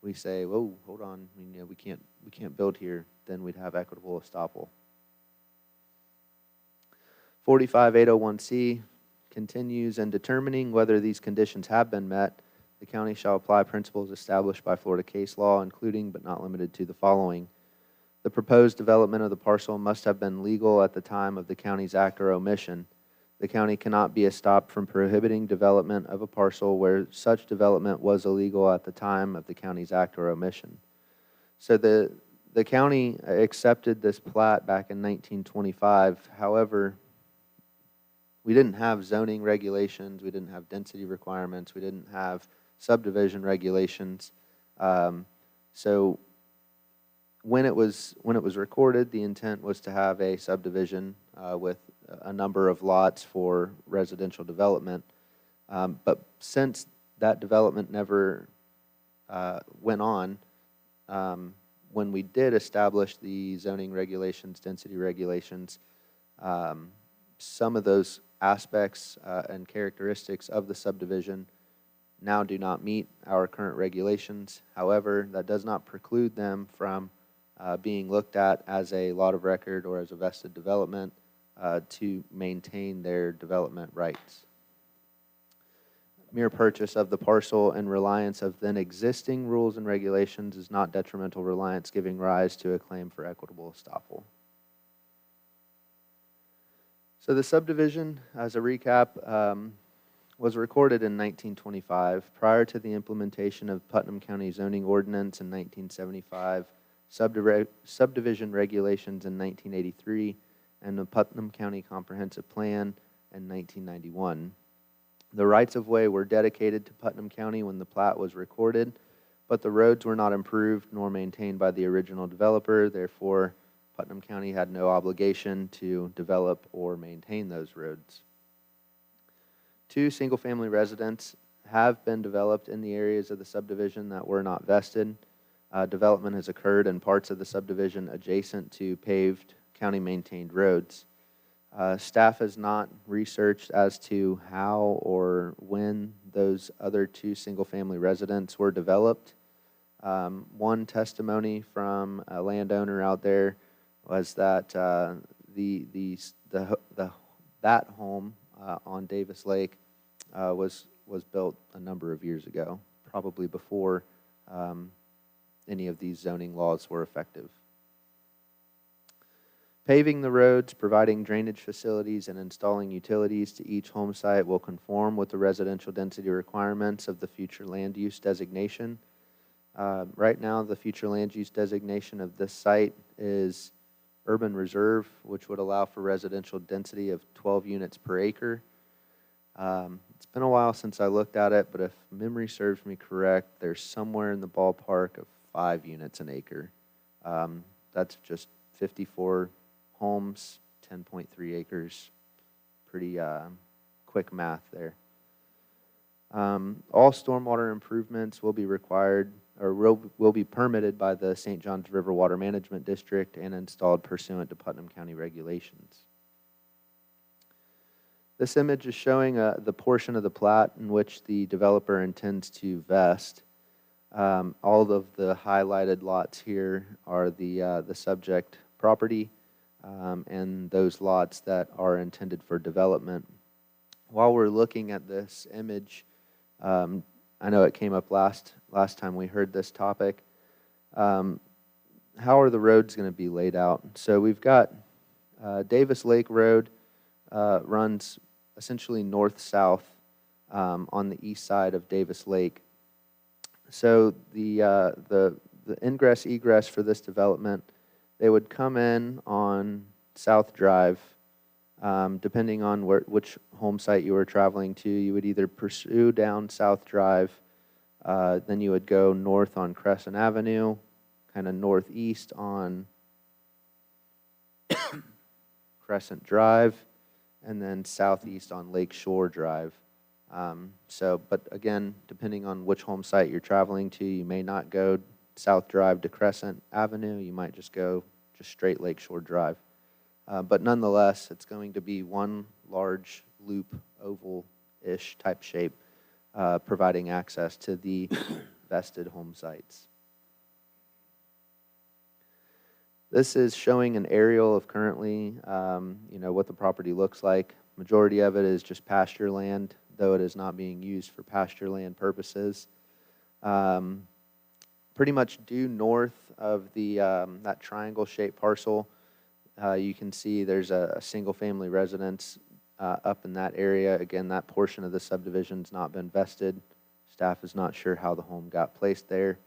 we say, whoa, hold on, we can't build here, then we'd have equitable estoppel. 45801C continues, in determining whether these conditions have been met, the county shall apply principles established by Florida case law, including but not limited to the following. The proposed development of the parcel must have been legal at the time of the county's act or omission. The county cannot be stopped from prohibiting development of a parcel where such development was illegal at the time of the county's act or omission. So the county accepted this plat back in 1925. However, we didn't have zoning regulations, we didn't have density requirements, we didn't have subdivision regulations. So when it was recorded, the intent was to have a subdivision with a number of lots for residential development. But since that development never went on, when we did establish the zoning regulations, density regulations, some of those aspects and characteristics of the subdivision now do not meet our current regulations. However, that does not preclude them from being looked at as a lot of record or as a vested development to maintain their development rights. Mere purchase of the parcel and reliance of then existing rules and regulations is not detrimental reliance giving rise to a claim for equitable estoppel. So the subdivision, as a recap, was recorded in 1925. Prior to the implementation of Putnam County zoning ordinance in 1975, subdivision regulations in 1983, and the Putnam County Comprehensive Plan in 1991. The rights-of-way were dedicated to Putnam County when the plat was recorded, but the roads were not improved nor maintained by the original developer. Therefore, Putnam County had no obligation to develop or maintain those roads. 2 single-family residents have been developed in the areas of the subdivision that were not vested. Development has occurred in parts of the subdivision adjacent to paved county-maintained roads. Staff has not researched as to how or when those other 2 single-family residents were developed. One testimony from a landowner out there was that that home on Davis Lake was built a number of years ago, probably before any of these zoning laws were effective. Paving the roads, providing drainage facilities, and installing utilities to each home site will conform with the residential density requirements of the future land use designation. Right now, the future land use designation of this site is urban reserve, which would allow for residential density of 12 units per acre. It's been a while since I looked at it, but if memory serves me correct, there's somewhere in the ballpark of 5 units an acre. That's just 54 homes, 10.3 acres. Pretty quick math there. All stormwater improvements will be required or will be permitted by the St. Johns River Water Management District and installed pursuant to Putnam County regulations. This image is showing the portion of the plat in which the developer intends to vest. All of the highlighted lots here are the subject property and those lots that are intended for development. While we're looking at this image, I know it came up last time we heard this topic. How are the roads going to be laid out? So we've got Davis Lake Road runs essentially north-south on the east side of Davis Lake. So the ingress egress for this development, they would come in on South Drive. Depending on which home site you were traveling to, you would either pursue down South Drive, then you would go north on Crescent Avenue, kind of northeast on Crescent Drive, and then southeast on Lake Shore Drive. But again, depending on which home site you're traveling to, you may not go South Drive to Crescent Avenue, you might just go straight Lake Shore Drive. But nonetheless, it's going to be one large loop, oval-ish type shape, providing access to the vested home sites. This is showing an aerial of currently, what the property looks like. Majority of it is just pasture land, though it is not being used for pasture land purposes. Pretty much due north of that triangle-shaped parcel, you can see there's a single-family residence up in that area. Again, that portion of the subdivision's not been vested. Staff is not sure how the home got placed there.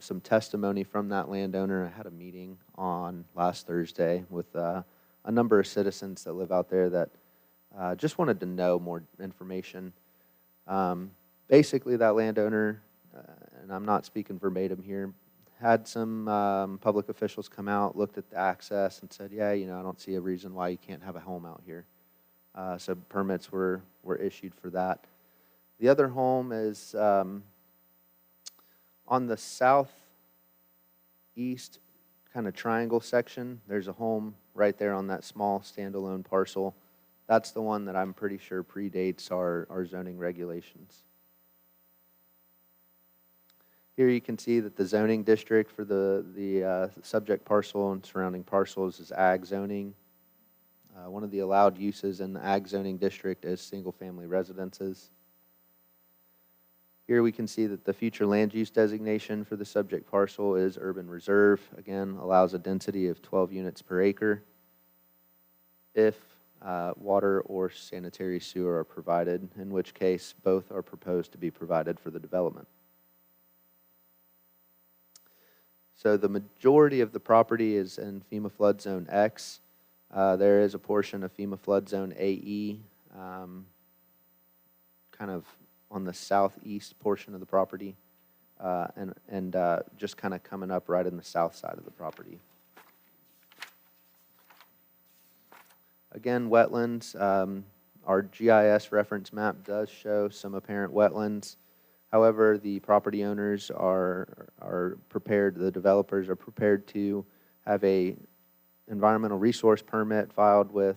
Some testimony from that landowner. I had a meeting on last Thursday with a number of citizens that live out there that just wanted to know more information. Basically, that landowner, and I'm not speaking verbatim here, had some public officials come out, looked at the access, and said, yeah, I don't see a reason why you can't have a home out here. So permits were issued for that. The other home is on the southeast kind of triangle section. There's a home right there on that small standalone parcel. That's the one that I'm pretty sure predates our zoning regulations. Here you can see that the zoning district for the subject parcel and surrounding parcels is ag zoning. One of the allowed uses in the ag zoning district is single-family residences. Here we can see that the future land use designation for the subject parcel is urban reserve. Again, allows a density of 12 units per acre if water or sanitary sewer are provided, in which case both are proposed to be provided for the development. So the majority of the property is in FEMA Flood Zone X. There is a portion of FEMA Flood Zone AE, kind of on the southeast portion of the property, and just kind of coming up right in the south side of the property. Again, wetlands, our GIS reference map does show some apparent wetlands. However, the property owners are prepared, the developers are prepared to have a environmental resource permit filed with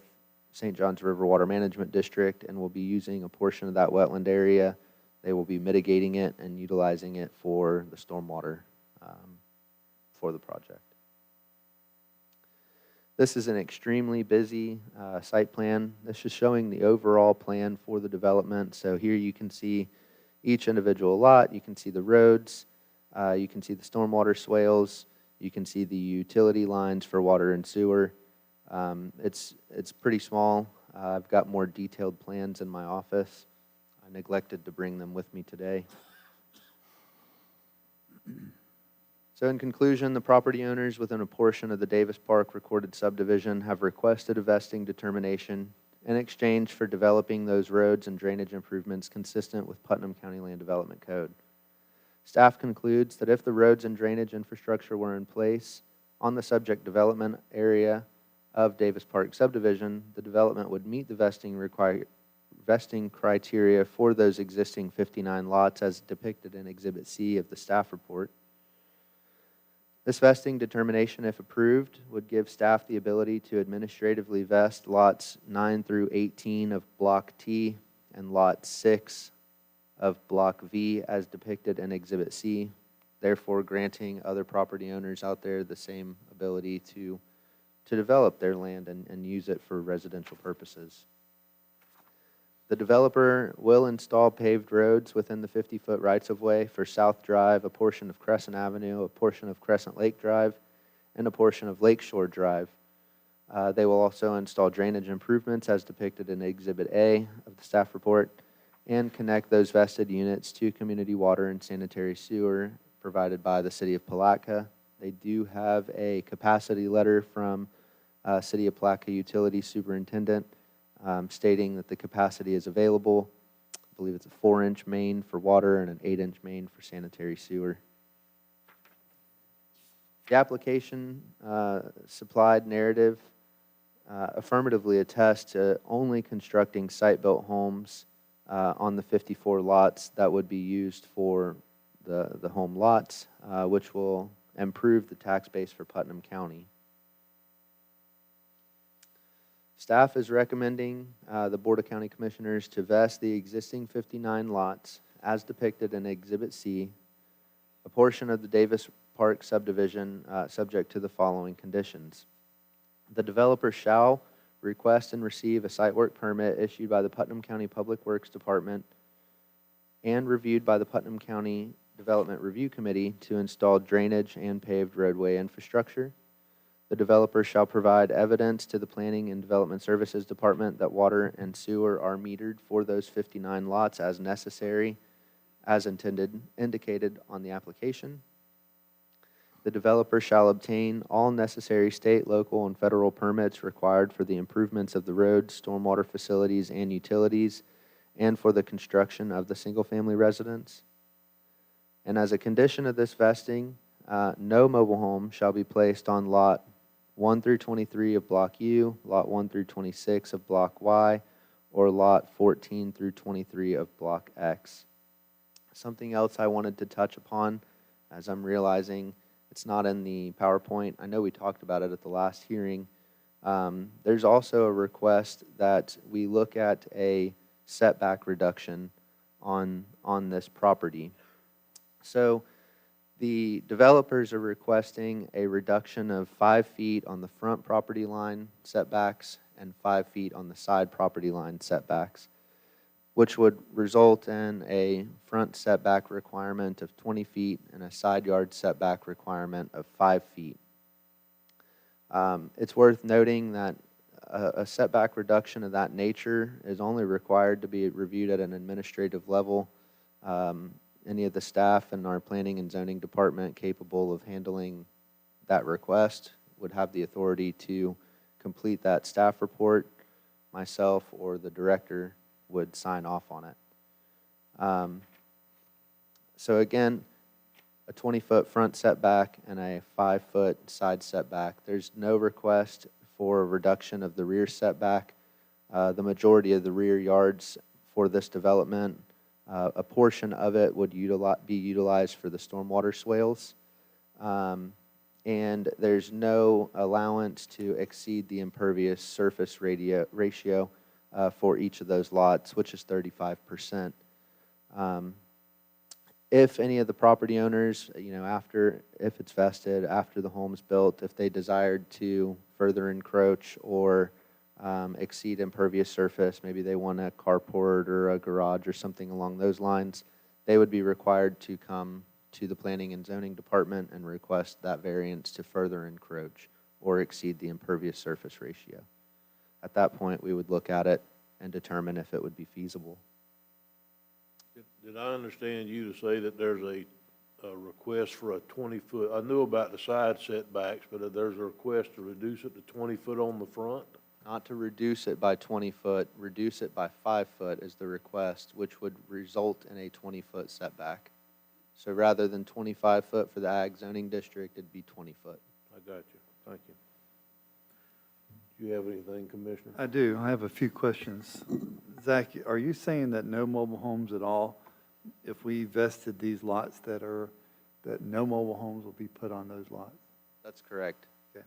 St. Johns River Water Management District and will be using a portion of that wetland area. They will be mitigating it and utilizing it for the stormwater for the project. This is an extremely busy site plan. This is showing the overall plan for the development. So here you can see each individual lot. You can see the roads. You can see the stormwater swales. You can see the utility lines for water and sewer. It's pretty small. I've got more detailed plans in my office. I neglected to bring them with me today. So in conclusion, the property owners within a portion of the Davis Park recorded subdivision have requested a vesting determination in exchange for developing those roads and drainage improvements consistent with Putnam County Land Development Code. Staff concludes that if the roads and drainage infrastructure were in place on the subject development area of Davis Park subdivision, the development would meet the vesting criteria for those existing 59 lots as depicted in Exhibit C of the staff report. This vesting determination, if approved, would give staff the ability to administratively vest lots 9 through 18 of Block T and Lot 6 of Block V as depicted in Exhibit C, therefore granting other property owners out there the same ability to develop their land and use it for residential purposes. The developer will install paved roads within the 50-foot rights-of-way for South Drive, a portion of Crescent Avenue, a portion of Crescent Lake Drive, and a portion of Lakeshore Drive. They will also install drainage improvements as depicted in Exhibit A of the staff report and connect those vested units to community water and sanitary sewer provided by the City of Palatka. They do have a capacity letter from City of Palatka Utility Superintendent stating that the capacity is available. I believe it's a 4-inch main for water and an 8-inch main for sanitary sewer. The application supplied narrative affirmatively attests to only constructing site-built homes on the 54 lots that would be used for the home lots, which will improve the tax base for Putnam County. Staff is recommending the Board of County Commissioners to vest the existing 59 lots as depicted in Exhibit C, a portion of the Davis Park subdivision subject to the following conditions. The developer shall request and receive a site work permit issued by the Putnam County Public Works Department and reviewed by the Putnam County Development Review Committee to install drainage and paved roadway infrastructure. The developer shall provide evidence to the Planning and Development Services Department that water and sewer are metered for those 59 lots as necessary, as indicated on the application. The developer shall obtain all necessary state, local, and federal permits required for the improvements of the roads, stormwater facilities, and utilities, and for the construction of the single-family residence. And as a condition of this vesting, no mobile home shall be placed on Lot 1 through 23 of Block U, Lot 1 through 26 of Block Y, or Lot 14 through 23 of Block X. Something else I wanted to touch upon, as I'm realizing it's not in the PowerPoint. I know we talked about it at the last hearing. There's also a request that we look at a setback reduction on this property. So The developers are requesting a reduction of 5 feet on the front property line setbacks and 5 feet on the side property line setbacks, which would result in a front setback requirement of 20 feet and a side yard setback requirement of 5 feet. It's worth noting that a setback reduction of that nature is only required to be reviewed at an administrative level. Any of the staff in our planning and zoning department capable of handling that request would have the authority to complete that staff report. Myself or the director would sign off on it. So again, a 20-foot front setback and a 5-foot side setback. There's no request for a reduction of the rear setback. The majority of the rear yards for this development, a portion of it would be utilized for the stormwater swales. And there's no allowance to exceed the impervious surface ratio for each of those lots, which is 35%. If any of the property owners, if it's vested, after the home's built, if they desired to further encroach or exceed impervious surface, maybe they want a carport or a garage or something along those lines, they would be required to come to the Planning and Zoning Department and request that variance to further encroach or exceed the impervious surface ratio. At that point, we would look at it and determine if it would be feasible. Did I understand you to say that there's a request for a 20-foot, I knew about the side setbacks, but there's a request to reduce it to 20 foot on the front? Not to reduce it by 20 foot, reduce it by 5 foot is the request, which would result in a 20-foot setback. So rather than 25 foot for the ag zoning district, it'd be 20 foot. I got you. Thank you. Do you have anything, Commissioner? I do. I have a few questions. Zach, are you saying that no mobile homes at all, if we vested these lots that no mobile homes will be put on those lots? That's correct. Okay.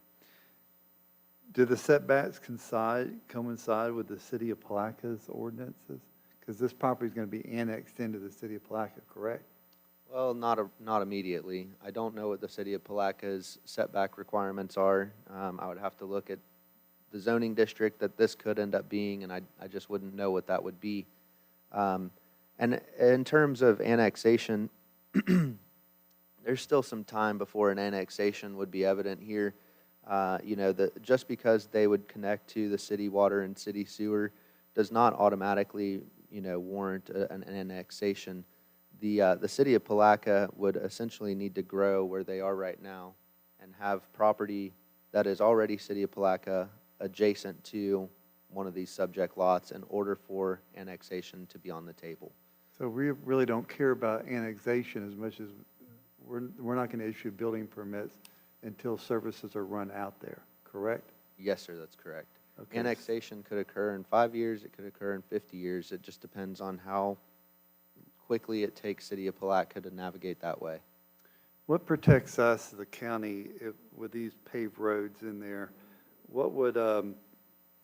Do the setbacks coincide with the city of Palaca's ordinances? Because this property is going to be annexed into the city of Palaca, correct? Well, not immediately. I don't know what the city of Palaca's setback requirements are. I would have to look at the zoning district that this could end up being, and I just wouldn't know what that would be. And in terms of annexation, there's still some time before an annexation would be evident here. Just because they would connect to the city water and city sewer does not automatically, warrant an annexation. The city of Palaca would essentially need to grow where they are right now and have property that is already city of Palaca adjacent to one of these subject lots in order for annexation to be on the table. So we really don't care about annexation as much as we're not going to issue building permits until services are run out there, correct? Yes, sir, that's correct. Okay. Annexation could occur in 5 years, it could occur in 50 years. It just depends on how quickly it takes city of Palaca to navigate that way. What protects us, the county, with these paved roads in there? What would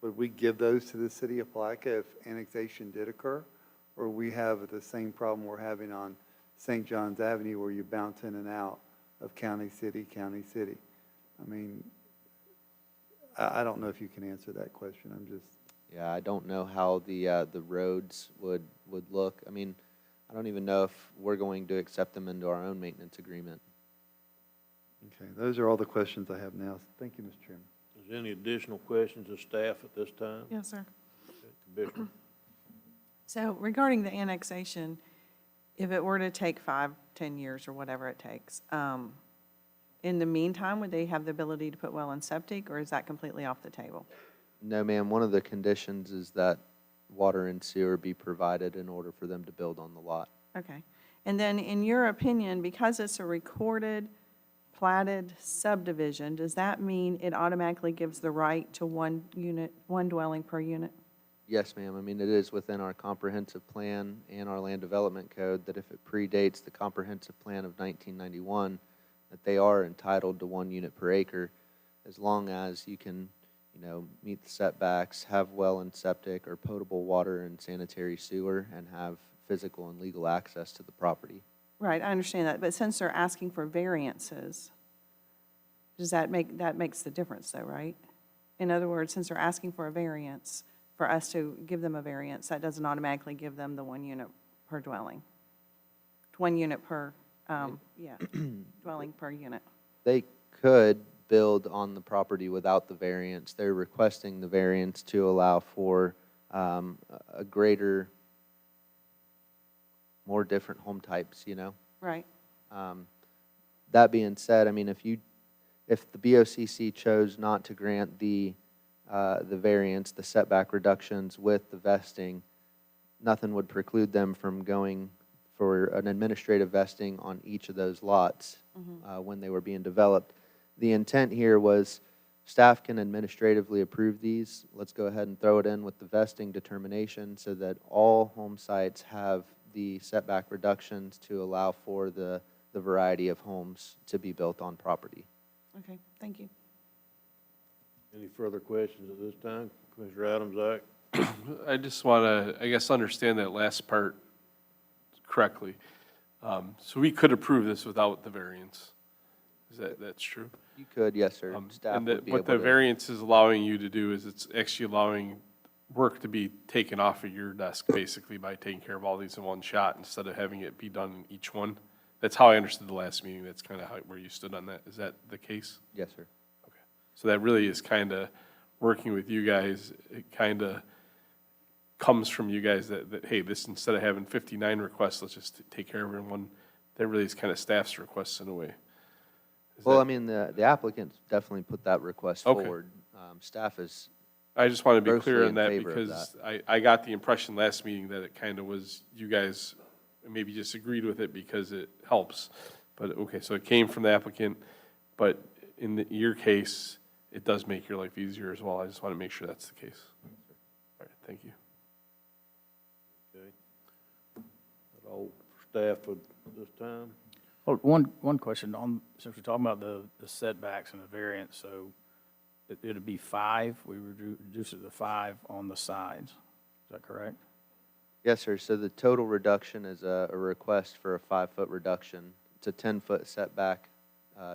we give those to the city of Palaca if annexation did occur? Or we have the same problem we're having on St. John's Avenue where you bounce in and out of county, city, county, city? I mean, I don't know if you can answer that question. I'm just... Yeah, I don't know how the roads would look. I mean, I don't even know if we're going to accept them into our own maintenance agreement. Okay, those are all the questions I have now. Thank you, Mr. Chairman. Is there any additional questions of staff at this time? Yes, sir. Commissioner? So regarding the annexation, if it were to take 5, 10 years or whatever it takes, in the meantime, would they have the ability to put well and septic, or is that completely off the table? No, ma'am. One of the conditions is that water and sewer be provided in order for them to build on the lot. Okay. And then in your opinion, because it's a recorded, platted subdivision, does that mean it automatically gives the right to one dwelling per unit? Yes, ma'am. I mean, it is within our comprehensive plan and our land development code that if it predates the comprehensive plan of 1991, that they are entitled to 1 unit per acre, as long as you can, meet the setbacks, have well and septic or potable water and sanitary sewer, and have physical and legal access to the property. Right, I understand that, but since they're asking for variances, that makes the difference though, right? In other words, since they're asking for a variance, for us to give them a variance, that doesn't automatically give them the 1 unit per dwelling. 1 unit per, dwelling per unit. They could build on the property without the variance. They're requesting the variance to allow for a greater, more different home types, you know? Right. That being said, I mean, if the BOCC chose not to grant the variance, the setback reductions with the vesting, nothing would preclude them from going for an administrative vesting on each of those lots when they were being developed. The intent here was staff can administratively approve these. Let's go ahead and throw it in with the vesting determination so that all home sites have the setback reductions to allow for the variety of homes to be built on property. Okay, thank you. Any further questions at this time? Commissioner Adams, Zach? I just want to, I guess, understand that last part correctly. So we could approve this without the variance. That's true? You could, yes, sir. Staff And would be what able the to. variance is allowing you to do is it's actually allowing work to be taken off of your desk, basically, by taking care of all these in one shot instead of having it be done in each one. That's how I understood the last meeting. That's kind of where you stood on that. Is that the case? Yes, sir. Okay. So that really is kind of working with you guys. It kind of comes from you guys that, hey, this, instead of having 59 requests, let's just take care of it in one. That really is kind of staff's requests in a way. Well, I mean, the applicants definitely put that request Okay. forward. Staff is. I just want to be clear grossly on in that favor of because I got the impression last meeting that it kind of was, you guys maybe just agreed with it because it helps. But, okay, so it came from the applicant, but in your case, it does make your life easier as well. I just want to make sure that's the case. All right, thank you. Okay. That all staff for this time? Well, one question on, since we're talking about the setbacks and the variance, so it'd be 5, we reduce it to 5 on the sides. Is that correct? Yes, sir. So the total reduction is a request for a 5-foot reduction. It's a 10-foot setback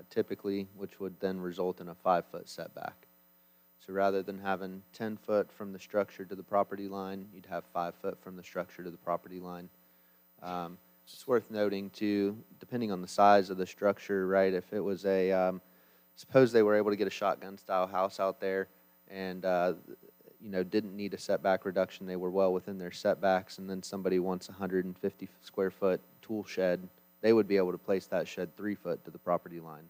typically, which would then result in a 5-foot setback. So rather than having 10 foot from the structure to the property line, you'd have 5 foot from the structure to the property line. It's worth noting too, depending on the size of the structure, right? If it was suppose they were able to get a shotgun style house out there and, didn't need a setback reduction, they were well within their setbacks, and then somebody wants a 150 square foot tool shed, they would be able to place that shed 3 foot to the property line.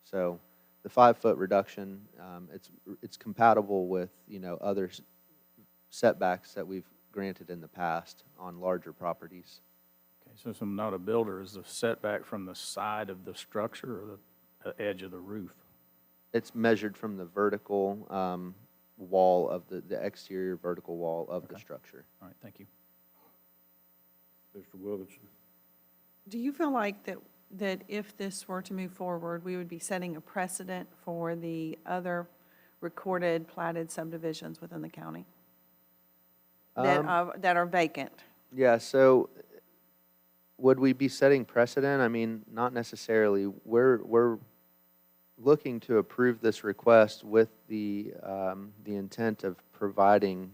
So the 5-foot reduction, it's compatible with, other setbacks that we've granted in the past on larger properties. Okay, so if I'm not a builder, is the setback from the side of the structure or the edge of the roof? It's measured from the vertical wall of the exterior vertical wall of the structure. All right, thank you. Mr. Wilkinson? Do you feel like that if this were to move forward, we would be setting a precedent for the other recorded platted subdivisions within the county that are vacant? Yeah, so would we be setting precedent? I mean, not necessarily. We're looking to approve this request with the intent of providing,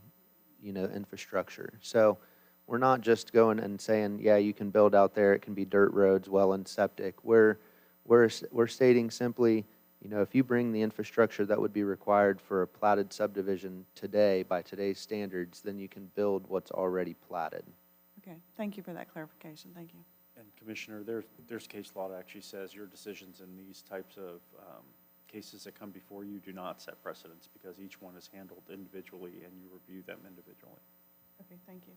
infrastructure. So we're not just going and saying, yeah, you can build out there. It can be dirt roads, well, and septic. We're stating simply, if you bring the infrastructure that would be required for a platted subdivision today by today's standards, then you can build what's already platted. Okay, thank you for that clarification. Thank you. And Commissioner, there's case law that actually says your decisions in these types of cases that come before you do not set precedents because each one is handled individually and you review them individually. Okay, thank you.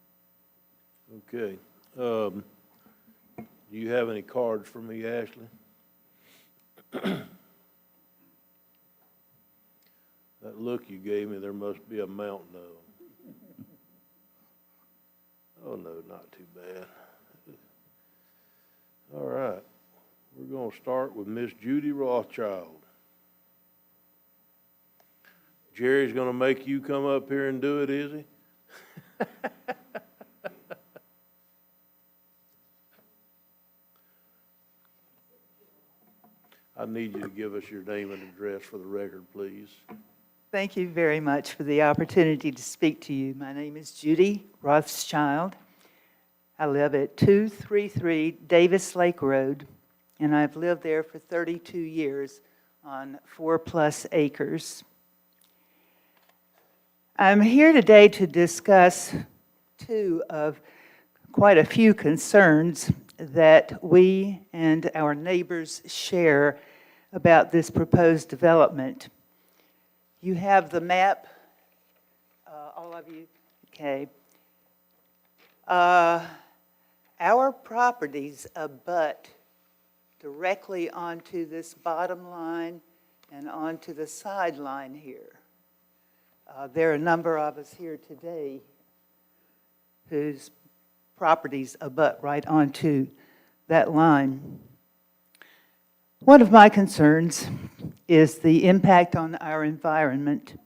Okay. Do you have any cards for me, Ashley? That look you gave me, there must be a mountain of them. Oh, no, not too bad. All right. We're going to start with Miss Judy Rothschild. Jerry's going to make you come up here and do it, is he? I need you to give us your name and address for the record, please. Thank you very much for the opportunity to speak to you. My name is Judy Rothschild. I live at 233 Davis Lake Road, and I've lived there for 32 years on 4+ acres. I'm here today to discuss two of quite a few concerns that we and our neighbors share about this proposed development. You have the map, all of you, okay. Our properties abut directly onto this bottom line and onto the sideline here. There are a number of us here today whose properties abut right onto that line. One of my concerns is the impact on our environment.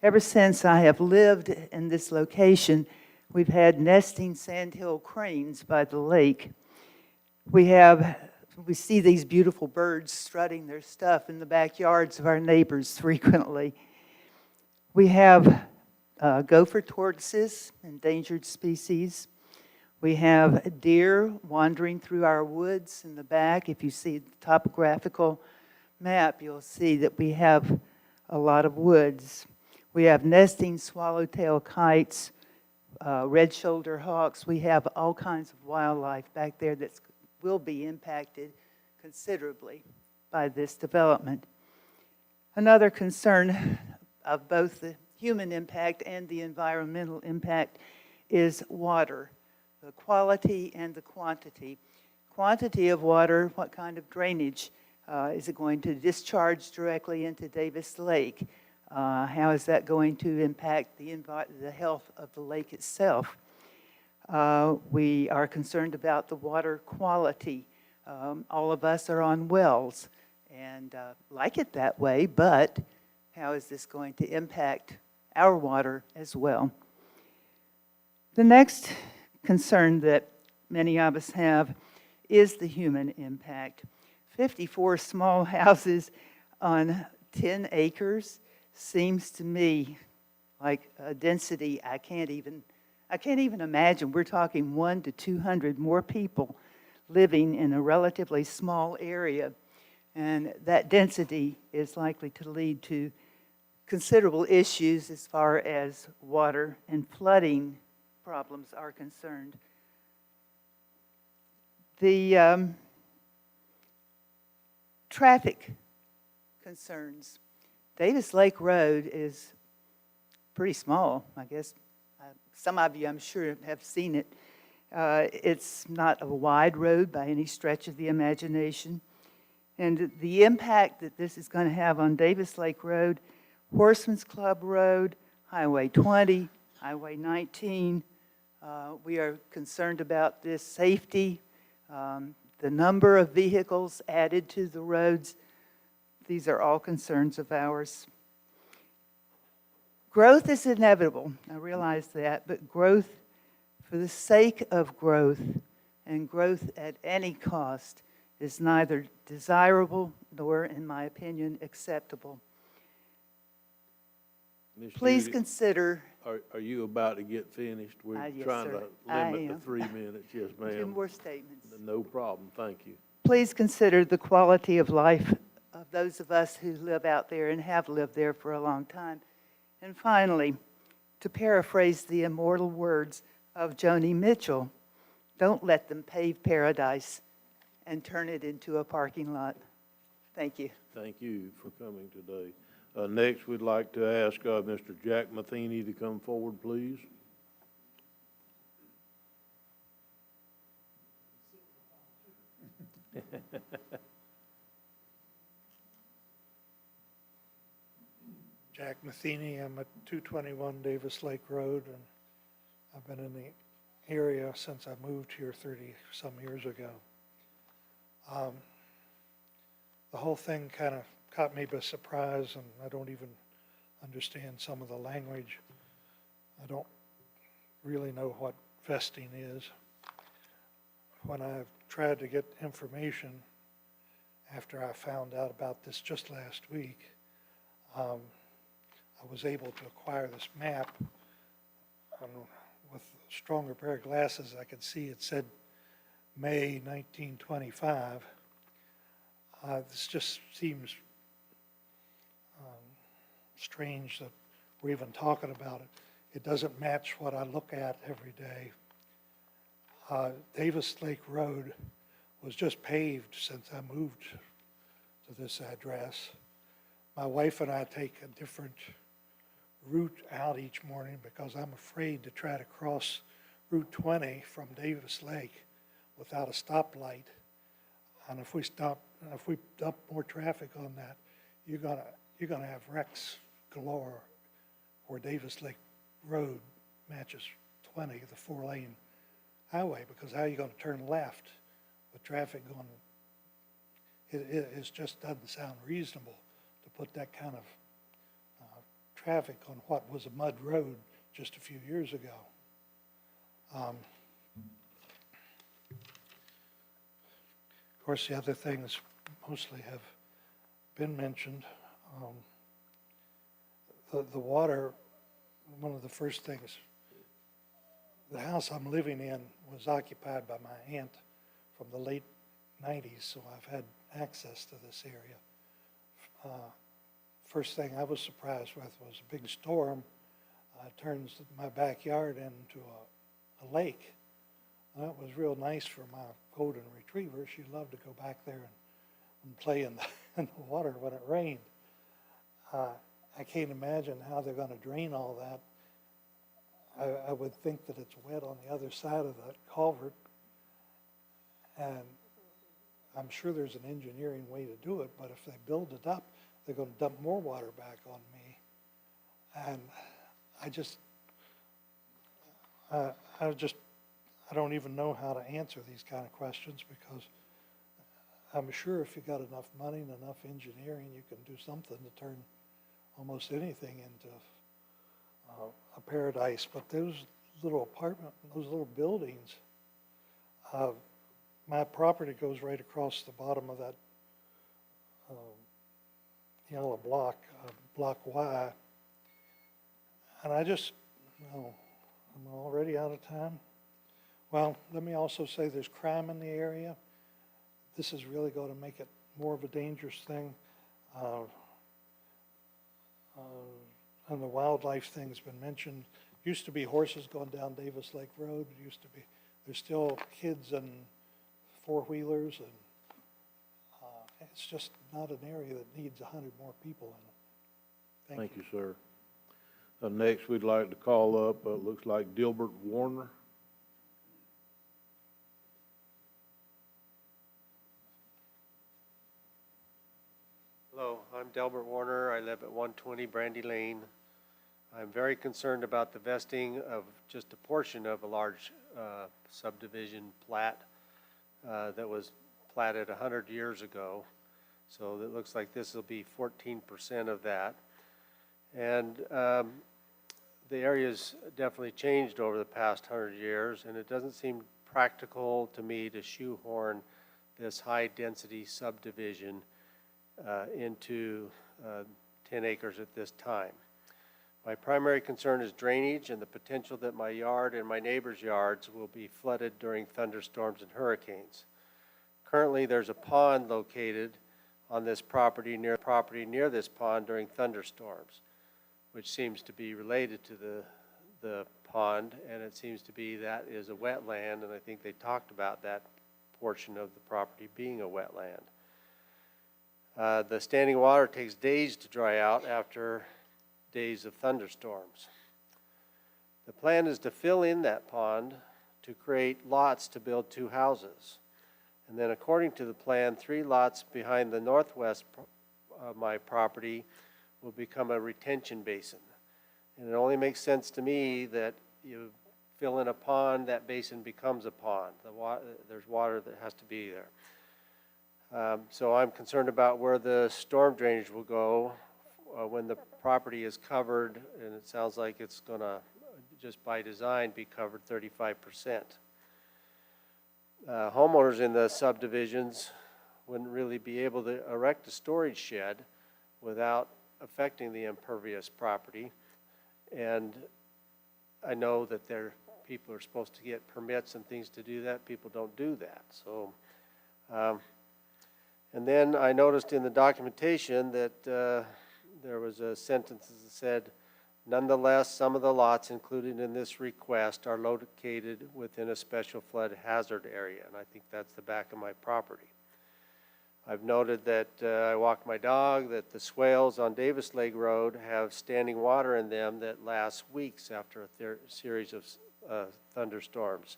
Ever since I have lived in this location, we've had nesting sandhill cranes by the lake. We see these beautiful birds strutting their stuff in the backyards of our neighbors frequently. We have gopher tortoises, endangered species. We have deer wandering through our woods in the back. If you see the topographical map, you'll see that we have a lot of woods. We have nesting swallowtail kites, red-shoulder hawks. We have all kinds of wildlife back there that will be impacted considerably by this development. Another concern of both the human impact and the environmental impact is water. The quality and the quantity. Quantity of water, what kind of drainage? Is it going to discharge directly into Davis Lake? How is that going to impact the health of the lake itself? We are concerned about the water quality. All of us are on wells and like it that way, but how is this going to impact our water as well? The next concern that many of us have is the human impact. 54 small houses on 10 acres seems to me like a density I can't even imagine. We're talking 100 to 200 more people living in a relatively small area, and that density is likely to lead to considerable issues as far as water and flooding problems are concerned. The traffic concerns. Davis Lake Road is pretty small, I guess. Some of you, I'm sure, have seen it. It's not a wide road by any stretch of the imagination. And the impact that this is going to have on Davis Lake Road, Horseman's Club Road, Highway 20, Highway 19, we are concerned about this safety, the number of vehicles added to the roads. These are all concerns of ours. Growth is inevitable, I realize that, but growth for the sake of growth and growth at any cost is neither desirable nor, in my opinion, acceptable. Ms. Please Judy, consider. Are you about to get finished? We're Yes, trying sir. to I limit to am. 3 minutes. Yes, ma'am. 2 more statements. No problem. Thank you. Please consider the quality of life of those of us who live out there and have lived there for a long time. And finally, to paraphrase the immortal words of Joni Mitchell, don't let them pave paradise and turn it into a parking lot. Thank you. Thank you for coming today. Next, we'd like to ask Mr. Jack Matheny to come forward, please. Jack Matheny, I'm at 221 Davis Lake Road, and I've been in the area since I moved here 30-some years ago. The whole thing kind of caught me by surprise, and I don't even understand some of the language. I don't really know what vesting is. When I've tried to get information after I found out about this just last week, I was able to acquire this map. With a stronger pair of glasses, I could see it said May 1925. This just seems strange that we're even talking about it. It doesn't match what I look at every day. Davis Lake Road was just paved since I moved to this address. My wife and I take a different route out each morning because I'm afraid to try to cross Route 20 from Davis Lake without a stoplight. And if we dump more traffic on that, you're gonna have wrecks galore where Davis Lake Road matches 20, the 4-lane highway, because how are you gonna turn left with traffic going? It just doesn't sound reasonable to put that kind of traffic on what was a mud road just a few years ago. Of course, the other things mostly have been mentioned. The water, one of the first things, the house I'm living in was occupied by my aunt from the late 90s, so I've had access to this area. First thing I was surprised with was a big storm turns my backyard into a lake. That was real nice for my golden retriever. She loved to go back there and play in the water when it rained. I can't imagine how they're going to drain all that. I would think that it's wet on the other side of the culvert, and I'm sure there's an engineering way to do it, but if they build it up, they're going to dump more water back on me. And I don't even know how to answer these kind of questions, because I'm sure if you got enough money and enough engineering, you can do something to turn almost anything into a paradise. But those little those little buildings, my property goes right across the bottom of that yellow block, block Y. And I'm already out of time. Well, let me also say there's crime in the area. This is really going to make it more of a dangerous thing. And the wildlife thing's been mentioned. Used to be horses going down Davis Lake Road. There's still kids and four-wheelers, and it's just not an area that needs 100 more people in it. Thank you, sir. Next, we'd like to call up, looks like Dilbert Warner. Hello, I'm Delbert Warner. I live at 120 Brandy Lane. I'm very concerned about the vesting of just a portion of a large subdivision plat that was platted 100 years ago. So it looks like this will be 14% of that. And the area's definitely changed over the past 100 years, and it doesn't seem practical to me to shoehorn this high-density subdivision into 10 acres at this time. My primary concern is drainage and the potential that my yard and my neighbors' yards will be flooded during thunderstorms and hurricanes. Currently, there's a pond located on this property near this pond during thunderstorms, which seems to be related to the pond, and it seems to be that is a wetland, and I think they talked about that portion of the property being a wetland. The standing water takes days to dry out after days of thunderstorms. The plan is to fill in that pond to create lots to build 2 houses. And then according to the plan, 3 lots behind the northwest of my property will become a retention basin. And it only makes sense to me that you fill in a pond, that basin becomes a pond. There's water that has to be there. So I'm concerned about where the storm drainage will go when the property is covered, and it sounds like it's going to, just by design, be covered 35%. Homeowners in the subdivisions wouldn't really be able to erect a storage shed without affecting the impervious property. And I know that people are supposed to get permits and things to do that. People don't do that. So, and then I noticed in the documentation that there was a sentence that said, nonetheless, some of the lots included in this request are located within a special flood hazard area. And I think that's the back of my property. I've noted that I walk my dog, that the swales on Davis Lake Road have standing water in them that lasts weeks after a series of thunderstorms.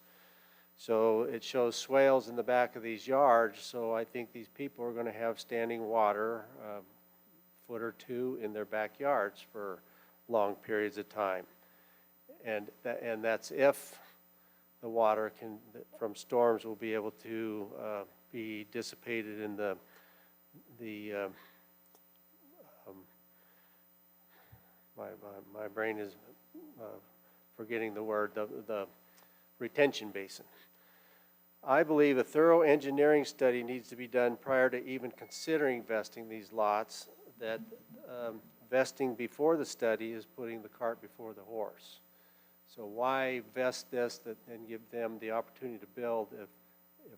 So it shows swales in the back of these yards, so I think these people are going to have standing water a foot or two in their backyards for long periods of time. And that's if the water from storms will be able to be dissipated in my brain is forgetting the word, the retention basin. I believe a thorough engineering study needs to be done prior to even considering vesting these lots, that vesting before the study is putting the cart before the horse. So why vest this and give them the opportunity to build if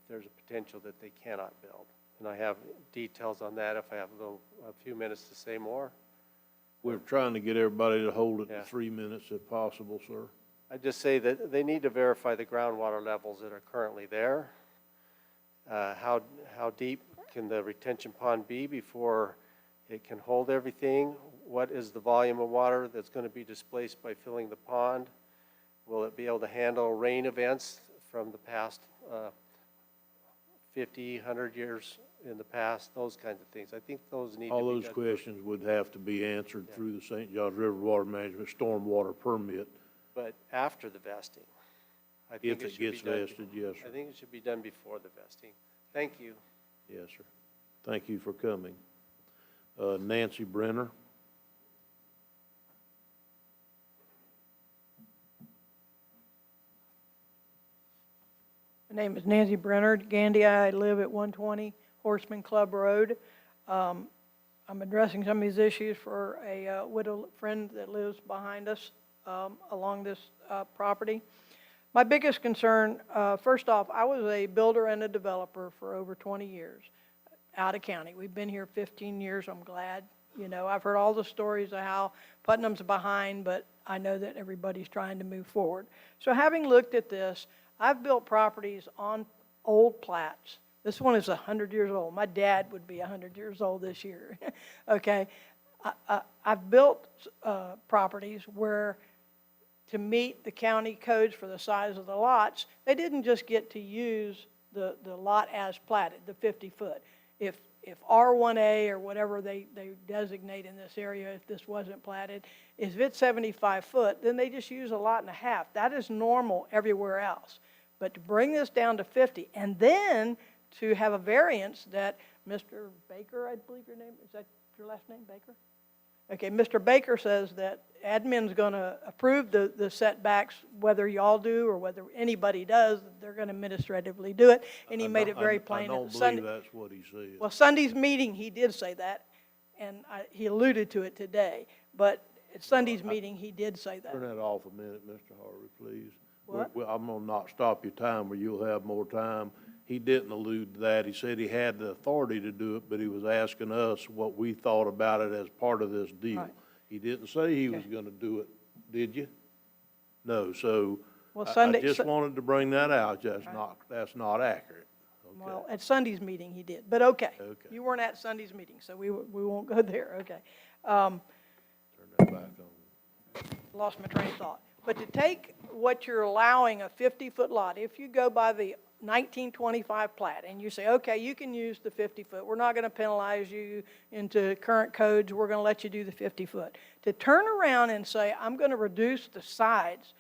there's a potential that they cannot build? And I have details on that if I have a few minutes to say more. We're trying to get everybody to hold it to 3 minutes if possible, sir. I just say that they need to verify the groundwater levels that are currently there. How deep can the retention pond be before it can hold everything? What is the volume of water that's going to be displaced by filling the pond? Will it be able to handle rain events from the past 50, 100 years in the past? Those kinds of things. I think those need to be All those done questions would have to be answered through the St. Johns River Water Management Stormwater Permit. but after the vesting. I think If it should be gets done vested, yes, sir. I think it should be done before the vesting. Thank you. Yes, sir. Thank you for coming. Nancy Brenner. My name is Nancy Brenner, Gandy. I live at 120 Horseman Club Road. I'm addressing some of these issues for a widow friend that lives behind us along this property. My biggest concern, first off, I was a builder and a developer for over 20 years out of county. We've been here 15 years. I'm glad. You know, I've heard all the stories of how Putnam's behind, but I know that everybody's trying to move forward. So having looked at this, I've built properties on old plats. This one is 100 years old. My dad would be 100 years old this year. Okay. I've built properties where, to meet the county codes for the size of the lots, they didn't just get to use the lot as platted, the 50-foot. If R1A or whatever they designate in this area, if this wasn't platted, if it's 75 foot, then they just use a lot and a half. That is normal everywhere else. But to bring this down to 50 and then to have a variance that Mr. Baker, I believe your name, is that your last name, Baker? Okay, Mr. Baker says that admin's going to approve the setbacks, whether y'all do or whether anybody does, they're going to administratively do it, and he made it very plain. I don't believe that's what he said. Well, Sunday's meeting, he did say that, and he alluded to it today, but at Sunday's meeting, he did say that. Turn that off a minute, Mr. Harvey, please. What? I'm going to not stop your time where you'll have more time. He didn't allude to that. He said he had the authority to do it, but he was asking us what we thought about it as part of this deal. Right. He didn't say he was going to do it, did you? No, so Well, I Sunday- just wanted to bring that out. That's not accurate. Okay. Well, at Sunday's meeting, he did, but okay. Okay. You weren't at Sunday's meeting, so we won't go there, okay. Turn that back on. Lost my train of thought. But to take what you're allowing, a 50-foot lot, if you go by the 1925 plat and you say, okay, you can use the 50-foot, we're not going to penalize you into current codes, we're going to let you do the 50-foot. To turn around and say, I'm going to reduce the sides,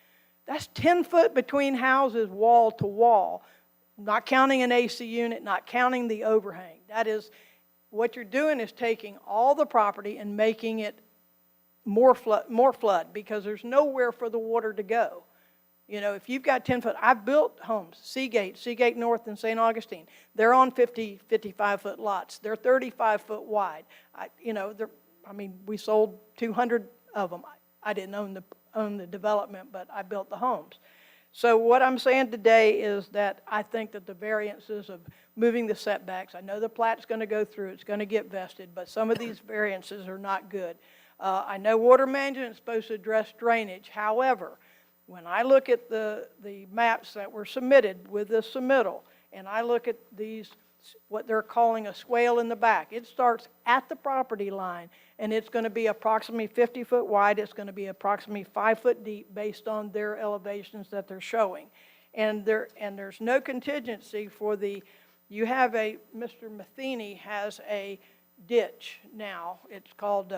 that's 10 foot between houses, wall to wall, not counting an AC unit, not counting the overhang. That is, what you're doing is taking all the property and making it more flood because there's nowhere for the water to go. You know, if you've got 10 foot, I've built homes, Seagate North and St. Augustine. They're on 55-foot lots. They're 35-foot wide. We sold 200 of them. I didn't own the development, but I built the homes. So what I'm saying today is that I think that the variances of moving the setbacks, I know the plat's going to go through, it's going to get vested, but some of these variances are not good. I know water management is supposed to address drainage. However, when I look at the maps that were submitted with this submittal, and I look at these, what they're calling a swale in the back, it starts at the property line, and it's going to be approximately 50 foot wide. It's going to be approximately 5 foot deep based on their elevations that they're showing. And there's no contingency for you have Mr. Matheny has a ditch now. It's called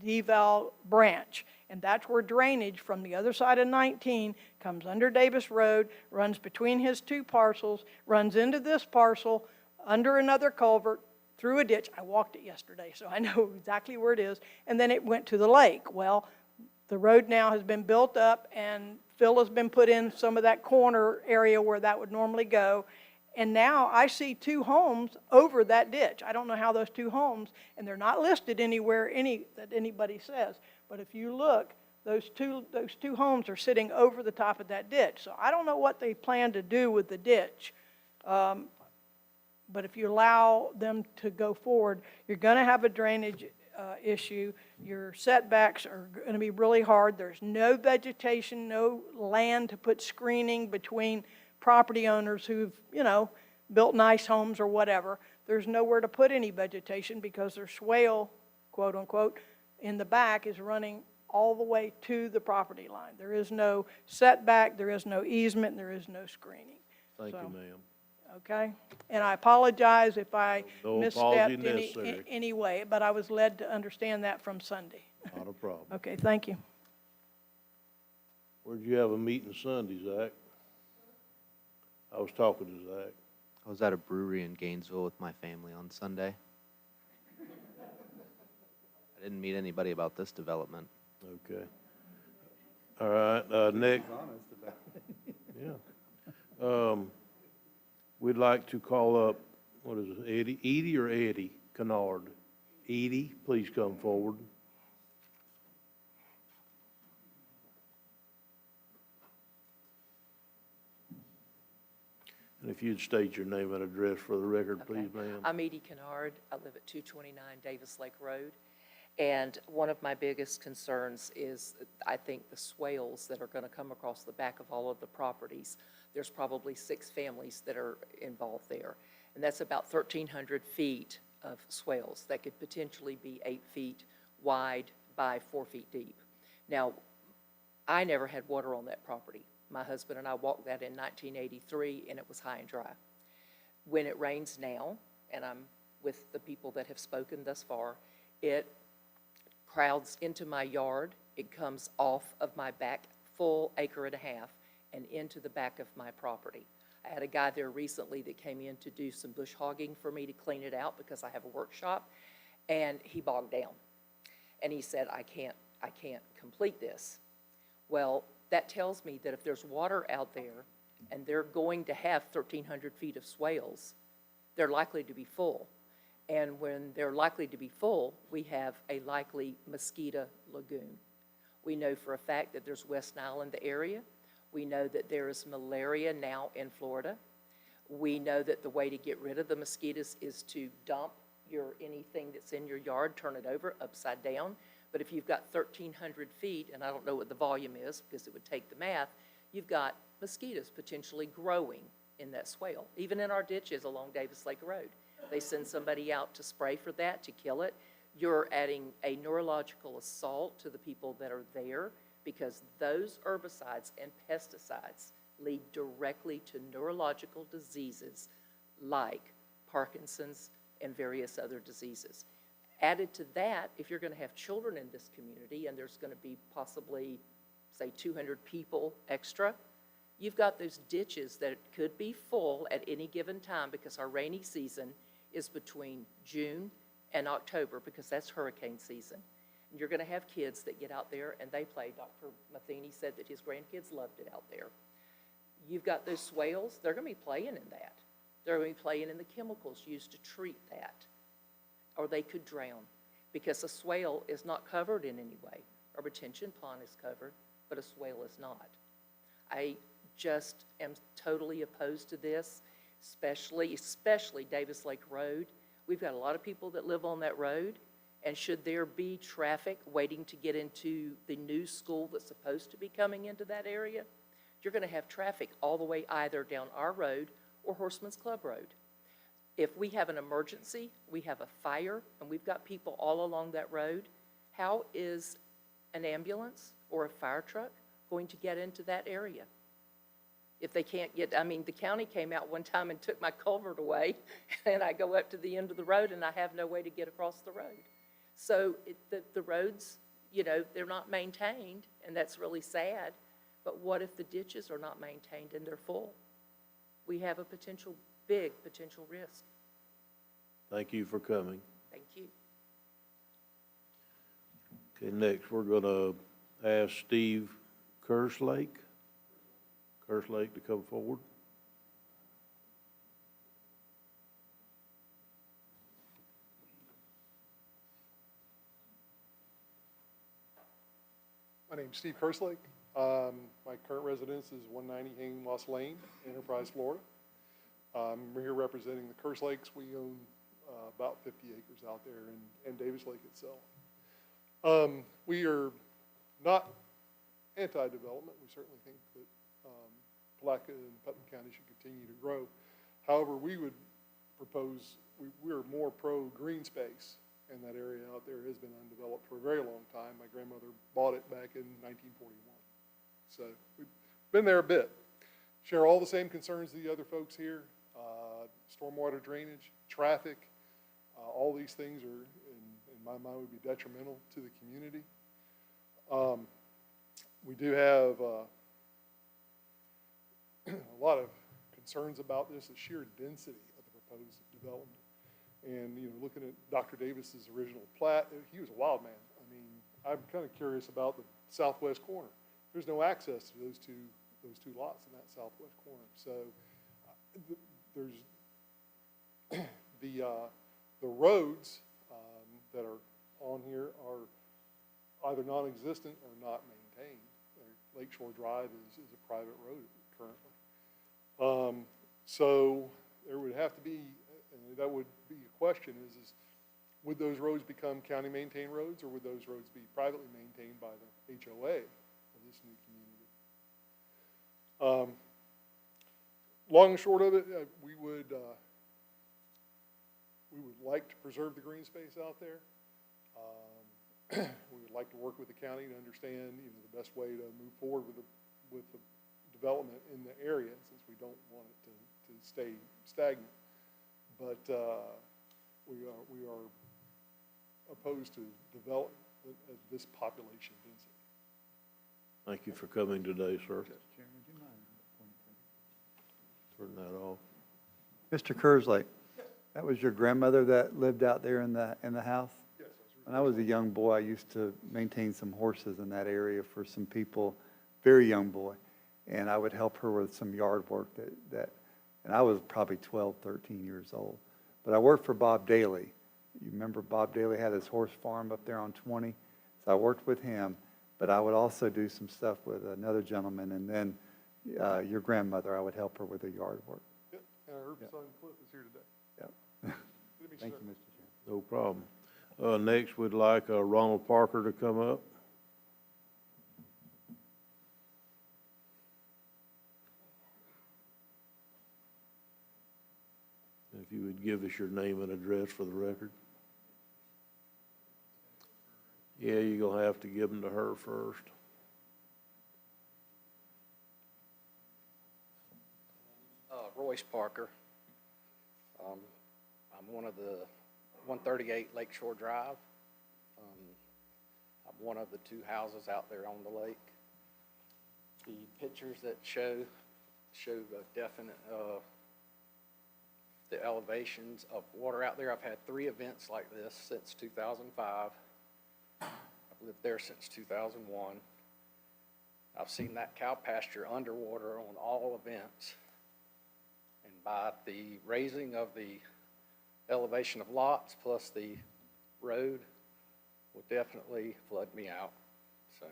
Deval Branch. And that's where drainage from the other side of 19 comes under Davis Road, runs between his two parcels, runs into this parcel, under another culvert, through a ditch. I walked it yesterday, so I know exactly where it is. And then it went to the lake. Well, the road now has been built up, and fill has been put in some of that corner area where that would normally go. And now I see 2 homes over that ditch. I don't know how those 2 homes, and they're not listed anywhere that anybody says. But if you look, those two homes are sitting over the top of that ditch. So I don't know what they plan to do with the ditch. But if you allow them to go forward, you're going to have a drainage issue. Your setbacks are going to be really hard. There's no vegetation, no land to put screening between property owners who've, built nice homes or whatever. There's nowhere to put any vegetation because their swale, quote unquote, in the back is running all the way to the property line. There is no setback, there is no easement, there is no screening. Thank you, ma'am. Okay? And I apologize if I No apology misstepped necessary. any way, but I was led to understand that from Sunday. Not a problem. Okay, thank you. Where'd you have a meeting Sunday, Zach? I was talking to Zach. I was at a brewery in Gainesville with my family on Sunday. I didn't meet anybody about this development. Okay. All right, Nick. Yeah. We'd like to call up, what is it, Edie or Eddie Kennard? Edie, please come forward. And if you'd state your name and address for the record, please, ma'am. I'm Edie Kennard. I live at 229 Davis Lake Road. And one of my biggest concerns is, I think, the swales that are going to come across the back of all of the properties. There's probably 6 families that are involved there. And that's about 1,300 feet of swales that could potentially be 8 feet wide by 4 feet deep. Now, I never had water on that property. My husband and I walked that in 1983, and it was high and dry. When it rains now, and I'm with the people that have spoken thus far, it crowds into my yard. It comes off of my back full 1.5 acres and into the back of my property. I had a guy there recently that came in to do some bush hogging for me to clean it out because I have a workshop, and he bogged down. And he said, I can't complete this. Well, that tells me that if there's water out there and they're going to have 1,300 feet of swales, they're likely to be full. And when they're likely to be full, we have a likely mosquito lagoon. We know for a fact that there's West Nile in the area. We know that there is malaria now in Florida. We know that the way to get rid of the mosquitoes is to dump anything that's in your yard, turn it over upside down. But if you've got 1,300 feet, and I don't know what the volume is because it would take the math, you've got mosquitoes potentially growing in that swale. Even in our ditches along Davis Lake Road, they send somebody out to spray for that, to kill it. You're adding a neurological assault to the people that are there because those herbicides and pesticides lead directly to neurological diseases like Parkinson's and various other diseases. Added to that, if you're going to have children in this community and there's going to be possibly, say, 200 people extra, you've got those ditches that could be full at any given time because our rainy season is between June and October because that's hurricane season. And you're gonna have kids that get out there and they play. Dr. Matheny said that his grandkids loved it out there. You've got those swales, they're gonna be playing in that. They're gonna be playing in the chemicals used to treat that. Or they could drown, because a swale is not covered in any way. A retention pond is covered, but a swale is not. I just am totally opposed to this, especially Davis Lake Road. We've got a lot of people that live on that road, and should there be traffic waiting to get into the new school that's supposed to be coming into that area, you're gonna have traffic all the way either down our road or Horseman's Club Road. If we have an emergency, we have a fire, and we've got people all along that road, how is an ambulance or a fire truck going to get into that area? If they can't get, I mean, the county came out one time and took my culvert away, and I go up to the end of the road and I have no way to get across the road. So the roads, you know, they're not maintained, and that's really sad. But what if the ditches are not maintained and they're full? We have a big potential risk. Thank you for coming. Thank you. Okay, next, we're gonna ask Steve Kerslake to come forward. My name's Steve Kerslake. My current residence is 190 Hanging Moss Lane, Enterprise, Florida. We're here representing the Kerslakes. We own about 50 acres out there in Davis Lake itself. We are not anti-development. We certainly think that Palatka and Putnam County should continue to grow. However, we would propose, we're more pro-green space, and that area out there has been undeveloped for a very long time. My grandmother bought it back in 1941. So we've been there a bit. Share all the same concerns as the other folks here. Stormwater drainage, traffic, all these things are, in my mind, would be detrimental to the community. We do have a lot of concerns about this, the sheer density of the proposed development. And, you know, looking at Dr. Davis's original plat, he was a wild man. I mean, I'm kind of curious about the southwest corner. There's no access to those two lots in that southwest corner. So there's the roads that are on here are either non-existent or not maintained. Lakeshore Drive is a private road currently. So there would have to be, and that would be a question, is would those roads become county maintained roads, or would those roads be privately maintained by the HOA of this new community? Long and short of it, we would like to preserve the green space out there. We would like to work with the county to understand, you know, the best way to move forward with the development in the area, since we don't want it to stay stagnant. But we are opposed to development at this population density. Thank you for coming today, sir. Chairman, would you mind Turn that off. Mr. Kerslake, that was your grandmother that lived out there in the house? Yes. When I was a young boy, I used to maintain some horses in that area for some people, very young boy. And I would help her with some yard work and I was probably 12, 13 years old. But I worked for Bob Daly. You remember Bob Daly had his horse farm up there on 20? So I worked with him, but I would also do some stuff with another gentleman, and then your grandmother, I would help her with her yard work. Yep, and our son Cliff is here today. Yep. Good to meet Thank sir. you, Mr. Chairman. No problem. Next, we'd like Ronald Parker to come up. If you would give us your name and address for the record. Yeah, you're going to have to give them to her first. Royce Parker. I'm one of the 138 Lakeshore Drive. I'm one of the two houses out there on the lake. The pictures that show a definite the elevations of water out there. I've had 3 events like this since 2005. lived there since 2001. I've seen that cow pasture underwater on all events. And by the raising of the elevation of lots plus the road will definitely flood me out, so.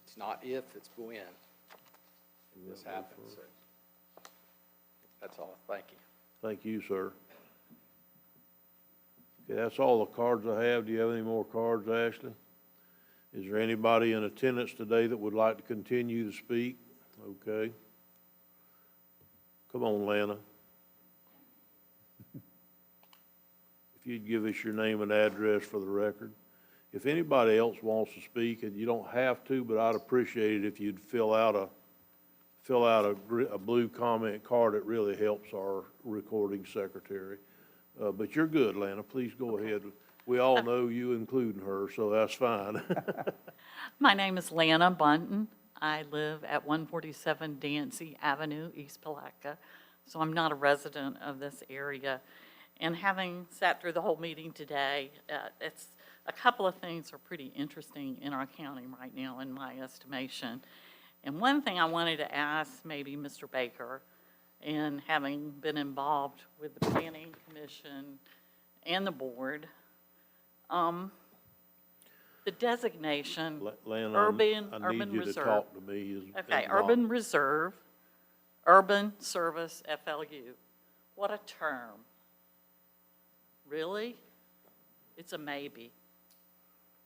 It's not if, it's when this happens, so. That's all, thank you. Thank you, sir. Okay, that's all the cards I have. Do you have any more cards, Ashley? Is there anybody in attendance today that would like to continue to speak? Okay. Come on, Lana. If you'd give us your name and address for the record. If anybody else wants to speak, and you don't have to, but I'd appreciate it if you'd fill out a blue comment card. It really helps our recording secretary. But you're good, Lana. Please go ahead. We all know you, including her, so that's fine. My name is Lana Bunton. I live at 147 Dancy Avenue, East Palatka, so I'm not a resident of this area. And having sat through the whole meeting today, it's a couple of things are pretty interesting in our county right now, in my estimation. And one thing I wanted to ask maybe Mr. Baker, and having been involved with the Planning Commission and the board, the designation, Lana, urban I need you reserve. to talk to me. Okay, urban reserve, urban service FLU. What a term. Really? It's a maybe.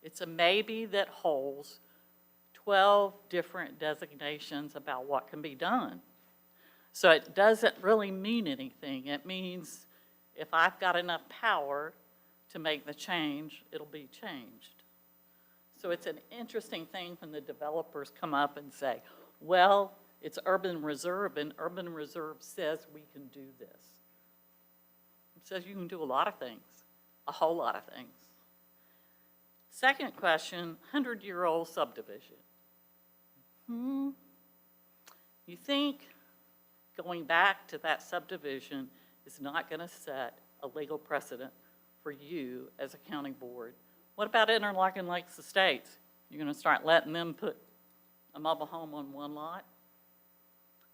It's a maybe that holds 12 different designations about what can be done. So it doesn't really mean anything. It means if I've got enough power to make the change, it'll be changed. So it's an interesting thing when the developers come up and say, well, it's urban reserve, and urban reserve says we can do this. It says you can do a lot of things, a whole lot of things. Second question, 100-year-old subdivision. You think going back to that subdivision is not going to set a legal precedent for you as a county board? What about Interlochen Lakes Estates? You're going to start letting them put a mobile home on one lot?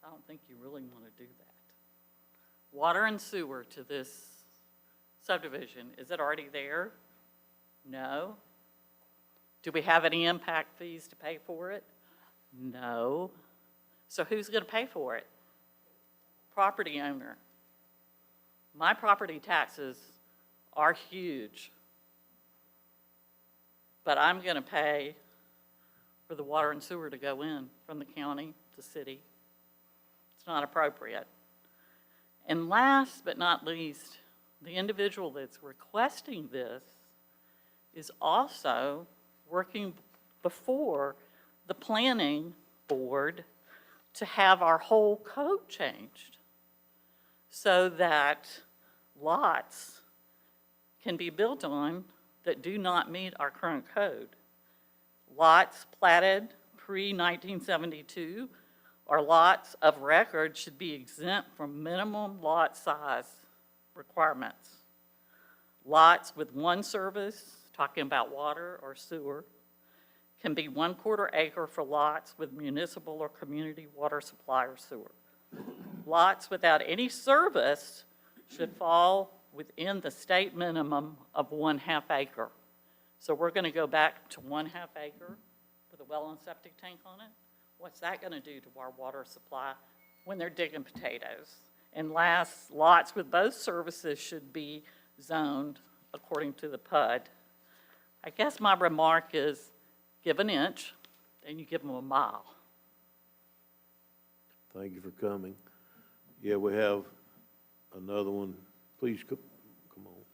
I don't think you really want to do that. Water and sewer to this subdivision, is it already there? No. Do we have any impact fees to pay for it? No. So who's going to pay for it? Property owner. My property taxes are huge, but I'm going to pay for the water and sewer to go in from the county to city. It's not appropriate. And last but not least, the individual that's requesting this is also working before the planning board to have our whole code changed so that lots can be built on that do not meet our current code. Lots platted pre-1972 or lots of record should be exempt from minimum lot size requirements. Lots with one service, talking about water or sewer, can be 1/4 acre for lots with municipal or community water supply or sewer. Lots without any service should fall within the state minimum of 1/2 acre. So we're going to go back to 1/2 acre with a well and septic tank on it. What's that going to do to our water supply when they're digging potatoes? And last, lots with both services should be zoned according to the PUD. I guess my remark is give an inch, then you give them a mile. Thank you for coming. Yeah, we have another one. Please come on.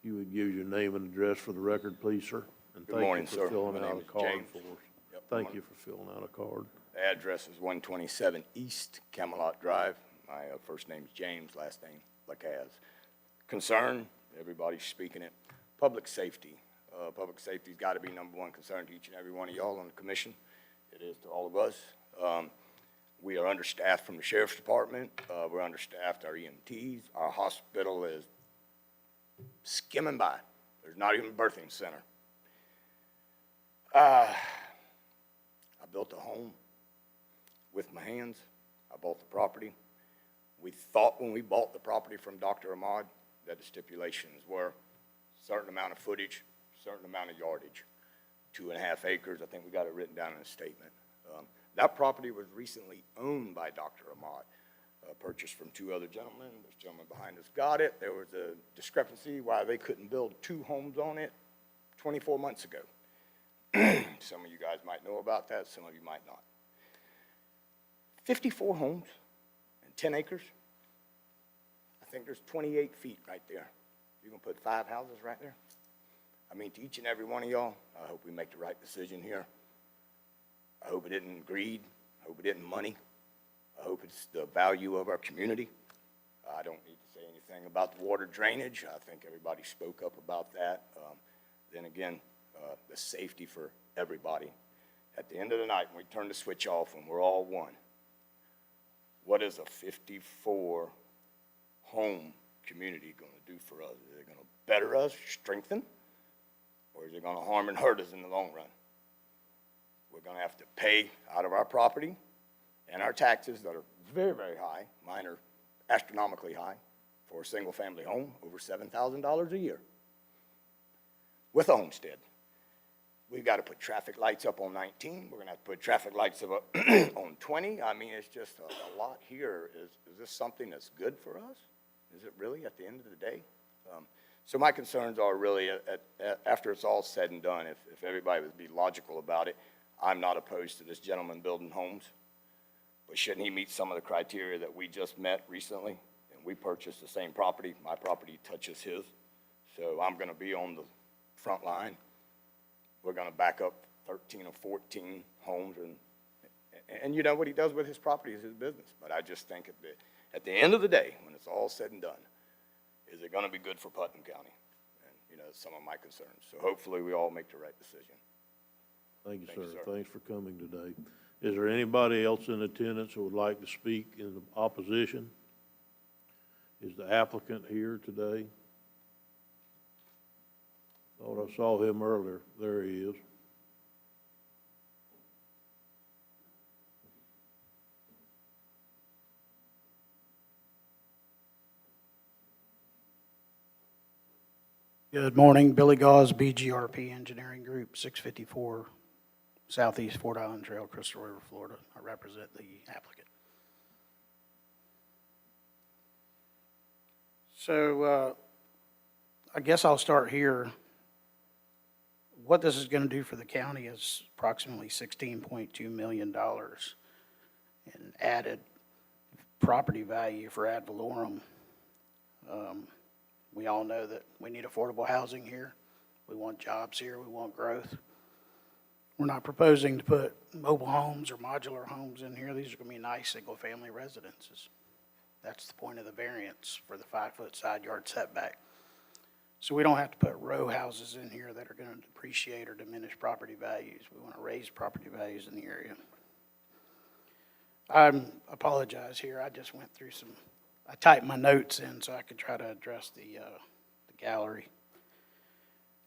You would give your name and address for the record, please, sir? And Good morning, sir. Thank you for filling My out name a is card James. for us. Yep, Thank you for filling out a card. The address is 127 East Camelot Drive. My first name is James, last name Lacaz. Concern, everybody's speaking it, public safety. Public safety's got to be #1 concern to each and every one of y'all on the commission. It is to all of us. We are understaffed from the sheriff's department. We're understaffed, our EMTs. Our hospital is skimming by. There's not even a birthing center. I built a home with my hands. I bought the property. We thought when we bought the property from Dr. Ahmad that the stipulations were a certain amount of footage, certain amount of yardage, 2.5 acres. I think we got it written down in a statement. That property was recently owned by Dr. Ahmad, purchased from 2 other gentlemen. This gentleman behind us got it. There was a discrepancy why they couldn't build 2 homes on it 24 months ago. Some of you guys might know about that, some of you might not. 54 homes and 10 acres. I think there's 28 feet right there. You're gonna put 5 houses right there? I mean, to each and every one of y'all, I hope we make the right decision here. I hope it isn't greed. I hope it isn't money. I hope it's the value of our community. I don't need to say anything about the water drainage. I think everybody spoke up about that. Then again, the safety for everybody. At the end of the night, when we turn the switch off and we're all one, what is a 54 home community going to do for us? Is it going to better us, strengthen, or is it going to harm and hurt us in the long run? We're going to have to pay out of our property and our taxes that are very, very high. Mine are astronomically high for a single-family home, over $7,000 a year with a homestead. We've got to put traffic lights up on 19. We're going to have to put traffic lights up on 20. I mean, it's just a lot here. Is this something that's good for us? Is it really at the end of the day? So my concerns are really, after it's all said and done, if everybody would be logical about it, I'm not opposed to this gentleman building homes, but shouldn't he meet some of the criteria that we just met recently? And we purchased the same property. My property touches his, so I'm going to be on the front line. We're going to back up 13 or 14 homes, and you know what he does with his property is his business. But I just think at the end of the day, when it's all said and done, is it going to be good for Putnam County? And, you know, some of my concerns. So hopefully we all make the right decision. Thank you, sir. Thanks for coming today. Is there anybody else in attendance who would like to speak in opposition? Is the applicant here today? Thought I saw him earlier. There he is. Good morning, Billy Gauze, BGRP Engineering Group, 654 Southeast Fort Island Trail, Crystal River, Florida. I represent the applicant. So I guess I'll start here. What this is going to do for the county is approximately $16.2 million in added property value for ad valorem. We all know that we need affordable housing here. We want jobs here. We want growth. We're not proposing to put mobile homes or modular homes in here. These are going to be nice single-family residences. That's the point of the variance for the 5-foot side yard setback. So we don't have to put row houses in here that are going to depreciate or diminish property values. We want to raise property values in the area. I apologize here. I just went through I typed my notes in so I could try to address the gallery.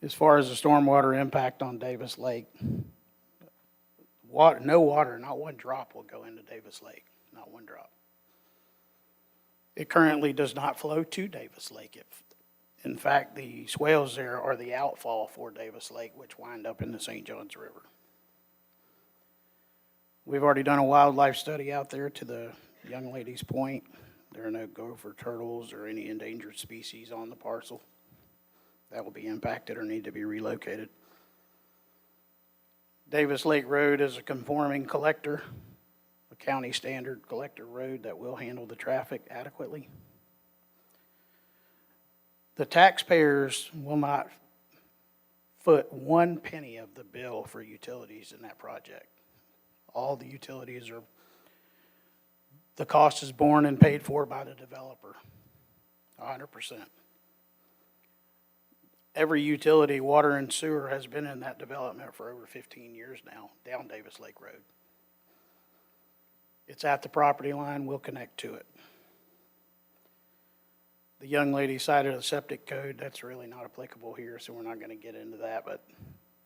As far as the stormwater impact on Davis Lake, no water, not one drop will go into Davis Lake, not one drop. It currently does not flow to Davis Lake. In fact, the swales there are the outfall for Davis Lake, which wind up in the St. Johns River. We've already done a wildlife study out there to the young lady's point. There are no gopher turtles or any endangered species on the parcel that will be impacted or need to be relocated. Davis Lake Road is a conforming collector, a county standard collector road that will handle the traffic adequately. The taxpayers will not foot 1 penny of the bill for utilities in that project. All the utilities are, the cost is borne and paid for by the developer, 100%. Every utility, water and sewer, has been in that development for over 15 years now, down Davis Lake Road. It's at the property line, we'll connect to it. The young lady cited a septic code, that's really not applicable here, so we're not gonna get into that, but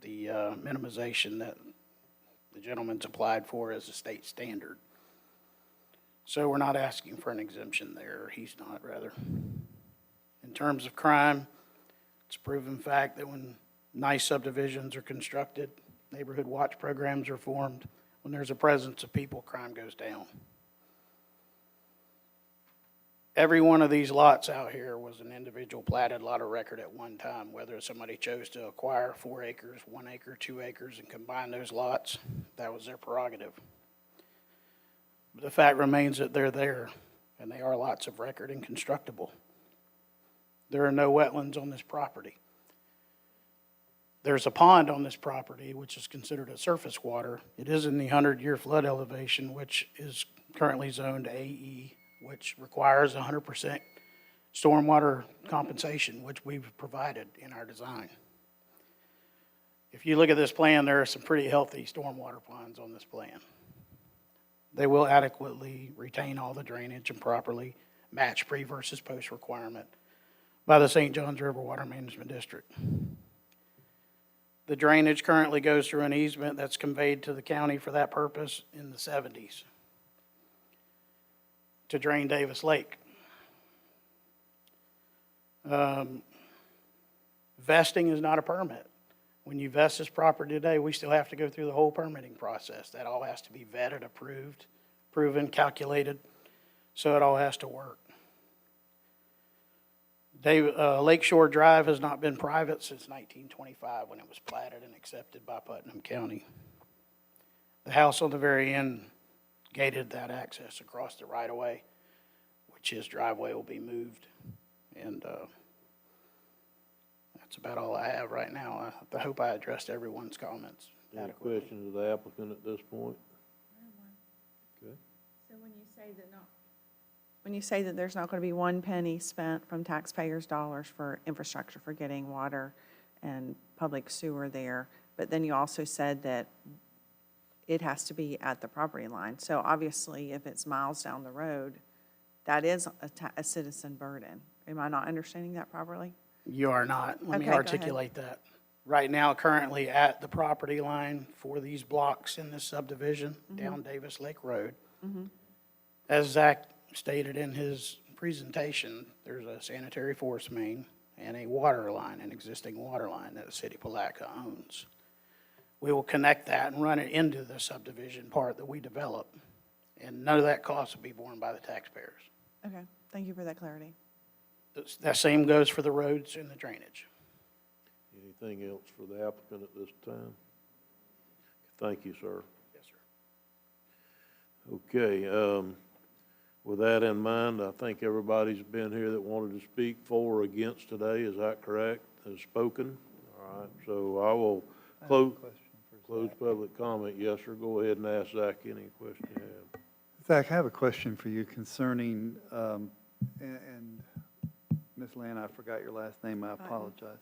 the minimization that the gentleman's applied for is a state standard. So we're not asking for an exemption there, or he's not, rather. In terms of crime, it's a proven fact that when nice subdivisions are constructed, neighborhood watch programs are formed, when there's a presence of people, crime goes down. Every one of these lots out here was an individual platted lot of record at one time, whether somebody chose to acquire 4 acres, 1 acre, 2 acres, and combine those lots, that was their prerogative. But the fact remains that they're there, and they are lots of record and constructible. There are no wetlands on this property. There's a pond on this property, which is considered a surface water. It is in the 100-year flood elevation, which is currently zoned AE, which requires 100% stormwater compensation, which we've provided in our design. If you look at this plan, there are some pretty healthy stormwater ponds on this plan. They will adequately retain all the drainage and properly match pre versus post requirement by the St. Johns River Water Management District. The drainage currently goes through an easement that's conveyed to the county for that purpose in the 70s to drain Davis Lake. Vesting is not a permit. When you vest this property today, we still have to go through the whole permitting process. That all has to be vetted, approved, proven, calculated, so it all has to work. Lakeshore Drive has not been private since 1925 when it was platted and accepted by Putnam County. The house on the very end gated that access across the right-of-way, which his driveway will be moved. And that's about all I have right now. I hope I addressed everyone's comments Any adequately. questions of the applicant at this point? Okay. So when you say that there's not going to be 1 penny spent from taxpayers' dollars for infrastructure, for getting water and public sewer there, but then you also said that it has to be at the property line. So obviously, if it's miles down the road, that is a citizen burden. Am I not understanding that properly? You are not. Let me Okay, go ahead. articulate that. Right now, currently at the property line for these blocks in this subdivision down Davis Lake Road, as Zach stated in his presentation, there's a sanitary force main and a water line, an existing water line that the city of Palatka owns. We will connect that and run it into the subdivision part that we develop, and none of that cost will be borne by the taxpayers. Okay, thank you for that clarity. That same goes for the roads and the drainage. Anything else for the applicant at this time? Thank you, sir. Yes, sir. Okay, with that in mind, I think everybody's been here that wanted to speak for or against today, is that correct? Has spoken? All right, so I will close public comment. Yes, sir, go ahead and ask Zach any question you have. Zach, I have a question for you concerning, and Ms. Land, I forgot your last name, I apologize.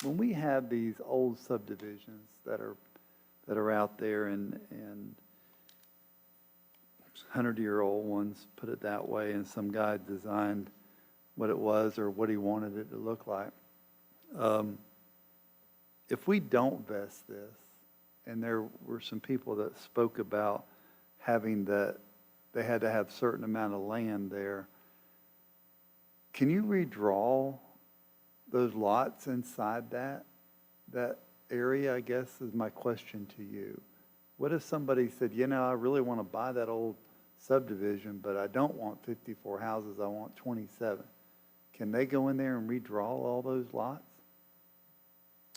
When we have these old subdivisions that are out there and 100-year-old ones, put it that way, and some guy designed what it was or what he wanted it to look like. If we don't vest this, and there were some people that spoke about having that, they had to have certain amount of land there, can you redraw those lots inside that area, I guess, is my question to you. What if somebody said, you know, I really want to buy that old subdivision, but I don't want 54 houses, I want 27. Can they go in there and redraw all those lots?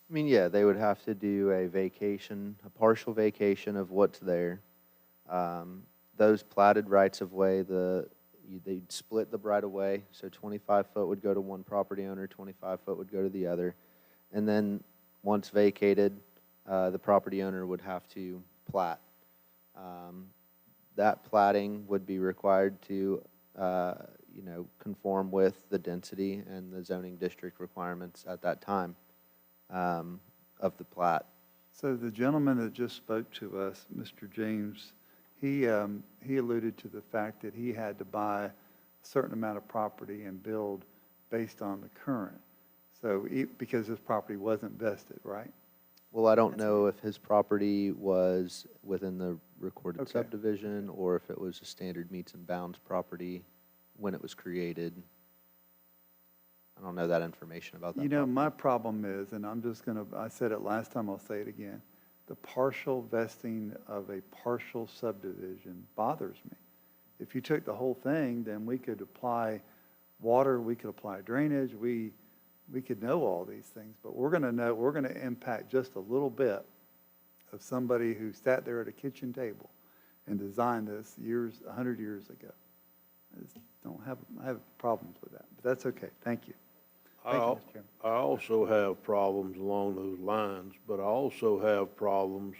I mean, yeah, they would have to do a vacation, a partial vacation of what's there. Those platted rights of way, they'd split the right of way, so 25 foot would go to one property owner, 25 foot would go to the other. And then once vacated, the property owner would have to plat. That platting would be required to, conform with the density and the zoning district requirements at that time of the plat. So the gentleman that just spoke to us, Mr. James, he alluded to the fact that he had to buy a certain amount of property and build based on the current. So, because his property wasn't vested, right? Well, I don't know if his property was within the recorded Okay. subdivision or if it was a standard meets and bounds property when it was created. I don't know that information about that. You know, my problem is, and I said it last time, I'll say it again, the partial vesting of a partial subdivision bothers me. If you took the whole thing, then we could apply water, we could apply drainage, we could know all these things, but we're gonna impact just a little bit of somebody who sat there at a kitchen table and designed this 100 years ago. I have problems with that, but that's okay. Thank you. Thank you, Mr. Chairman. I also have problems along those lines, but I also have problems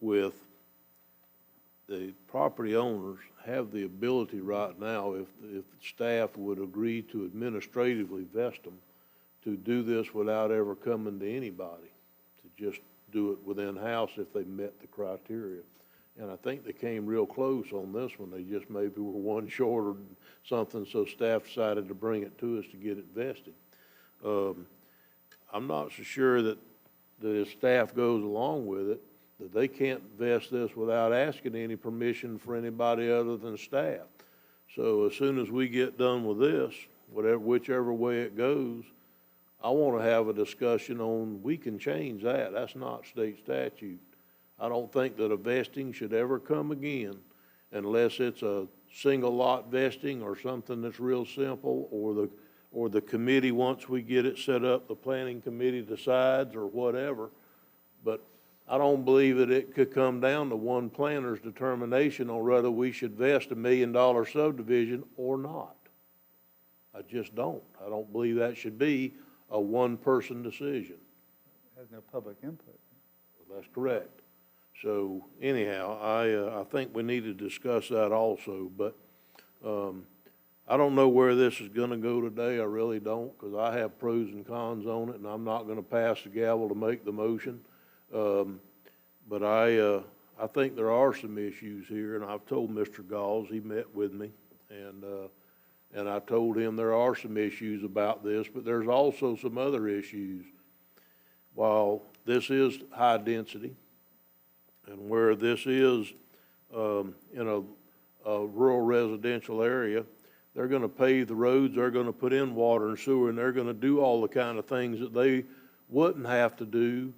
with the property owners have the ability right now, if staff would agree to administratively vest them, to do this without ever coming to anybody, to just do it within house if they met the criteria. And I think they came real close on this one. They just maybe were one short or something, so staff decided to bring it to us to get it vested. I'm not so sure that if staff goes along with it, that they can't vest this without asking any permission for anybody other than staff. So as soon as we get done with this, whichever way it goes, I want to have a discussion on, we can change that. That's not state statute. I don't think that a vesting should ever come again unless it's a single lot vesting or something that's real simple, or the committee, once we get it set up, the planning committee decides or whatever. But I don't believe that it could come down to one planner's determination on whether we should vest $1 million subdivision or not. I just don't. I don't believe that should be a one-person decision. Has no public input. That's correct. So anyhow, I think we need to discuss that also, but I don't know where this is going to go today. I really don't, because I have pros and cons on it, and I'm not going to pass the gavel to make the motion. But I think there are some issues here, and I've told Mr. Gauls, he met with me, and I told him there are some issues about this, but there's also some other issues. While this is high density, and where this is in a rural residential area, they're going to pave the roads, they're going to put in water and sewer, and they're going to do all the kind of things that they wouldn't have to do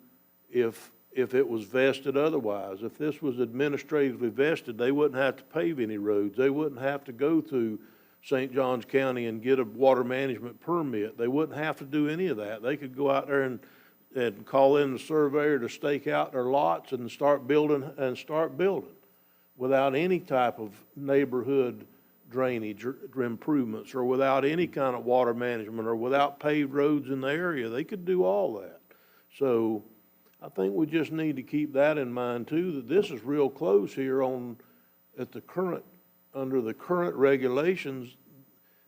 if it was vested otherwise. If this was administratively vested, they wouldn't have to pave any roads. They wouldn't have to go through St. Johns County and get a water management permit. They wouldn't have to do any of that. They could go out there and call in the surveyor to stake out their lots and start building without any type of neighborhood drainage improvements, or without any kind of water management, or without paved roads in the area. They could do all that. So I think we just need to keep that in mind too, that this is real close here under the current regulations.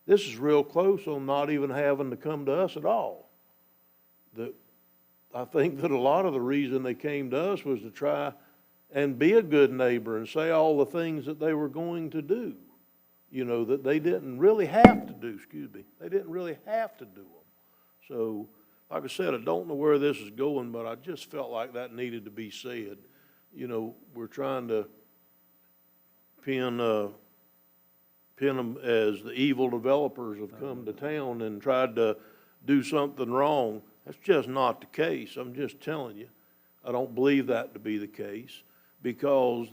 This is real close on not even having to come to us at all. I think that a lot of the reason they came to us was to try and be a good neighbor and say all the things that they were going to do, that they didn't really have to do, They didn't really have to do them. So, like I said, I don't know where this is going, but I just felt like that needed to be said. We're trying to pin them as the evil developers have come to town and tried to do something wrong. That's just not the case. I'm just telling you. I don't believe that to be the case, because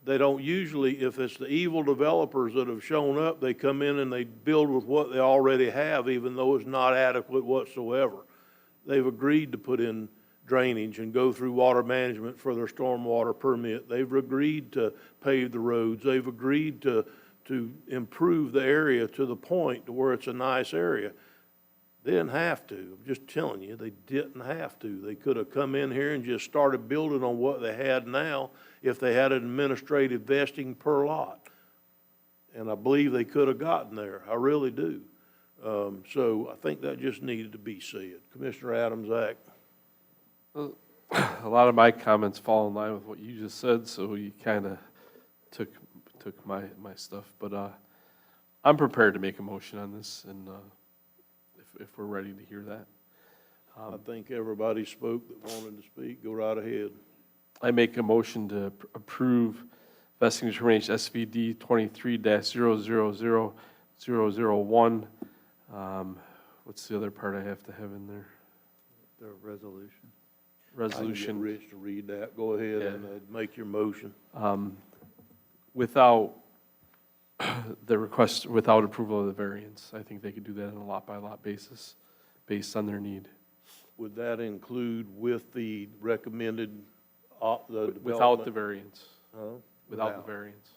they don't usually, if it's the evil developers that have shown up, they come in and they build with what they already have, even though it's not adequate whatsoever. They've agreed to put in drainage and go through water management for their stormwater permit. They've agreed to pave the roads. They've agreed to improve the area to the point to where it's a nice area. They didn't have to. I'm just telling you, they didn't have to. They could have come in here and just started building on what they had now if they had an administrative vesting per lot. And I believe they could have gotten there. I really do. So I think that just needed to be said. Commissioner Adams, act. Well, a lot of my comments fall in line with what you just said, so you kind of took my stuff. But I'm prepared to make a motion on this, and if we're ready to hear that. I think everybody spoke that wanted to speak. Go right ahead. I make a motion to approve vesting determination SVD 23-000001. What's the other part I have to have in there? The resolution. I can Resolution. get Rich to read that. Go ahead and make your motion. Without the request, without approval of the variance. I think they could do that on a lot-by-lot basis, based on their need. Would that include with the recommended, the Without the development? variance. Huh? Without the variance.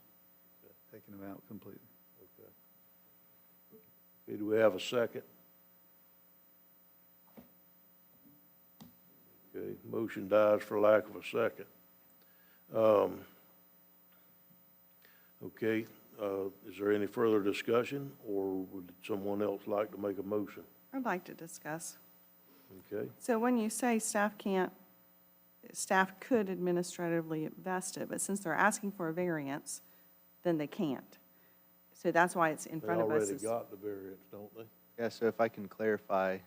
Taking them out completely. Okay, do we have a second? Okay, motion dies for lack of a second. Okay, is there any further discussion, or would someone else like to make a motion? I'd like to discuss. Okay, So when you say staff could administratively vest it, but since they're asking for a variance, then they can't. So that's why it's in they front of us. already got the variance, don't they? Yeah, so if I can clarify,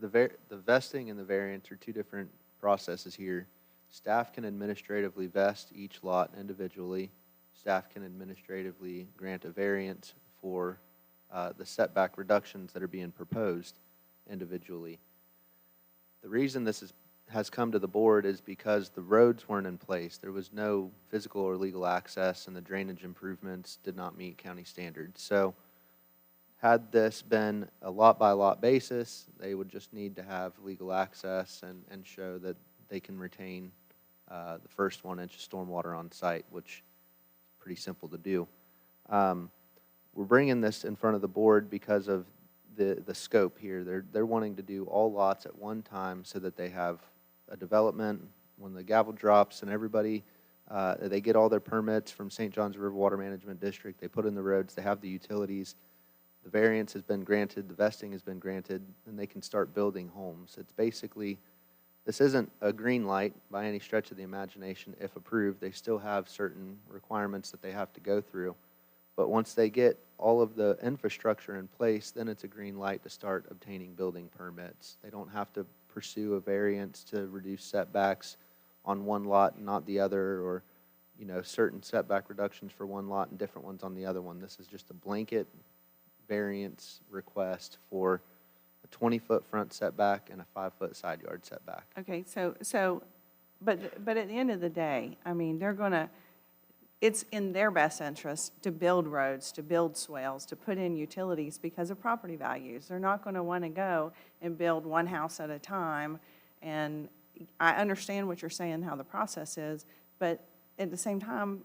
the vesting and the variance are two different processes here. Staff can administratively vest each lot individually. Staff can administratively grant a variance for the setback reductions that are being proposed individually. The reason this has come to the board is because the roads weren't in place. There was no physical or legal access, and the drainage improvements did not meet county standards. So had this been a lot-by-lot basis, they would just need to have legal access and show that they can retain the first 1 inch of stormwater on site, which is pretty simple to do. We're bringing this in front of the board because of the scope here. They're wanting to do all lots at one time so that they have a development. When the gavel drops and everybody, they get all their permits from St. Johns River Water Management District, they put in the roads, they have the utilities, the variance has been granted, the vesting has been granted, and they can start building homes. It's basically, this isn't a green light by any stretch of the imagination. If approved, they still have certain requirements that they have to go through. But once they get all of the infrastructure in place, then it's a green light to start obtaining building permits. They don't have to pursue a variance to reduce setbacks on one lot and not the other, or, certain setback reductions for one lot and different ones on the other one. This is just a blanket variance request for a 20-foot front setback and a 5-foot side yard setback. Okay, but at the end of the day, I mean, it's in their best interest to build roads, to build swales, to put in utilities because of property values. They're not going to want to go and build one house at a time. And I understand what you're saying, how the process is, but at the same time,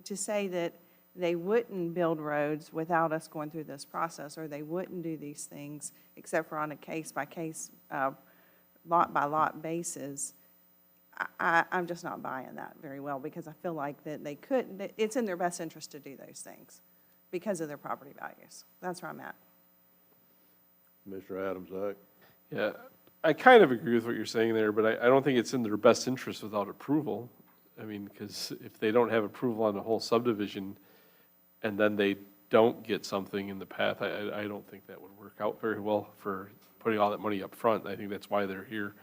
to say that they wouldn't build roads without us going through this process, or they wouldn't do these things except for on a case-by-case, lot-by-lot basis, I'm just not buying that very well, because I feel like that they could, it's in their best interest to do those things because of their property values. That's where I'm at. Mr. Adams, Yeah, I kind of agree with what you're saying there, but I don't think it's in their best interest without approval. I mean, because if they don't have approval on the whole subdivision, and then they don't get something in the path, I don't think that would work out very well for putting all that money up front. I think that's why they're here.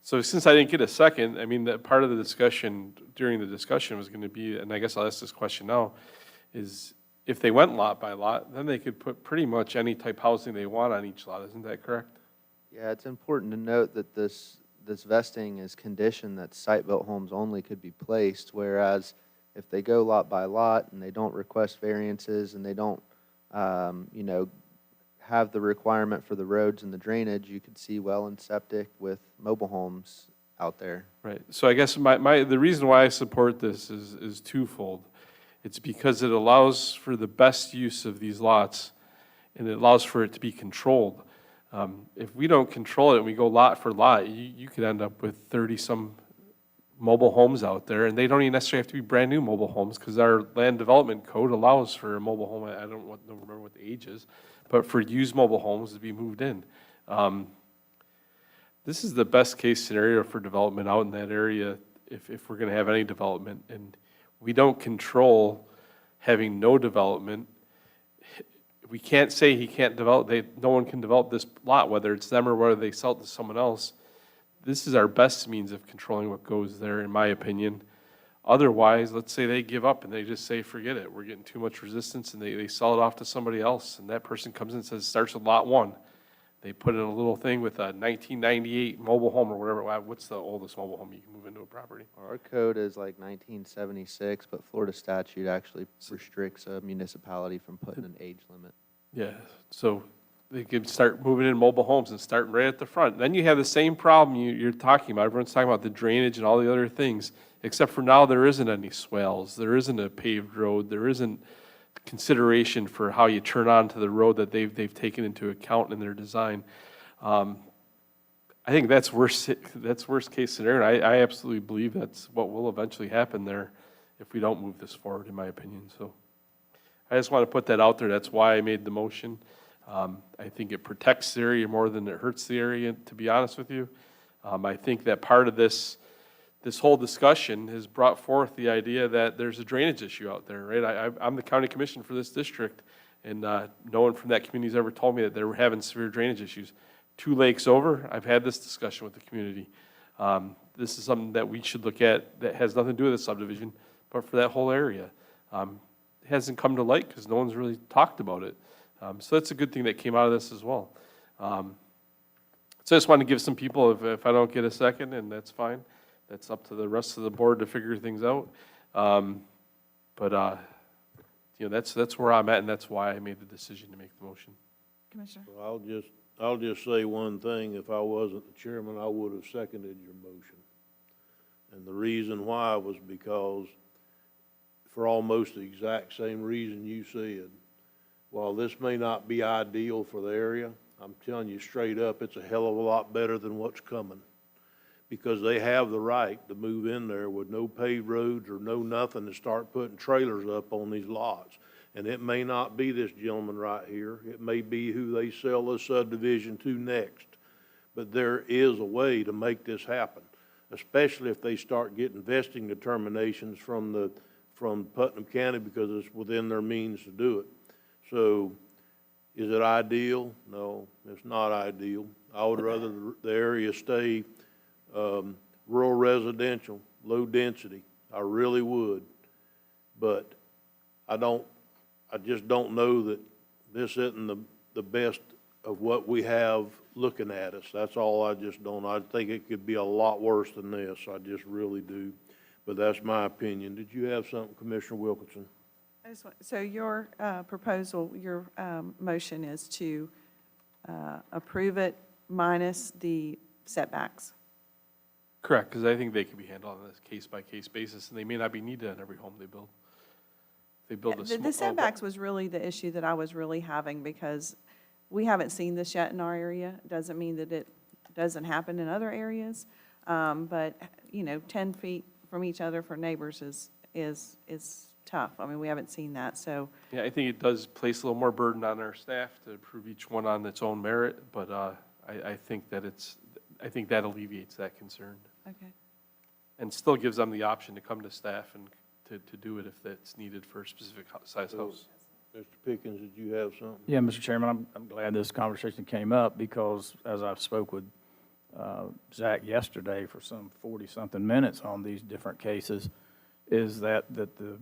So since I didn't get a second, I mean, that part of the discussion, during the discussion was going to be, and I guess I'll ask this question now, is if they went lot by lot, then they could put pretty much any type housing they want on each lot. Isn't that correct? Yeah, it's important to note that this vesting is conditioned that site-built homes only could be placed, whereas if they go lot by lot and they don't request variances and they don't, have the requirement for the roads and the drainage, you could see well and septic with mobile homes out there. Right. So I guess the reason why I support this is twofold. It's because it allows for the best use of these lots, and it allows for it to be controlled. If we don't control it and we go lot for lot, you could end up with 30-some mobile homes out there, and they don't even necessarily have to be brand-new mobile homes, because our land development code allows for a mobile home, I don't remember what the age is, but for used mobile homes to be moved in. This is the best case scenario for development out in that area if we're gonna have any development. And we don't control having no development. We can't say he can't develop, no one can develop this lot, whether it's them or whether they sell it to someone else. This is our best means of controlling what goes there, in my opinion. Otherwise, let's say they give up and they just say, forget it, we're getting too much resistance, and they sell it off to somebody else, and that person comes in and says, starts with lot 1. They put in a little thing with a 1998 mobile home or whatever. What's the oldest mobile home you can move into a property? Our code is like 1976, but Florida statute actually restricts a municipality from putting an age limit. Yeah, so they could start moving in mobile homes and start right at the front. Then you have the same problem you're talking about. Everyone's talking about the drainage and all the other things, except for now there isn't any swales, there isn't a paved road, there isn't consideration for how you turn onto the road that they've taken into account in their design. I think that's worst case scenario. I absolutely believe that's what will eventually happen there if we don't move this forward, in my opinion. So I just want to put that out there. That's why I made the motion. I think it protects the area more than it hurts the area, to be honest with you. I think that part of this whole discussion has brought forth the idea that there's a drainage issue out there, right? I'm the county commissioner for this district, and no one from that community's ever told me that they were having severe drainage issues. 2 lakes over, I've had this discussion with the community. This is something that we should look at that has nothing to do with the subdivision, but for that whole area. It hasn't come to light because no one's really talked about it. So that's a good thing that came out of this as well. So I just want to give some people, if I don't get a second, and that's fine, that's up to the rest of the board to figure things out. You know, that's where I'm at, and that's why I made the decision to make the motion. Commissioner? Well, I'll just say one thing. If I wasn't the chairman, I would have seconded your motion. And the reason why was because, for almost the exact same reason you said, while this may not be ideal for the area, I'm telling you straight up, it's a hell of a lot better than what's coming. Because they have the right to move in there with no paved roads or no nothing and start putting trailers up on these lots. And it may not be this gentleman right here. It may be who they sell this subdivision to next. But there is a way to make this happen, especially if they start getting vesting determinations from Putnam County, because it's within their means to do it. So is it ideal? No, it's not ideal. I would rather the area stay rural residential, low density. I really would. But I just don't know that this isn't the best of what we have looking at us. That's all. I just don't. I think it could be a lot worse than this. I just really do. But that's my opinion. Did you have something, Commissioner Wilkinson? So your proposal, your motion is to approve it minus the setbacks? Correct, because I think they can be handled on a case-by-case basis, and they may not be needed on every home they build. They build a The setbacks was really the issue that I was really having, because we haven't seen this yet in our area. Doesn't mean that it doesn't happen in other areas, but, you know, 10 feet from each other for neighbors is tough. I mean, we haven't seen that, so. Yeah, I think it does place a little more burden on our staff to approve each one on its own merit, but I think that alleviates that concern. Okay. And still gives them the option to come to staff and to do it if that's needed for a specific size house. Mr. Pickens, did you have something? Yeah, Mr. Chairman, I'm glad this conversation came up, because as I spoke with Zach yesterday for some 40-something minutes on these different cases, is that the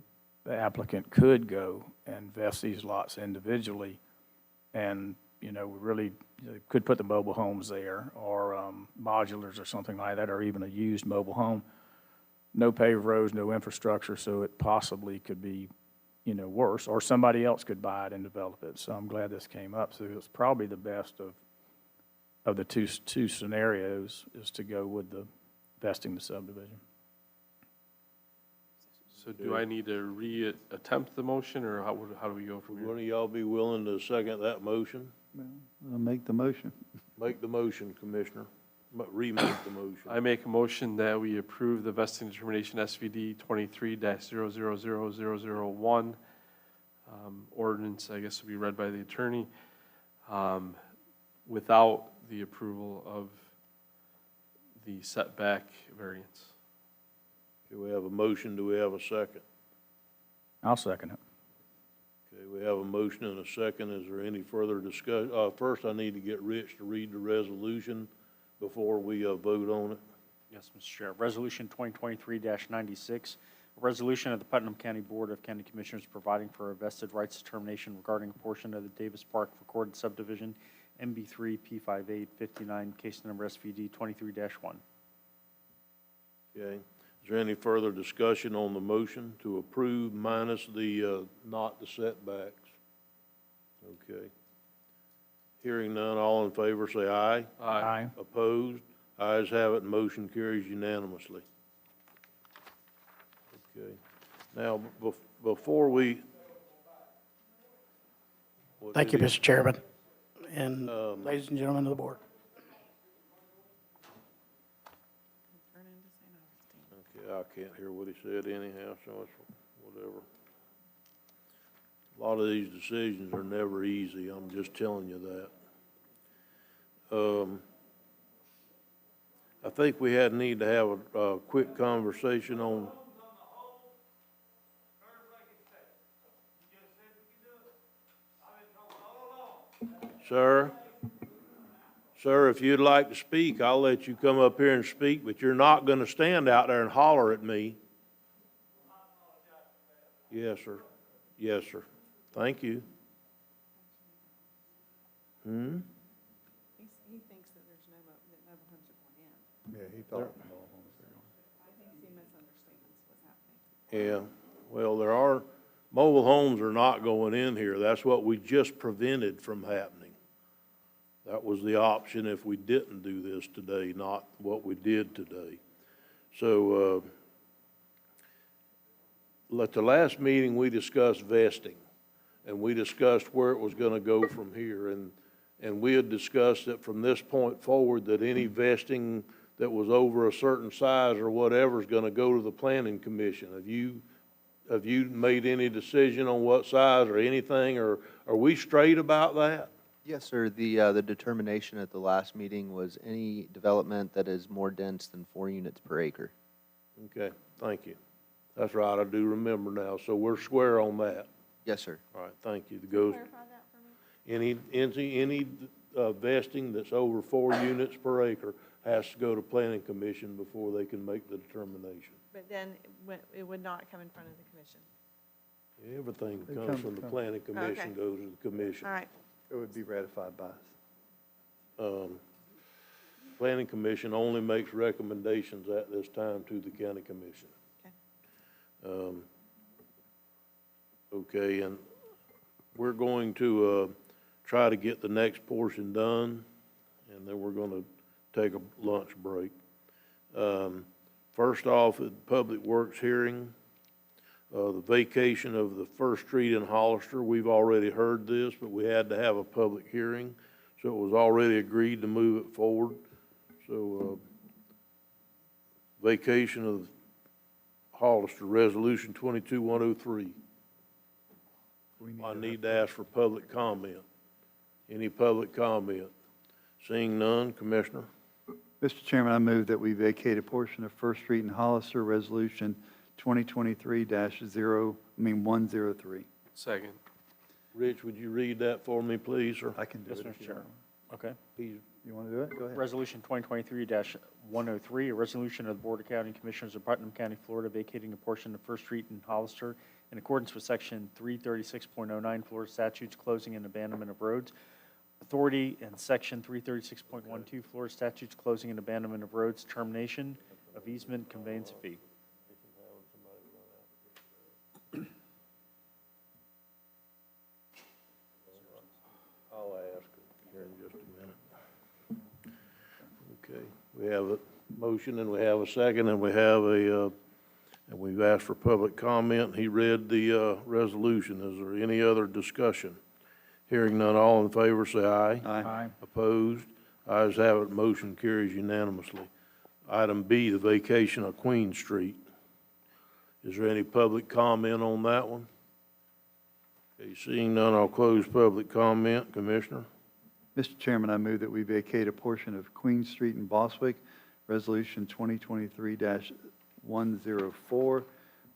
applicant could go and vest these lots individually, and, you know, we really could put the mobile homes there, or modulars or something like that, or even a used mobile home. No paved roads, no infrastructure, so it possibly could be, you know, worse, or somebody else could buy it and develop it. So I'm glad this came up. So it's probably the best of the two scenarios is to go with the vesting the subdivision. So do I need to re-attempt the motion, or how do we go from here? Would one of y'all be willing to second that motion? I'll make the motion. Make the motion, Commissioner. Remake the motion. I make a motion that we approve the vesting determination SVD 23-000001. Ordinance, I guess, will be read by the attorney, without the approval of the setback variance. Okay, we have a motion. Do we have a second? I'll second it. Okay, we have a motion and a second. Is there any further discussion? First, I need to get Rich to read the resolution before we vote on it. Yes, Mr. Chair. Resolution 2023-96, a resolution of the Putnam County Board of County Commissioners providing for a vested rights determination regarding a portion of the Davis Park recorded subdivision, MB3 P5859, case number SVD 23-1. Okay. Is there any further discussion on the motion to approve minus the, not the setbacks? Okay. Hearing none, all in favor say aye. Aye. Opposed? Ayes have it, motion carries unanimously. Okay. Now, before we. Thank you, Mr. Chairman, and ladies and gentlemen of the board. Okay, I can't hear what he said anyhow, so it's whatever. A lot of these decisions are never easy, I'm just telling you that. I think we need to have a quick conversation on. Sir, if you'd like to speak, I'll let you come up here and speak, but you're not going to stand out there and holler at me. Yes, sir. Yes, sir. Thank you. He thinks that there's no, that mobile homes are going in. Yeah, he thought. I think he misunderstands what's happening. Yeah, well, mobile homes are not going in here. That's what we just prevented from happening. That was the option if we didn't do this today, not what we did today. So, at the last meeting, we discussed vesting, and we discussed where it was gonna go from here, and we had discussed that from this point forward, that any vesting that was over a certain size or whatever is gonna go to the planning commission. Have you made any decision on what size or anything, or are we straight about that? Yes, sir. The determination at the last meeting was any development that is more dense than 4 units per acre. Okay, thank you. That's right, I do remember now, so we're square on that. Yes, sir. All right, thank you. Clarify that for me. Any vesting that's over 4 units per acre has to go to planning commission before they can make the determination. But then it would not come in front of the commission. Everything that It comes comes from the from- planning commission goes to the commission. All right. It would be ratified by us. Planning commission only makes recommendations at this time to the county commission. Okay. Okay, and we're going to, try to get the next portion done, and then we're gonna take a lunch break. First off, the Public Works hearing, the vacation of the First Street in Hollister, we've already heard this, but we had to have a public hearing, so it was already agreed to move it forward. So, vacation of Hollister, Resolution 22-103. I need to ask for public comment. Any public comment? Seeing none, Commissioner? Mr. Chairman, I move that we vacate a portion of First Street in Hollister, Resolution 2023-103. Second. Rich, would you read that for me, please, sir? I can do Yes, it. Mr. if you Chair. want. Okay. You want to do it? Go ahead. Resolution 2023-103, a resolution of the Board of County Commissioners of Putnam County, Florida, vacating a portion of First Street in Hollister in accordance with Section 336.09 Florida statutes, closing and abandonment of roads authority, and Section 336.12 Florida statutes, closing and abandonment of roads, termination of easement, conveyance fee. I'll ask here in just a minute. Okay, we have a motion and we have a second and we have and we've asked for public comment. He read the, resolution. Is there any other discussion? Hearing none, all in favor, say aye. Aye. Opposed? Ayes have it, motion carries unanimously. Item B, the vacation of Queen Street. Is there any public comment on that one? Okay, seeing none, I'll close public comment. Commissioner? Mr. Chairman, I move that we vacate a portion of Queen Street in Boswick, Resolution 2023-104,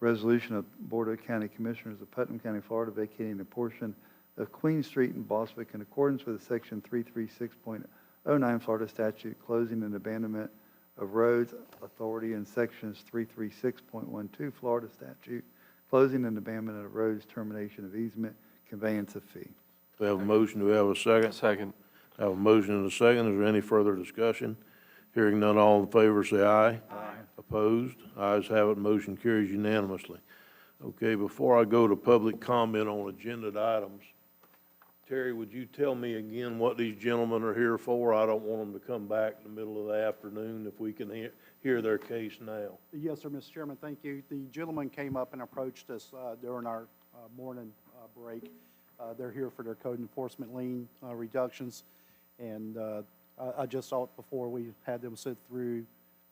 resolution of Board of County Commissioners of Putnam County, Florida, vacating a portion of Queen Street in Boswick in accordance with Section 336.09 Florida statute, closing and abandonment of roads authority in Sections 336.12 Florida statute, closing and abandonment of roads, termination of easement, conveyance of fee. We have a motion, do we have a second? Second. I have a motion and a second. Is there any further discussion? Hearing none, all in favor say aye. Aye. Opposed? Ayes have it, motion carries unanimously. Okay, before I go to public comment on agenda items, Terry, would you tell me again what these gentlemen are here for? I don't want them to come back in the middle of the afternoon if we can hear their case now. Yes, sir, Mr. Chairman, thank you. The gentleman came up and approached us during our morning break. They're here for their code enforcement lien reductions, and I just thought before we had them sit through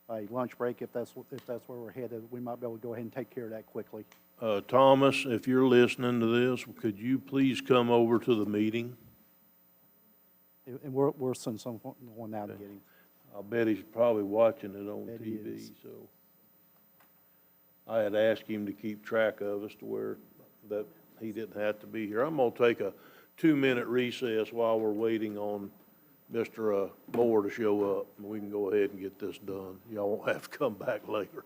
a lunch break, if that's where we're headed, we might be able to go ahead and take care of that quickly. Thomas, if you're listening to this, could you please come over to the meeting? And we're sending someone now to get him. I'll bet he's probably watching it on Bet he TV, is. so. I had asked him to keep track of us to where that he didn't have to be here. I'm gonna take a 2-minute recess while we're waiting on Mr. Moore to show up, and we can go ahead and get this done. Y'all won't have to come back later.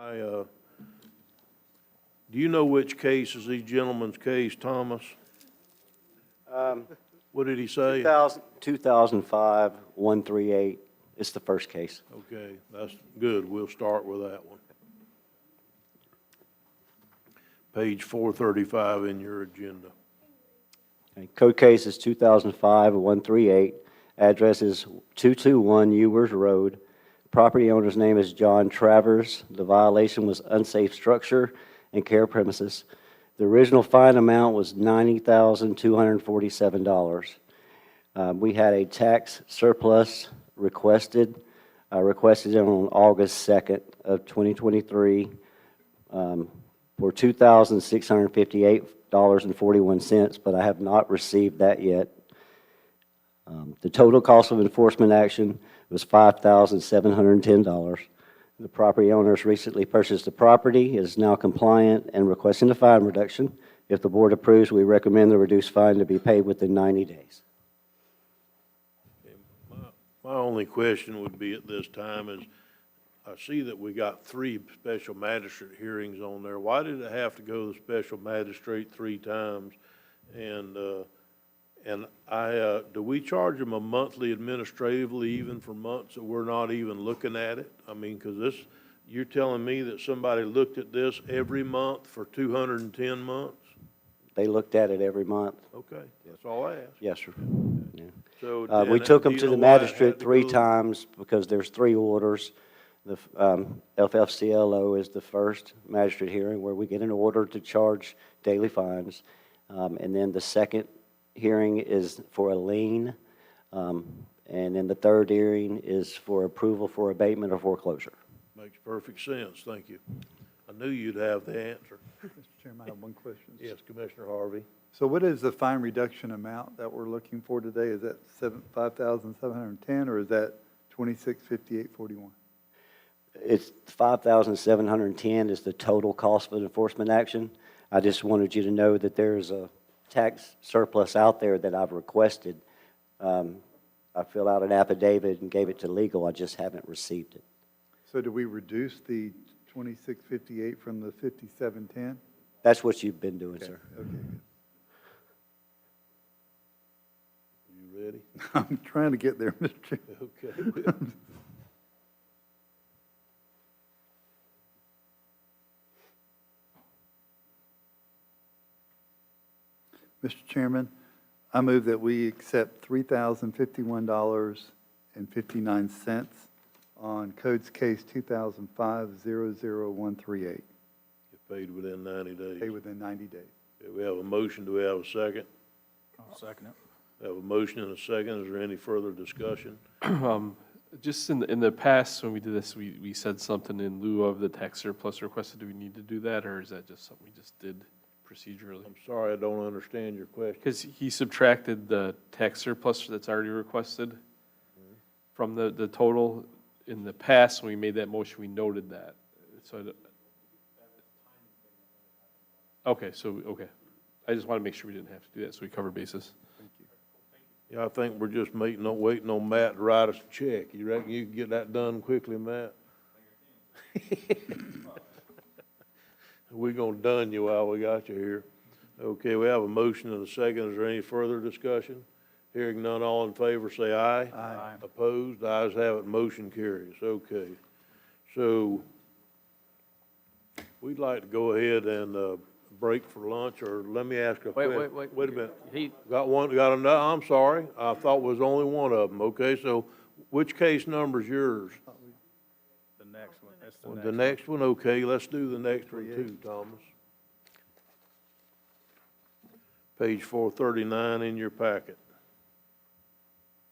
Do you know which case is these gentlemen's case, Thomas? What did he say? 2005-138 is the first case. Okay, that's good. We'll start with that one. Page 435 in your agenda. Okay, code case is 2005-138. Address is 221 Ewers Road. Property owner's name is John Travers. The violation was unsafe structure and care premises. The original fine amount was $90,247. We had a tax surplus requested it on August 2nd of 2023 for $2,658 $1,046.41, but I have not received that yet. The total cost of enforcement action was $5,710. The property owners recently purchased the property, is now compliant and requesting a fine reduction. If the board approves, we recommend the reduced fine to be paid within 90 days. My only question would be at this time is, I see that we got 3 special magistrate hearings on there. Why did it have to go to the special magistrate 3 times? And do we charge them a monthly administratively even for months that we're not even looking at it? I mean, because you're telling me that somebody looked at this every month for 210 months? They looked at it every month. Okay, that's all I asked. Yes, sir. Yeah. So, We took them to the magistrate 3 times because there's 3 orders. The FFCLO is the first magistrate hearing where we get an order to charge daily fines. And then the second hearing is for a lien. And then the third hearing is for approval for abatement or foreclosure. Makes perfect sense, thank you. I knew you'd have the answer. Mr. Chairman, I have one question. Yes, Commissioner Harvey. So what is the fine reduction amount that we're looking for today? Is that $5,710 or is that $2658.41? It's $5,710 is the total cost of enforcement action. I just wanted you to know that there's a tax surplus out there that I've requested. I filled out an affidavit and gave it to legal. I just haven't received it. So do we reduce the $2658 from the $5710? That's what you've been doing, sir. Okay, good. You ready? I'm trying to get there, Mr. Chairman. Okay. Mr. Chairman, I move that we accept $3,051.59 on Codes Case 2005-00138. Get paid within 90 days. Pay within 90 days. Okay, we have a motion, do we have a second? I'll second it. We have a motion and a second, is there any further discussion? Just in the past, when we did this, we said something in lieu of the tax surplus requested. Do we need to do that, or is that just something we just did procedurally? I'm sorry, I don't understand your question. Because he subtracted the tax surplus that's already requested from the total. In the past, when we made that motion, we noted that. So, okay, I just want to make sure we didn't have to do that, so we covered bases. Yeah, I think we're just waiting on Matt to write us a check. You reckon you can get that done quickly, Matt? We're gonna dun you while we got you here. Okay, we have a motion and a second. Is there any further discussion? Hearing none, all in favor, say aye. Aye. Opposed? Ayes have it, motion carries. Okay. So, we'd like to go ahead and, break for lunch, or let me ask a question. Wait a minute. Got another, I'm sorry. I thought was only one of them. Okay, so which case number's yours? The next one, that's The next one, okay, let's do the next one too, Thomas. Page 439 in your packet.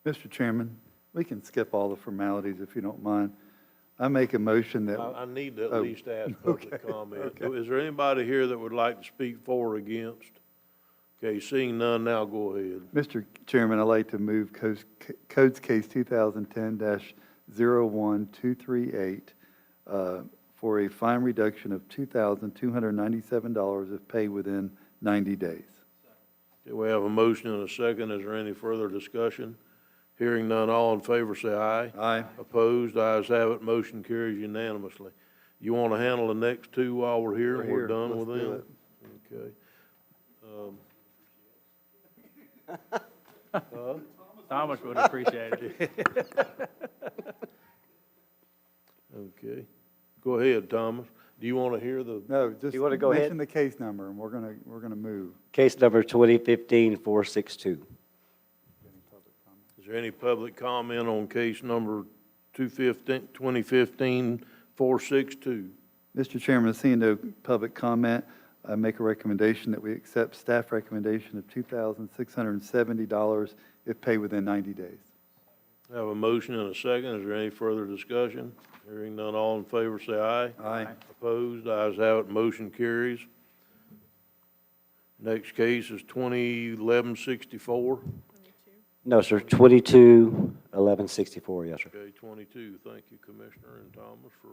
Mr. Chairman, we can skip all the formalities if you don't mind. I make a motion that. I need to at least ask public comment. Is there anybody here that would like to speak for or against? Okay, seeing none, now go ahead. Mr. Chairman, I'd like to move Codes Case 2010-01238 for a fine reduction of $2,297 if paid within 90 days. Okay, we have a motion and a second. Is there any further discussion? Hearing none, all in favor say aye. Aye. Opposed? Ayes have it, motion carries unanimously. You want to handle the next two while we're here and we're done with Let's do them? Okay. Thomas would appreciate it. Okay. Go ahead, Thomas. Do you want to hear the? No, just You wanna go ahead? mention the case number, and we're gonna move. Case number 2015-462. Is there any public comment on case number 2015-462? Mr. Chairman, seeing no public comment, I make a recommendation that we accept staff recommendation of $2,670 if paid within 90 days. I have a motion and a second. Is there any further discussion? Hearing none, all in favor say aye. Aye. Opposed? Ayes have it, motion carries. Next case is 2011-64. No, sir, 22-11-64, yes, sir. Okay, 22. Thank you, Commissioner and Thomas, for,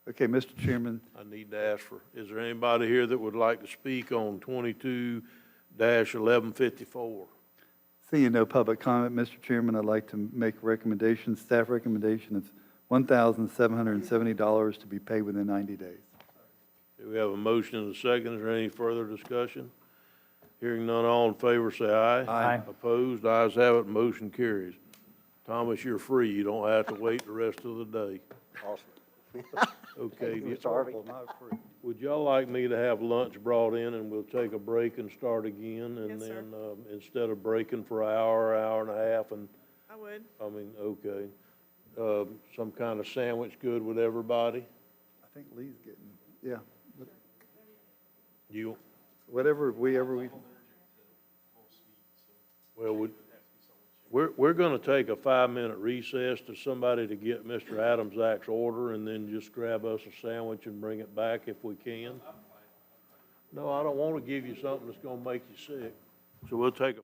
Okay, Mr. Chairman, I need to ask for, is there anybody here that would like to speak on 22-11-54? seeing no public comment, Mr. Chairman, I'd like to make a recommendation, staff recommendation of $1,770 to be paid within 90 days. Do we have a motion and a second? Is there any further discussion? Hearing none, all in favor, say aye. Aye. Opposed, ayes have it, motion carries. Thomas, you're free. You don't have to wait the rest of the day. Awesome. Okay. Mr. Harvey. Would y'all like me to have lunch brought in and we'll take a break and start again? And Yes, sir. then, instead of breaking for an hour, hour and a half, and, I would. I mean, okay. Some kind of sandwich good with everybody? I think Lee's getting, yeah, You, whatever we. well, we're gonna take a 5-minute recess to somebody to get Mr. Adamsak's order and then just grab us a sandwich and bring it back if we can. No, I don't wanna give you something that's gonna make you sick. So we'll take a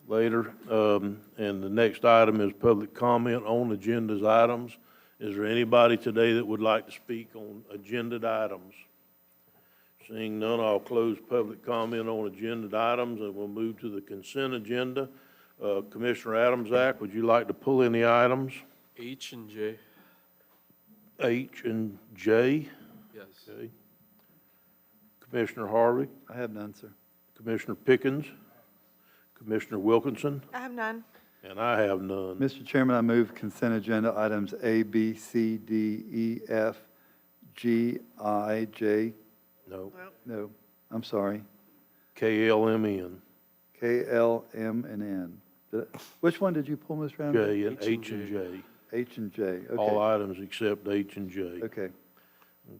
later. And the next item is public comment on agendas items. Is there anybody today that would like to speak on agended items? Seeing none, I'll close public comment on agended items, and we'll move to the consent agenda. Commissioner Adams-Ack, would you like to pull any items? H and J. H and J? Yes. Okay. Commissioner Harvey? I have none, sir. Commissioner Pickens? Commissioner Wilkinson? I have none. And I have none. Mr. Chairman, I move consent agenda items A, B, C, D, E, F, G, I, J. No. No, I'm sorry. K, L, M, N. K, L, M, and N. Which one did you pull, Mr. Adams? J and H and J. H and J, okay. All items except H and J. Okay.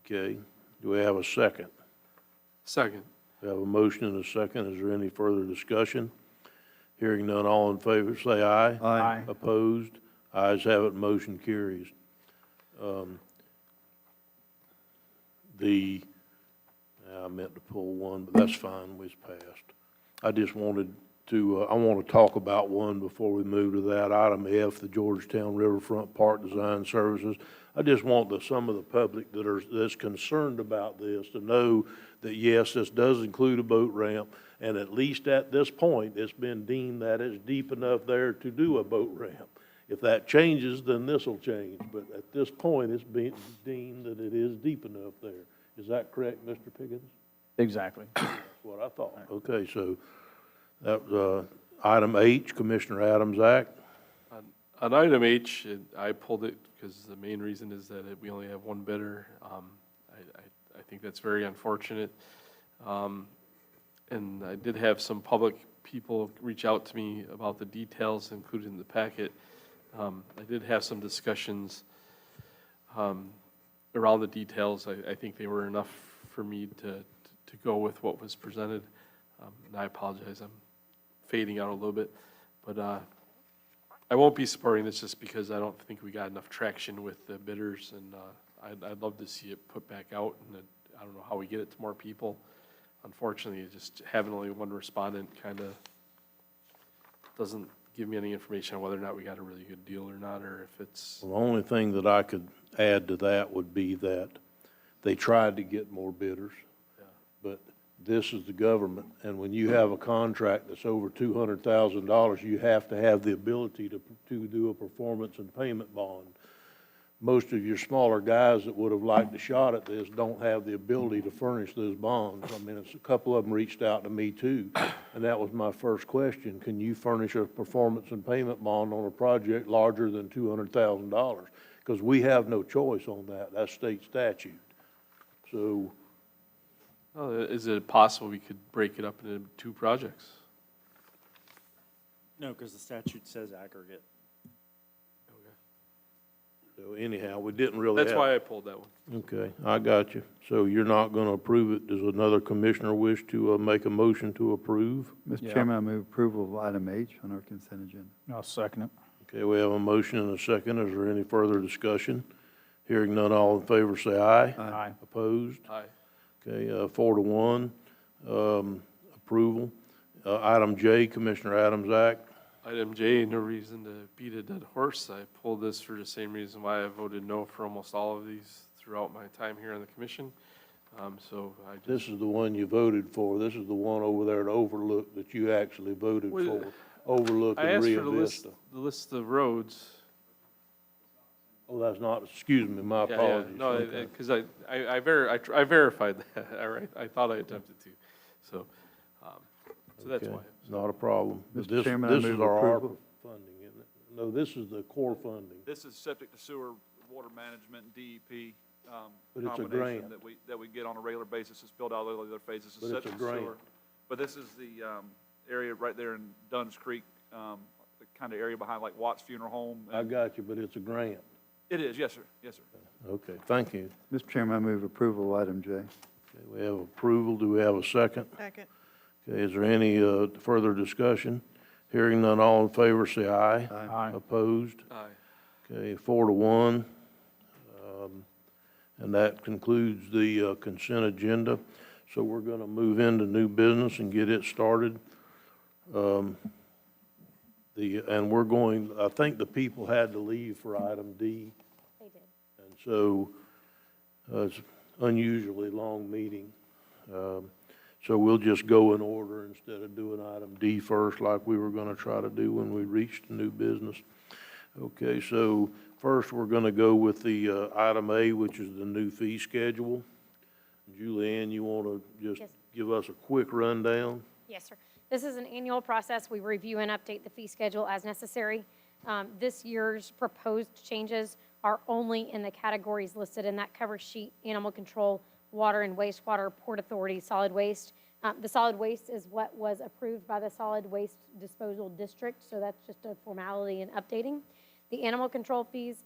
Okay. Do we have a second? Second. We have a motion and a second. Is there any further discussion? Hearing none, all in favor, say aye. Aye. Opposed? Ayes have it, motion carries. I meant to pull one, but that's fine, it's passed. I just wanted to, I want to talk about one before we move to that. Item F, the Georgetown Riverfront Park Design Services. I just want some of the public that's concerned about this to know that, yes, this does include a boat ramp, and at least at this point, it's been deemed that it's deep enough there to do a boat ramp. If that changes, then this will change, but at this point, it's been deemed that it is deep enough there. Is that correct, Mr. Pickens? Exactly. That's what I thought. Okay, so that was item H, Commissioner Adams-Ack. On item H, I pulled it because the main reason is that we only have one bidder. I think that's very unfortunate. And I did have some public people reach out to me about the details included in the packet. I did have some discussions around the details. I think they were enough for me to go with what was presented. And I apologize, I'm fading out a little bit. But I won't be supporting this just because I don't think we got enough traction with the bidders. And I'd love to see it put back out. And I don't know how we get it to more people. Unfortunately, just having only one respondent kind of doesn't give me any information on whether or not we got a really good deal or not, or if it's... Well, the only thing that I could add to that would be that they tried to get more bidders, but this is the government, and when you have a contract that's over $200,000, you have to have the ability to do a performance and payment bond. Most of your smaller guys that would have liked a shot at this don't have the ability to furnish those bonds. I mean, a couple of them reached out to me too, and that was my first question. Can you furnish a performance and payment bond on a project larger than $200,000? Because we have no choice on that. That's state statute. So. Is it possible we could break it up into two projects? No, because the statute says aggregate. So anyhow, we didn't really That's why I pulled that one. Okay, I got you. So you're not going to approve it. Does another commissioner wish to make a motion to approve? Mr. Chairman, I move approval of item H on our consent agenda. I'll second it. Okay, we have a motion and a second. Is there any further discussion? Hearing none, all in favor say aye. Aye. Opposed? Aye. Okay, 4-1, approval. Item J, Commissioner Adams-Ack. Item J, no reason to beat a dead horse. I pulled this for the same reason why I voted no for almost all of these throughout my time here on the commission. This is the one you voted for. This is the one over there at Overlook that you actually voted for. Overlook I and asked Rio for Vista. the list of roads. Oh, that's not, excuse me, my apologies. No, Okay. because I verified that, all right? I thought I attempted to. So that's Okay, why. not a problem. But Mr. Chairman, I this move is our ARPA approval. funding, isn't it? No, this is the core funding. This is septic to sewer, water management, DEP But it's a combination grant. that we get on a regular basis. It's built out of the other phases. But it's a septic to grant. sewer. But this is the area right there in Dunn's Creek, the kind of area behind like Watts Funeral Home. I got you, but it's a grant. It is, yes, sir. Yes, sir. Okay, thank you. Mr. Chairman, I move approval of item J. Okay, we have approval. Do we have a second? Second. Okay, is there any further discussion? Hearing none, all in favor, say aye. Aye. Opposed? Aye. Okay, 4-1. And that concludes the consent agenda. So we're going to move into new business and get it started. And we're going, I think the people had to leave for item D. They did. And so, it's unusually long meeting. So we'll just go in order instead of doing item D first like we were gonna try to do when we reached the new business. Okay, so first we're gonna go with the, item A, which is the new fee schedule. Julianne, you wanna just Yes. give us a quick rundown? Yes, sir. This is an annual process. We review and update the fee schedule as necessary. This year's proposed changes are only in the categories listed in that cover sheet: animal control, water and wastewater, port authority, solid waste. The solid waste is what was approved by the solid waste disposal district, so that's just a formality in updating. The animal control fees,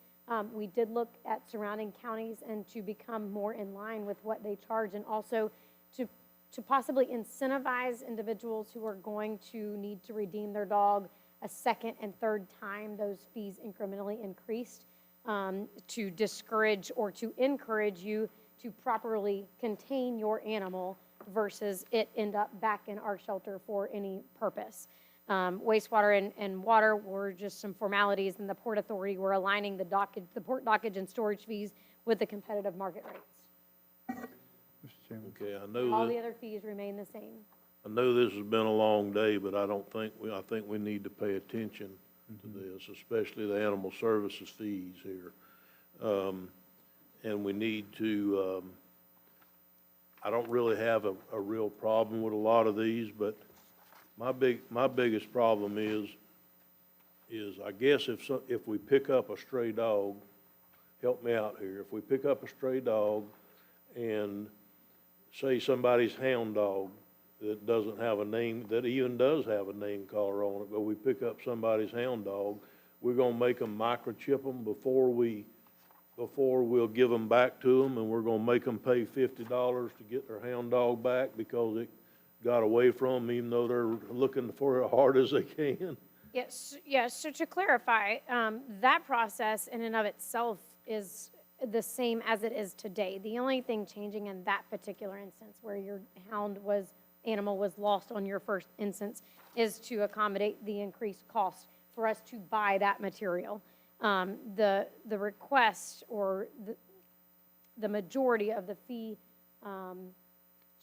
we did look at surrounding counties and to become more in line with what they charge, and also to possibly incentivize individuals who are going to need to redeem their dog a second and third time, those fees incrementally increased, to discourage or to encourage you to properly contain your animal versus it end up back in our shelter for any purpose. Wastewater and water were just some formalities, and the Port Authority were aligning the port dockage and storage fees with the competitive market rates. Mr. Chairman. Okay, I know All that. the other fees remain the same. I know this has been a long day, but I think we need to pay attention to this, especially the animal services fees here. And we need to, I don't really have a real problem with a lot of these, but my biggest problem is I guess if we pick up a stray dog, help me out here, if we pick up a stray dog and say somebody's hound dog that doesn't have a name, that even does have a name collar on it, but we pick up somebody's hound dog, we're gonna make them microchip them before we'll give them back to them, and we're gonna make them pay $50 to get their hound dog back because it got away from them, even though they're looking for it as hard as they can. Yes, so to clarify, that process in and of itself is the same as it is today. The only thing changing in that particular instance where your animal was lost on your first instance is to accommodate the increased cost for us to buy that material. The request or the majority of the fee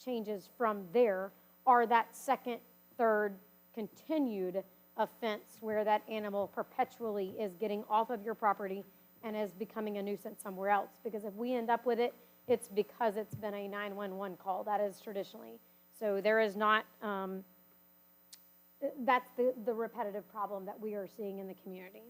changes from there are that second, third, continued offense where that animal perpetually is getting off of your property and is becoming a nuisance somewhere else. Because if we end up with it, it's because it's been a 911 call. That is traditionally. So there is not, that's the repetitive problem that we are seeing in the community.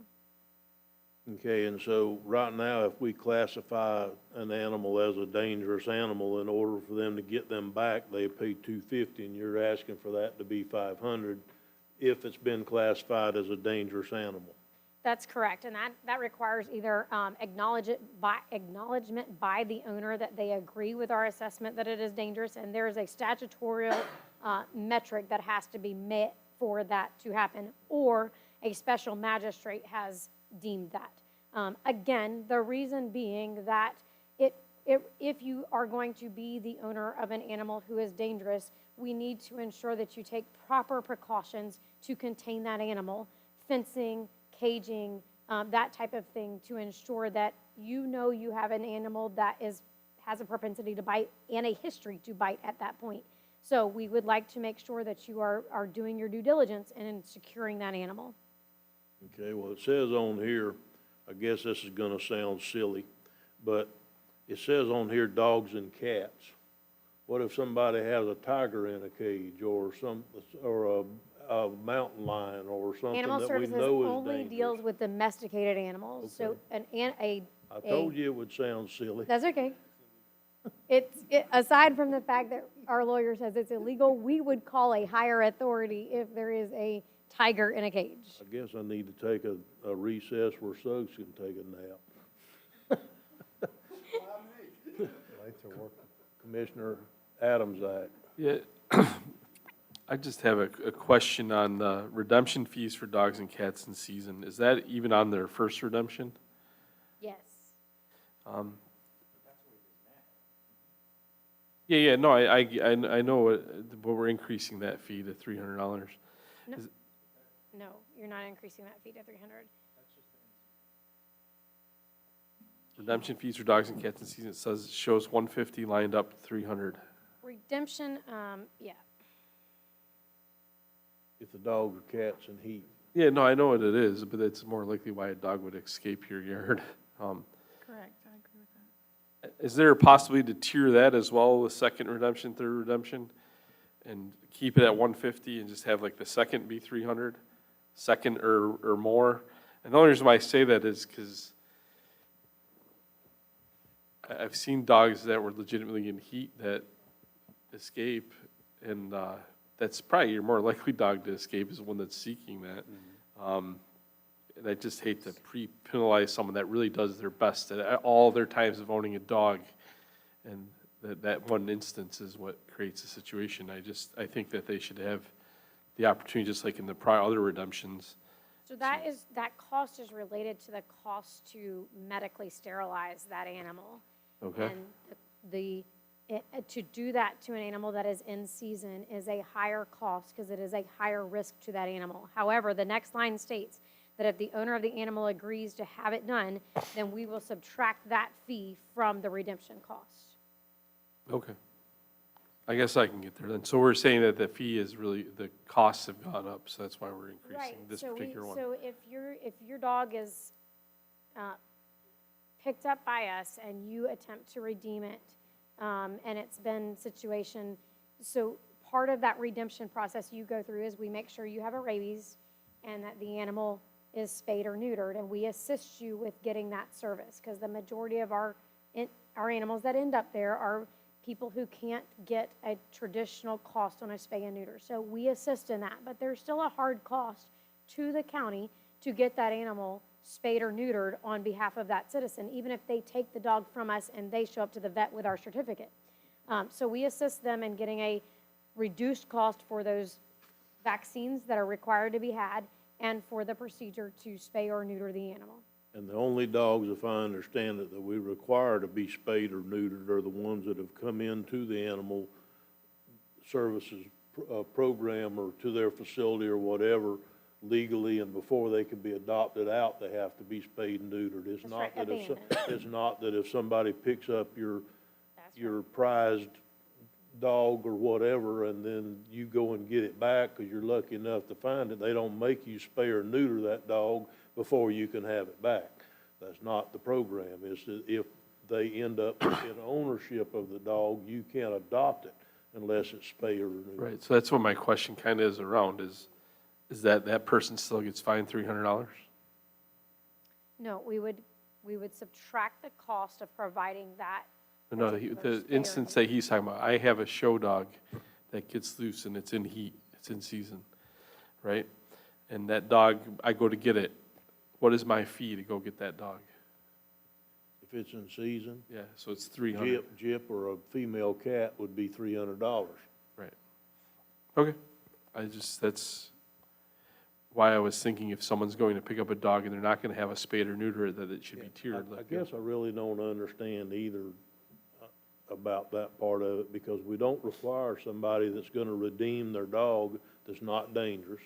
Okay, and so right now, if we classify an animal as a dangerous animal, in order for them to get them back, they pay $250, and you're asking for that to be $500 if it's been classified as a dangerous animal. That's correct, and that requires either acknowledgement by the owner that they agree with our assessment that it is dangerous, and there is a statutory metric that has to be met for that to happen, or a special magistrate has deemed that. Again, the reason being that if you are going to be the owner of an animal who is dangerous, we need to ensure that you take proper precautions to contain that animal, fencing, caging, that type of thing, to ensure that you know you have an animal that has a propensity to bite and a history to bite at that point. So we would like to make sure that you are doing your due diligence in securing that animal. Okay, well, it says on here, I guess this is gonna sound silly, but it says on here dogs and cats. What if somebody has a tiger in a cage or a mountain lion or something Animal that we Services know is only dangerous? deals with domesticated animals. Okay. So I told you it would sound silly. That's okay. Aside from the fact that our lawyer says it's illegal, we would call a higher authority if there is a tiger in a cage. I guess I need to take a recess where Suggs can take a nap. Commissioner Adams Act. Yeah, I just have a question on the redemption fees for dogs and cats in season. Is that even on their first redemption? Yes. Yeah, no, I know, but we're increasing that fee to $300. No. No, you're not increasing that fee to 300. Redemption fees for dogs and cats in season, it says, shows 150 lined up 300. Redemption, yeah. If the dogs or cats in heat. Yeah, no, I know what it is, but it's more likely why a dog would escape your yard. Correct, I agree with that. Is there a possibility to tier that as well, the second redemption, third redemption? And keep it at 150 and just have like the second be 300, second or more? And the only reason why I say that is because I've seen dogs that were legitimately in heat that escape, and that's probably your more likely dog to escape is the one that's seeking that. And I just hate to penalize someone that really does their best at all their times of owning a dog, and that one instance is what creates the situation. I think that they should have the opportunity, just like in the prior other redemptions. So that cost is related to the cost to medically sterilize that animal. Okay. And to do that to an animal that is in season is a higher cost because it is a higher risk to that animal. However, the next line states that if the owner of the animal agrees to have it done, then we will subtract that fee from the redemption cost. Okay. I guess I can get there then. So we're saying that the fee is really, the costs have gone up, so that's why we're increasing this particular one. So if your dog is picked up by us and you attempt to redeem it, and it's been situation, so part of that redemption process you go through is we make sure you have a rabies and that the animal is spayed or neutered, and we assist you with getting that service, because the majority of our animals that end up there are people who can't get a traditional cost on a spay and neuter. So we assist in that, but there's still a hard cost to the county to get that animal spayed or neutered on behalf of that citizen, even if they take the dog from us and they show up to the vet with our certificate. So we assist them in getting a reduced cost for those vaccines that are required to be had and for the procedure to spay or neuter the animal. And the only dogs, if I understand it, that we require to be spayed or neutered are the ones that have come into the animal services program or to their facility or whatever legally, and before they can be adopted out, they have to be spayed and neutered. It's not that if somebody picks up your prized dog or whatever, and then you go and get it back because you're lucky enough to find it, they don't make you spay or neuter that dog before you can have it back. That's not the program. It's that if they end up in ownership of the dog, you can't adopt it unless it's spay or neuter. Right, so that's what my question kind of is around, is that person still gets fined $300? No, we would subtract the cost of providing that. No, the instance that he's talking about, I have a show dog that gets loose and it's in heat, it's in season, right? And that dog, I go to get it. What is my fee to go get that dog? If it's in season? Yeah, so it's $300. Jip or a female cat would be $300. Right. Okay. That's why I was thinking if someone's going to pick up a dog and they're not going to have a spayed or neuter, that it should be tiered. I guess I really don't understand either about that part of it, because we don't require somebody that's going to redeem their dog that's not dangerous.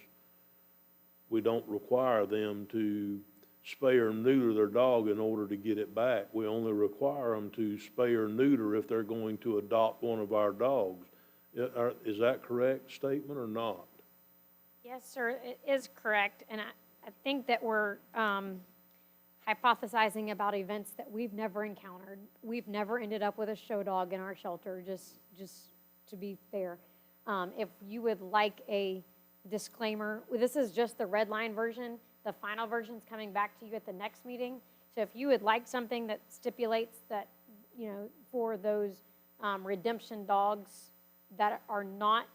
We don't require them to spay or neuter their dog in order to get it back. We only require them to spay or neuter if they're going to adopt one of our dogs. Is that correct statement or not? Yes, sir, it is correct, and I think that we're hypothesizing about events that we've never encountered. We've never ended up with a show dog in our shelter, just to be fair. If you would like a disclaimer, this is just the red line version. The final version is coming back to you at the next meeting. So if you would like something that stipulates that, for those redemption dogs that are not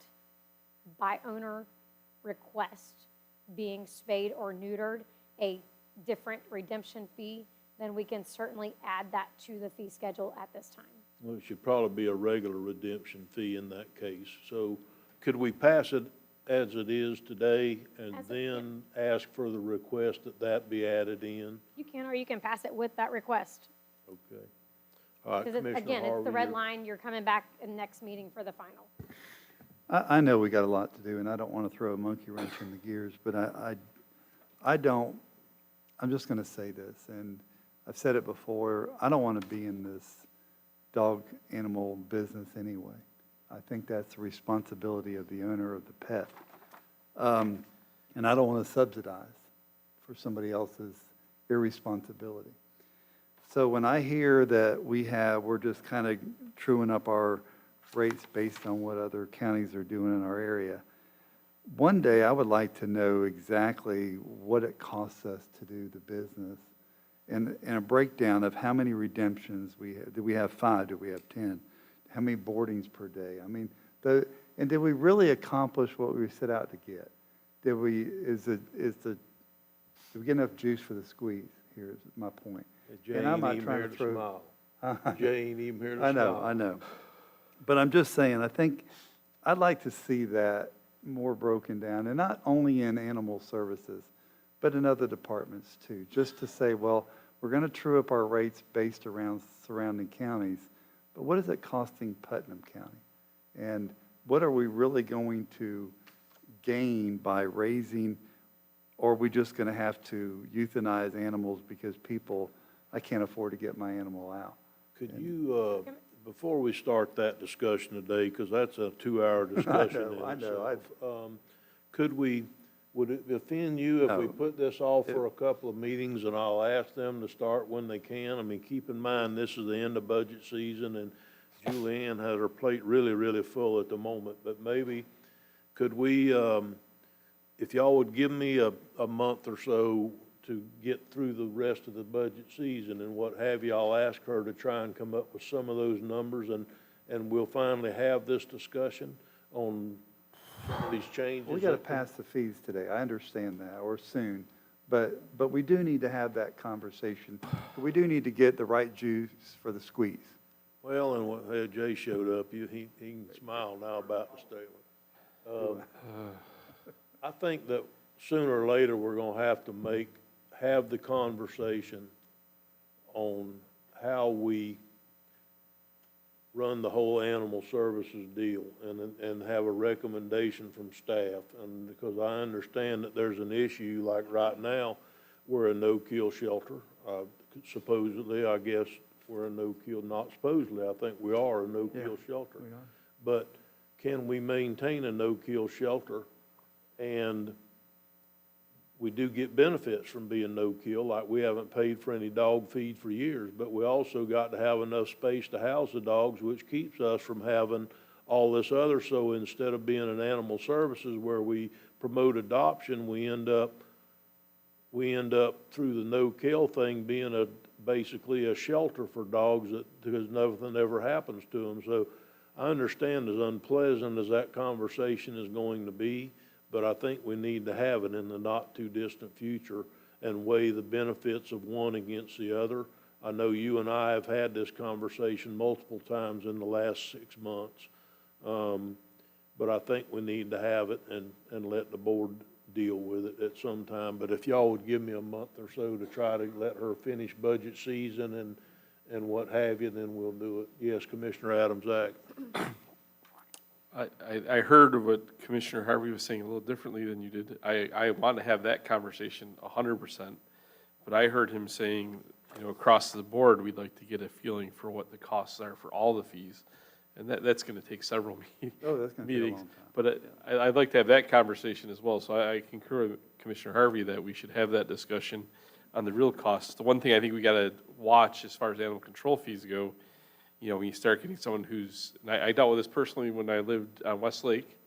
by owner request being spayed or neutered, a different redemption fee, then we can certainly add that to the fee schedule at this time. Well, it should probably be a regular redemption fee in that case. So could we pass it as it is today and then ask for the request that be added in? You can, or you can pass it with that request. Okay. All right, Because Commissioner again, it's the Harvey, red line, you're coming back in next meeting for the final. I know we got a lot to do, and I don't want to throw a monkey wrench in the gears, but I don't, I'm just going to say this, and I've said it before, I don't want to be in this dog animal business anyway. I think that's the responsibility of the owner of the pet. And I don't want to subsidize for somebody else's irresponsibility. So when I hear that we're just kind of truing up our rates based on what other counties are doing in our area, one day I would like to know exactly what it costs us to do the business and a breakdown of how many redemptions we have. Do we have 5? Do we have 10? How many boardings per day? I mean, and did we really accomplish what we set out to get? Did we get enough juice for the squeeze? Here's my point. Jay And I'm ain't not even trying here to to throw. smile. Jay ain't even here to smile. I know. But I'm just saying, I think, I'd like to see that more broken down, and not only in animal services, but in other departments too, just to say, well, we're going to true up our rates based around surrounding counties, but what is it costing Putnam County? And what are we really going to gain by raising, or are we just going to have to euthanize animals because I can't afford to get my animal out? Could you, before we start that discussion today, because that's a 2-hour discussion. I know. Would it offend you if we No. put this off for a couple of meetings and I'll ask them to start when they can? I mean, keep in mind, this is the end of budget season and Julianne has her plate really, really full at the moment. But maybe, could we, if y'all would give me a month or so to get through the rest of the budget season and what have you, I'll ask her to try and come up with some of those numbers and we'll finally have this discussion on some of these changes. We got to pass the fees today, I understand that, or soon, but we do need to have that conversation. We do need to get the right juice for the squeeze. Well, and when Jay showed up, he can smile now about the statement. I think that sooner or later, we're going to have to have the conversation on how we run the whole animal services deal and have a recommendation from staff. And because I understand that there's an issue, like right now, we're a no-kill shelter. Supposedly, I guess, we're a no-kill, not supposedly, I think we are a no-kill shelter. We are. But can we maintain a no-kill shelter? And we do get benefits from being no-kill, like we haven't paid for any dog feed for years, but we also got to have enough space to house the dogs, which keeps us from having all this other. So instead of being an animal services where we promote adoption, we end up through the no-kill thing being basically a shelter for dogs because nothing ever happens to them. So I understand as unpleasant as that conversation is going to be, but I think we need to have it in the not-too-distant future and weigh the benefits of one against the other. I know you and I have had this conversation multiple times in the last 6 months, but I think we need to have it and let the board deal with it at some time. But if y'all would give me a month or so to try to let her finish budget season and what have you, then we'll do it. Yes, Commissioner Adams, Act. I heard what Commissioner Harvey was saying a little differently than you did. I want to have that conversation 100%, but I heard him saying, across the board, we'd like to get a feeling for what the costs are for all the fees. And that's going to take several meetings. Oh, that's going to take a long time. But I'd like to have that conversation as well. So I concur with Commissioner Harvey that we should have that discussion on the real costs. The one thing I think we got to watch as far as animal control fees go, when you start getting someone and I dealt with this personally when I lived on Westlake.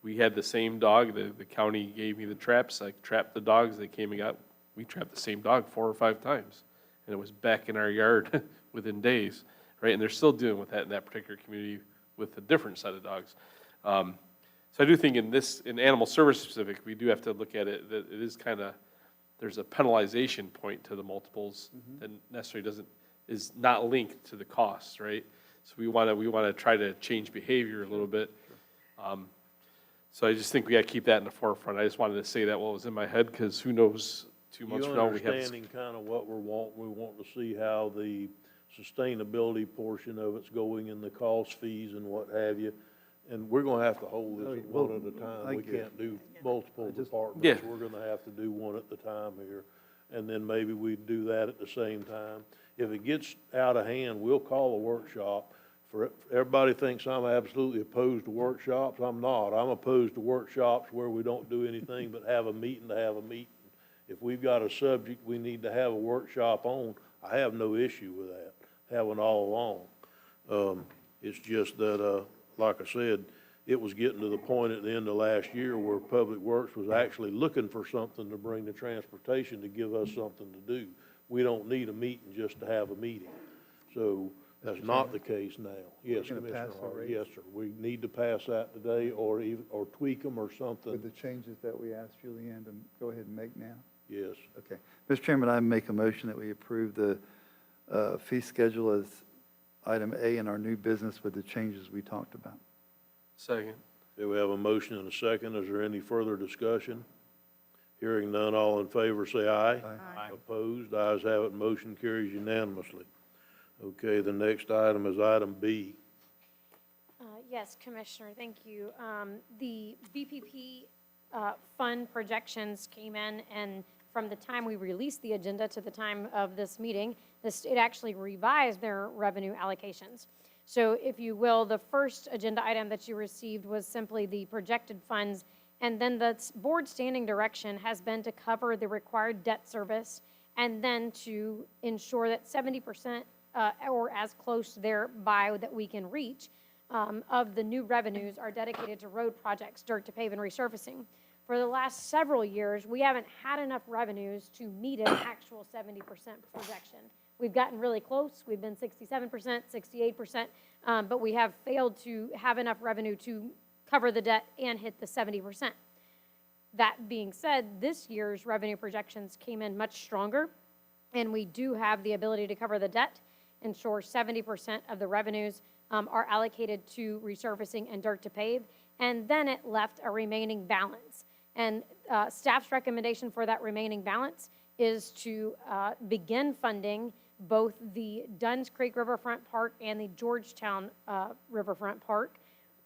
We had the same dog. The county gave me the traps. I trapped the dogs. They came and we trapped the same dog 4 or 5 times. And it was back in our yard within days, right? And they're still dealing with that in that particular community with a different set of dogs. So I do think in animal service specific, we do have to look at it, that it is there's a penalization point to the multiples that necessarily is not linked to the costs, right? So we want to try to change behavior a little bit. So I just think we got to keep that in the forefront. I just wanted to say that while it was in my head, because who knows, 2 months from now we have. Understanding kind of what we want to see how the sustainability portion of it's going and the cost fees and what have you. And we're gonna have to hold Oh, this well, one at a time. I We get it. can't do multiple departments. Yeah. We're gonna have to do one at a time here. And then maybe we do that at the same time. If it gets out of hand, we'll call a workshop. Everybody thinks I'm absolutely opposed to workshops. I'm not. I'm opposed to workshops where we don't do anything but have a meeting to have a meeting. If we've got a subject we need to have a workshop on, I have no issue with that, having all along. It's just that, like I said, it was getting to the point at the end of last year where Public Works was actually looking for something to bring to transportation to give us something to do. We don't need a meeting just to have a meeting. So that's not the case now. Yes, We're gonna Commissioner pass the Hart, rates? yes, sir. We need to pass that today or tweak them or something. With the changes that we asked Julianne to go ahead and make now? Yes. Okay. Mr. Chairman, I make a motion that we approve the fee schedule as item A in our new business with the changes we talked about. Second. Okay, we have a motion and a second. Is there any further discussion? Hearing none, all in favor, say aye. Aye. Opposed, ayes have it, motion carries unanimously. Okay, the next item is item B. Yes, Commissioner, thank you. The BPP fund projections came in, and from the time we released the agenda to the time of this meeting, the state actually revised their revenue allocations. So if you will, the first agenda item that you received was simply the projected funds, and then the board standing direction has been to cover the required debt service and then to ensure that 70% or as close thereby that we can reach of the new revenues are dedicated to road projects, dirt to pave and resurfacing. For the last several years, we haven't had enough revenues to meet an actual 70% projection. We've gotten really close. We've been 67%, 68%, but we have failed to have enough revenue to cover the debt and hit the 70%. That being said, this year's revenue projections came in much stronger, and we do have the ability to cover the debt, ensure 70% of the revenues are allocated to resurfacing and dirt to pave, and then it left a remaining balance. And staff's recommendation for that remaining balance is to begin funding both the Dunn's Creek Riverfront Park and the Georgetown Riverfront Park.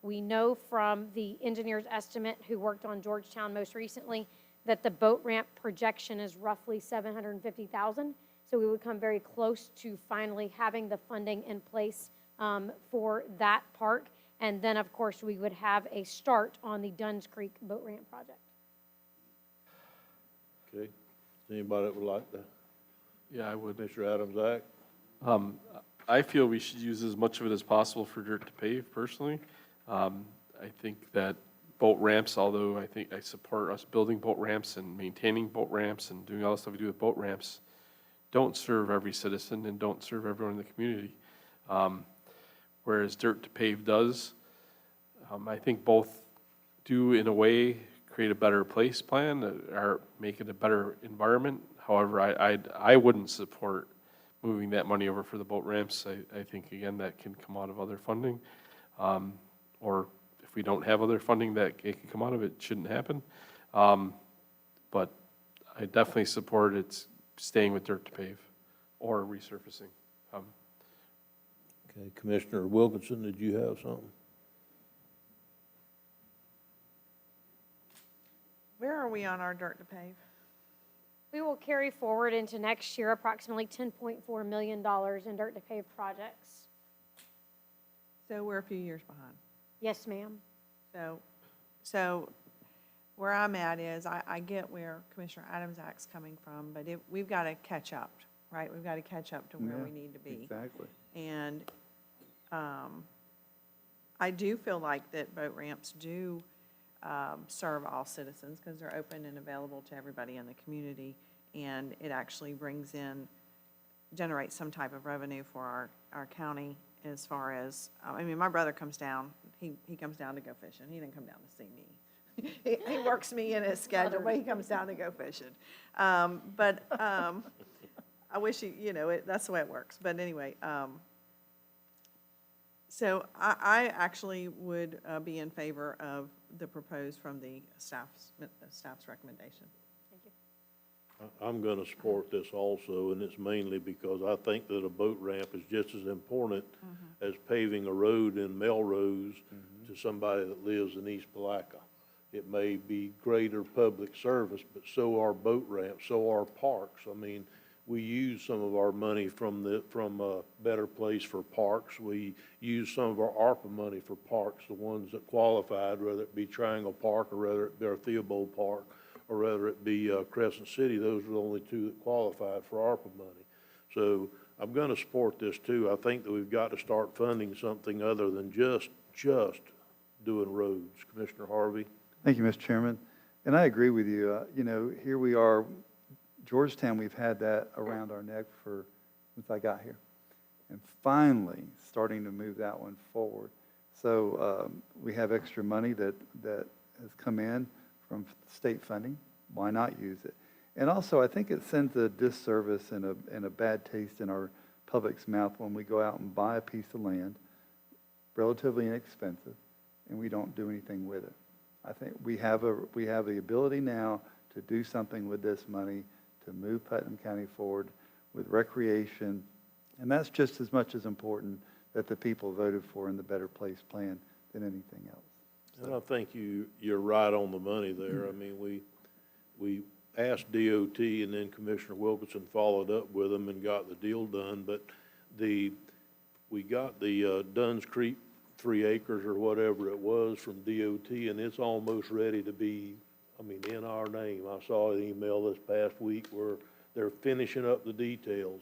We know from the engineer's estimate who worked on Georgetown most recently that the boat ramp projection is roughly $750,000. So we would come very close to finally having the funding in place for that park. And then, of course, we would have a start on the Dunn's Creek boat ramp project. Okay, anybody that would like to? Yeah, I would. Mr. Adams, Act? I feel we should use as much of it as possible for dirt to pave, personally. I think that boat ramps, although I think I support us building boat ramps and maintaining boat ramps and doing all the stuff we do with boat ramps, don't serve every citizen and don't serve everyone in the community. Whereas dirt to pave does. I think both do, in a way, create a better place plan or make it a better environment. However, I wouldn't support moving that money over for the boat ramps. I think, again, that can come out of other funding. Or if we don't have other funding that it can come out of, it shouldn't happen. But I definitely support it staying with dirt to pave or resurfacing. Okay, Commissioner Wilkinson, did you have something? Where are we on our dirt to pave? We will carry forward into next year approximately $10.4 million in dirt to pave projects. So we're a few years behind. Yes, ma'am. So where I'm at is, I get where Commissioner Adams' Act's coming from, but we've got to catch up, right? We've got to catch up to where we need to be. Exactly. And I do feel like that boat ramps do serve all citizens because they're open and available to everybody in the community, and it actually generates some type of revenue for our county as far as, I mean, my brother comes down, he comes down to go fishing. He didn't come down to see me. He works me in his schedule, but he comes down to go fishing. But I wish that's the way it works. But anyway, so I actually would be in favor of the proposed from the staff's recommendation. Thank you. I'm gonna support this also, and it's mainly because I think that a boat ramp is just as important as paving a road in Melrose to somebody that lives in East Palaca. It may be greater public service, but so are boat ramps, so are parks. I mean, we use some of our money from Better Place for parks. We use some of our ARPA money for parks, the ones that qualified, whether it be Triangle Park or whether it be our Theobald Park or whether it be Crescent City. Those are the only two that qualified for ARPA money. So I'm gonna support this too. I think that we've got to start funding something other than just doing roads. Commissioner Harvey? Thank you, Mr. Chairman. And I agree with you. You know, here we are, Georgetown, we've had that around our neck since I got here. And finally, starting to move that one forward. So we have extra money that has come in from state funding. Why not use it? And also, I think it sends a disservice and a bad taste in our public's mouth when we go out and buy a piece of land, relatively inexpensive, and we don't do anything with it. I think we have the ability now to do something with this money to move Putnam County forward with recreation, and that's just as much as important that the people voted for in the Better Place plan than anything else. And I think you're right on the money there. I mean, we asked DOT, and then Commissioner Wilkinson followed up with them and got the deal done, but we got the Dunn's Creek 3 acres or whatever it was from DOT, and it's almost ready to be, I mean, in our name. I saw an email this past week where they're finishing up the details.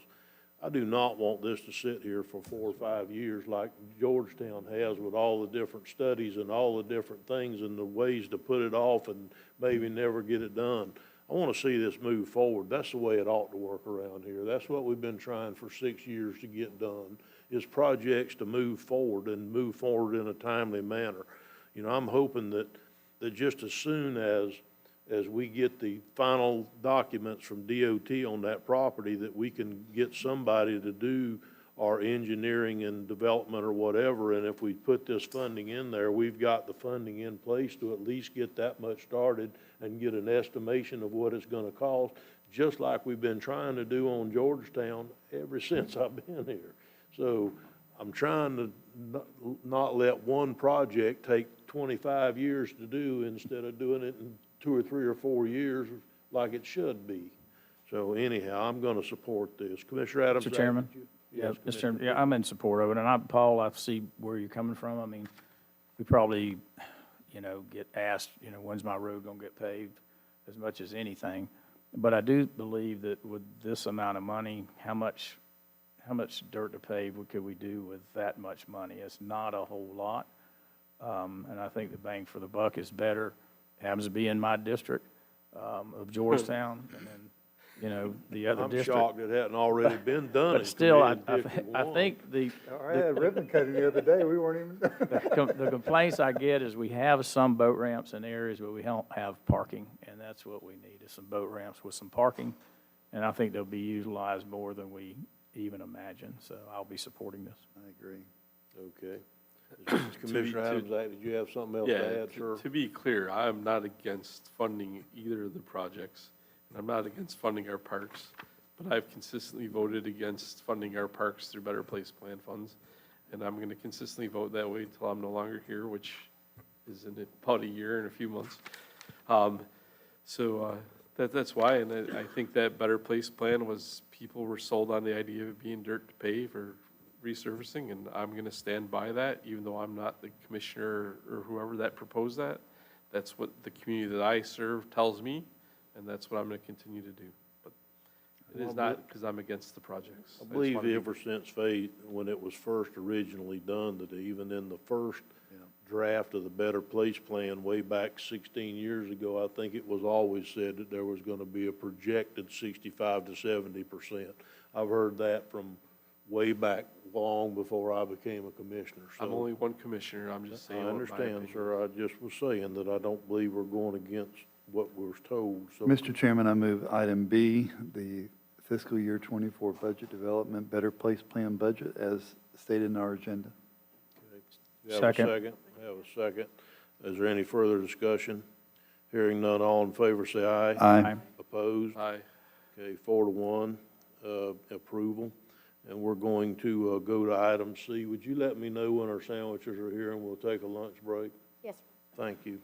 I do not want this to sit here for 4 or 5 years like Georgetown has with all the different studies and all the different things and the ways to put it off and maybe never get it done. I want to see this move forward. That's the way it ought to work around here. That's what we've been trying for 6 years to get done, is projects to move forward and move forward in a timely manner. You know, I'm hoping that just as soon as we get the final documents from DOT on that property, that we can get somebody to do our engineering and development or whatever, and if we put this funding in there, we've got the funding in place to at least get that much started and get an estimation of what it's gonna cost, just like we've been trying to do on Georgetown ever since I've been here. So I'm trying to not let one project take 25 years to do instead of doing it in 2 or 3 or 4 years like it should be. So anyhow, I'm going to support this. Commissioner Adams? Mr. Chairman? Yes, Mr. Chairman, yeah, I'm in support of it, and Paul, I see where you're coming from. I mean, we probably, get asked, when's my road gonna get paved, as much as anything. But I do believe that with this amount of money, how much dirt to pave could we do with that much money? It's not a whole lot, and I think the bang for the buck is better. It happens to be in my district of Georgetown, and then, the other district. I'm shocked it hadn't already been done. But still, I think I had ribbon cutting the other day, we weren't even. the complaints I get is we have some boat ramps in areas, but we don't have parking, and that's what we need, is some boat ramps with some parking, and I think they'll be utilized more than we even imagine, so I'll be supporting this. I agree. Okay. Commissioner Adams, did you have something else to add, sir? To be clear, I'm not against funding either of the projects, and I'm not against funding our parks, but I've consistently voted against funding our parks through Better Place Plan funds, and I'm going to consistently vote that way until I'm no longer here, which is in about a year and a few months. That's why, and I think that Better Place Plan was, people were sold on the idea of it being dirt to pave or resurfacing, and I'm going to stand by that, even though I'm not the commissioner or whoever that proposed that. That's what the community that I serve tells me, and that's what I'm going to continue to do. But it is not because I'm against the projects. I believe ever since when it was first originally done, that even in the first draft of the Better Place Plan way back 16 years ago, I think it was always said that there was going to be a projected 65 to 70%. I've heard that from way back long before I became a commissioner. So I'm only one commissioner. I'm just saying. I understand, sir. I just was saying that I don't believe we're going against what we're told. So, Mr. Chairman, I move item B, the fiscal year 24 budget development, Better Place Plan budget as stated in our agenda. you have a second? I have a second. Is there any further discussion? Hearing none, all in favor say aye. Aye. Opposed? Aye. Okay, 4-1, approval. And we're going to, go to item C. Would you let me know when our sandwiches are here and we'll take a lunch break? Yes. Thank you.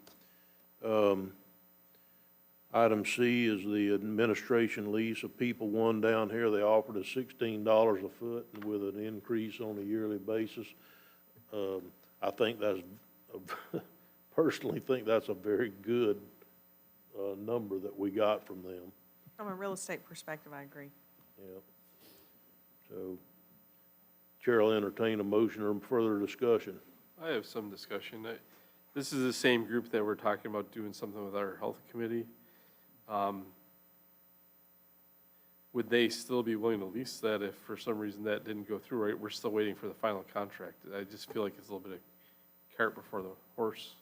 Item C is the administration lease of People One down here. They offered us $16 a foot and with an increase on a yearly basis. I think that's, personally think that's a very good, number that we got from them. From a real estate perspective, I agree. Yeah. So, Chair will entertain a motion or further discussion. I have some discussion. This is the same group that we're talking about doing something with our health committee. Would they still be willing to lease that if for some reason that didn't go through, right? We're still waiting for the final contract. I just feel like it's a little bit of cart before the horse.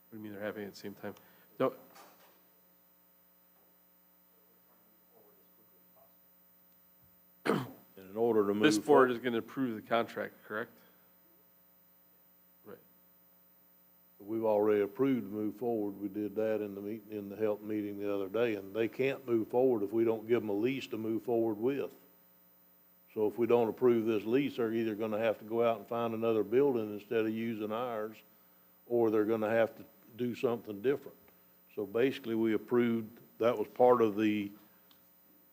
What do you mean they're happening at the same time? No. And in order to move This board forward, is gonna approve the contract, correct? Right. we've already approved to move forward. We did that in the meeting, in the health meeting the other day, and they can't move forward if we don't give them a lease to move forward with. So if we don't approve this lease, they're either gonna have to go out and find another building instead of using ours, or they're gonna have to do something different. So basically, we approved, that was part of the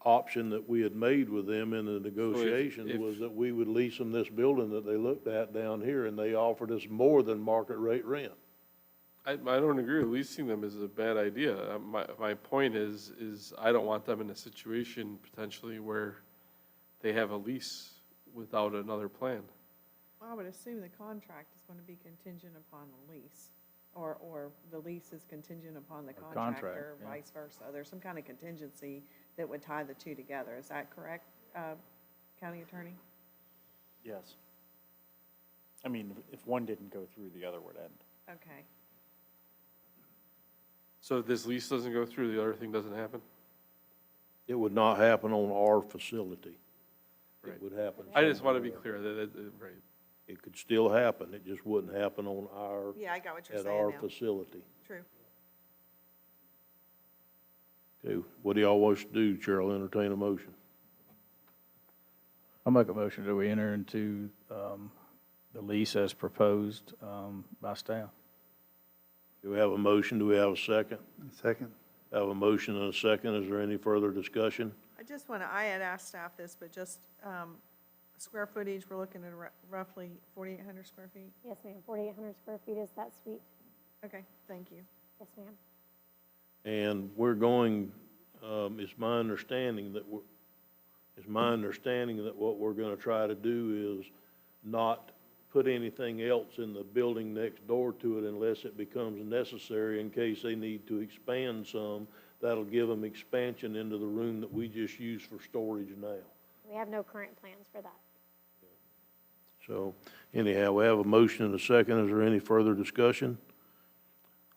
option that we had made with them in the negotiations, was that we would lease them this building that they looked at down here, and they offered us more than market rate rent. I don't agree with leasing them is a bad idea. My point is I don't want them in a situation potentially where they have a lease without another plan. Well, I would assume the contract is going to be contingent upon the lease, or the lease is contingent upon the contract, or yeah. vice versa. There's some kind of contingency that would tie the two together. Is that correct, County Attorney? Yes. I mean, if one didn't go through, the other would end. Okay. So if this lease doesn't go through, the other thing doesn't happen? It would not happen on our facility. Right. It would happen. I just want to be clear right. It could still happen. It just wouldn't happen on our, Yeah, I got what you're at saying our now. facility. True. Okay, what do y'all want us to do? Chair will entertain a motion. I'll make a motion that we enter into the lease as proposed by staff. Do we have a motion? Do we have a second? Second? Have a motion and a second. Is there any further discussion? I just want to, I had asked staff this, but just square footage, we're looking at roughly 4,800 square feet? Yes, ma'am. 4,800 square feet is that suite. Okay, thank you. Yes, ma'am. And we're going, it's my understanding that what we're gonna try to do is not put anything else in the building next door to it unless it becomes necessary in case they need to expand some. That'll give them expansion into the room that we just use for storage now. We have no current plans for that. So anyhow, we have a motion and a second. Is there any further discussion?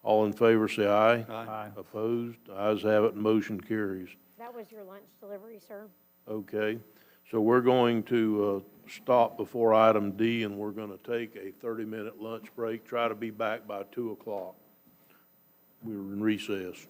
All in favor, say aye. Aye. Opposed? Ayes have it, motion carries. That was your lunch delivery, sir. Okay, so we're going to stop before item D, and we're going to take a 30-minute lunch break, try to be back by 2 o'clock. We're in recess.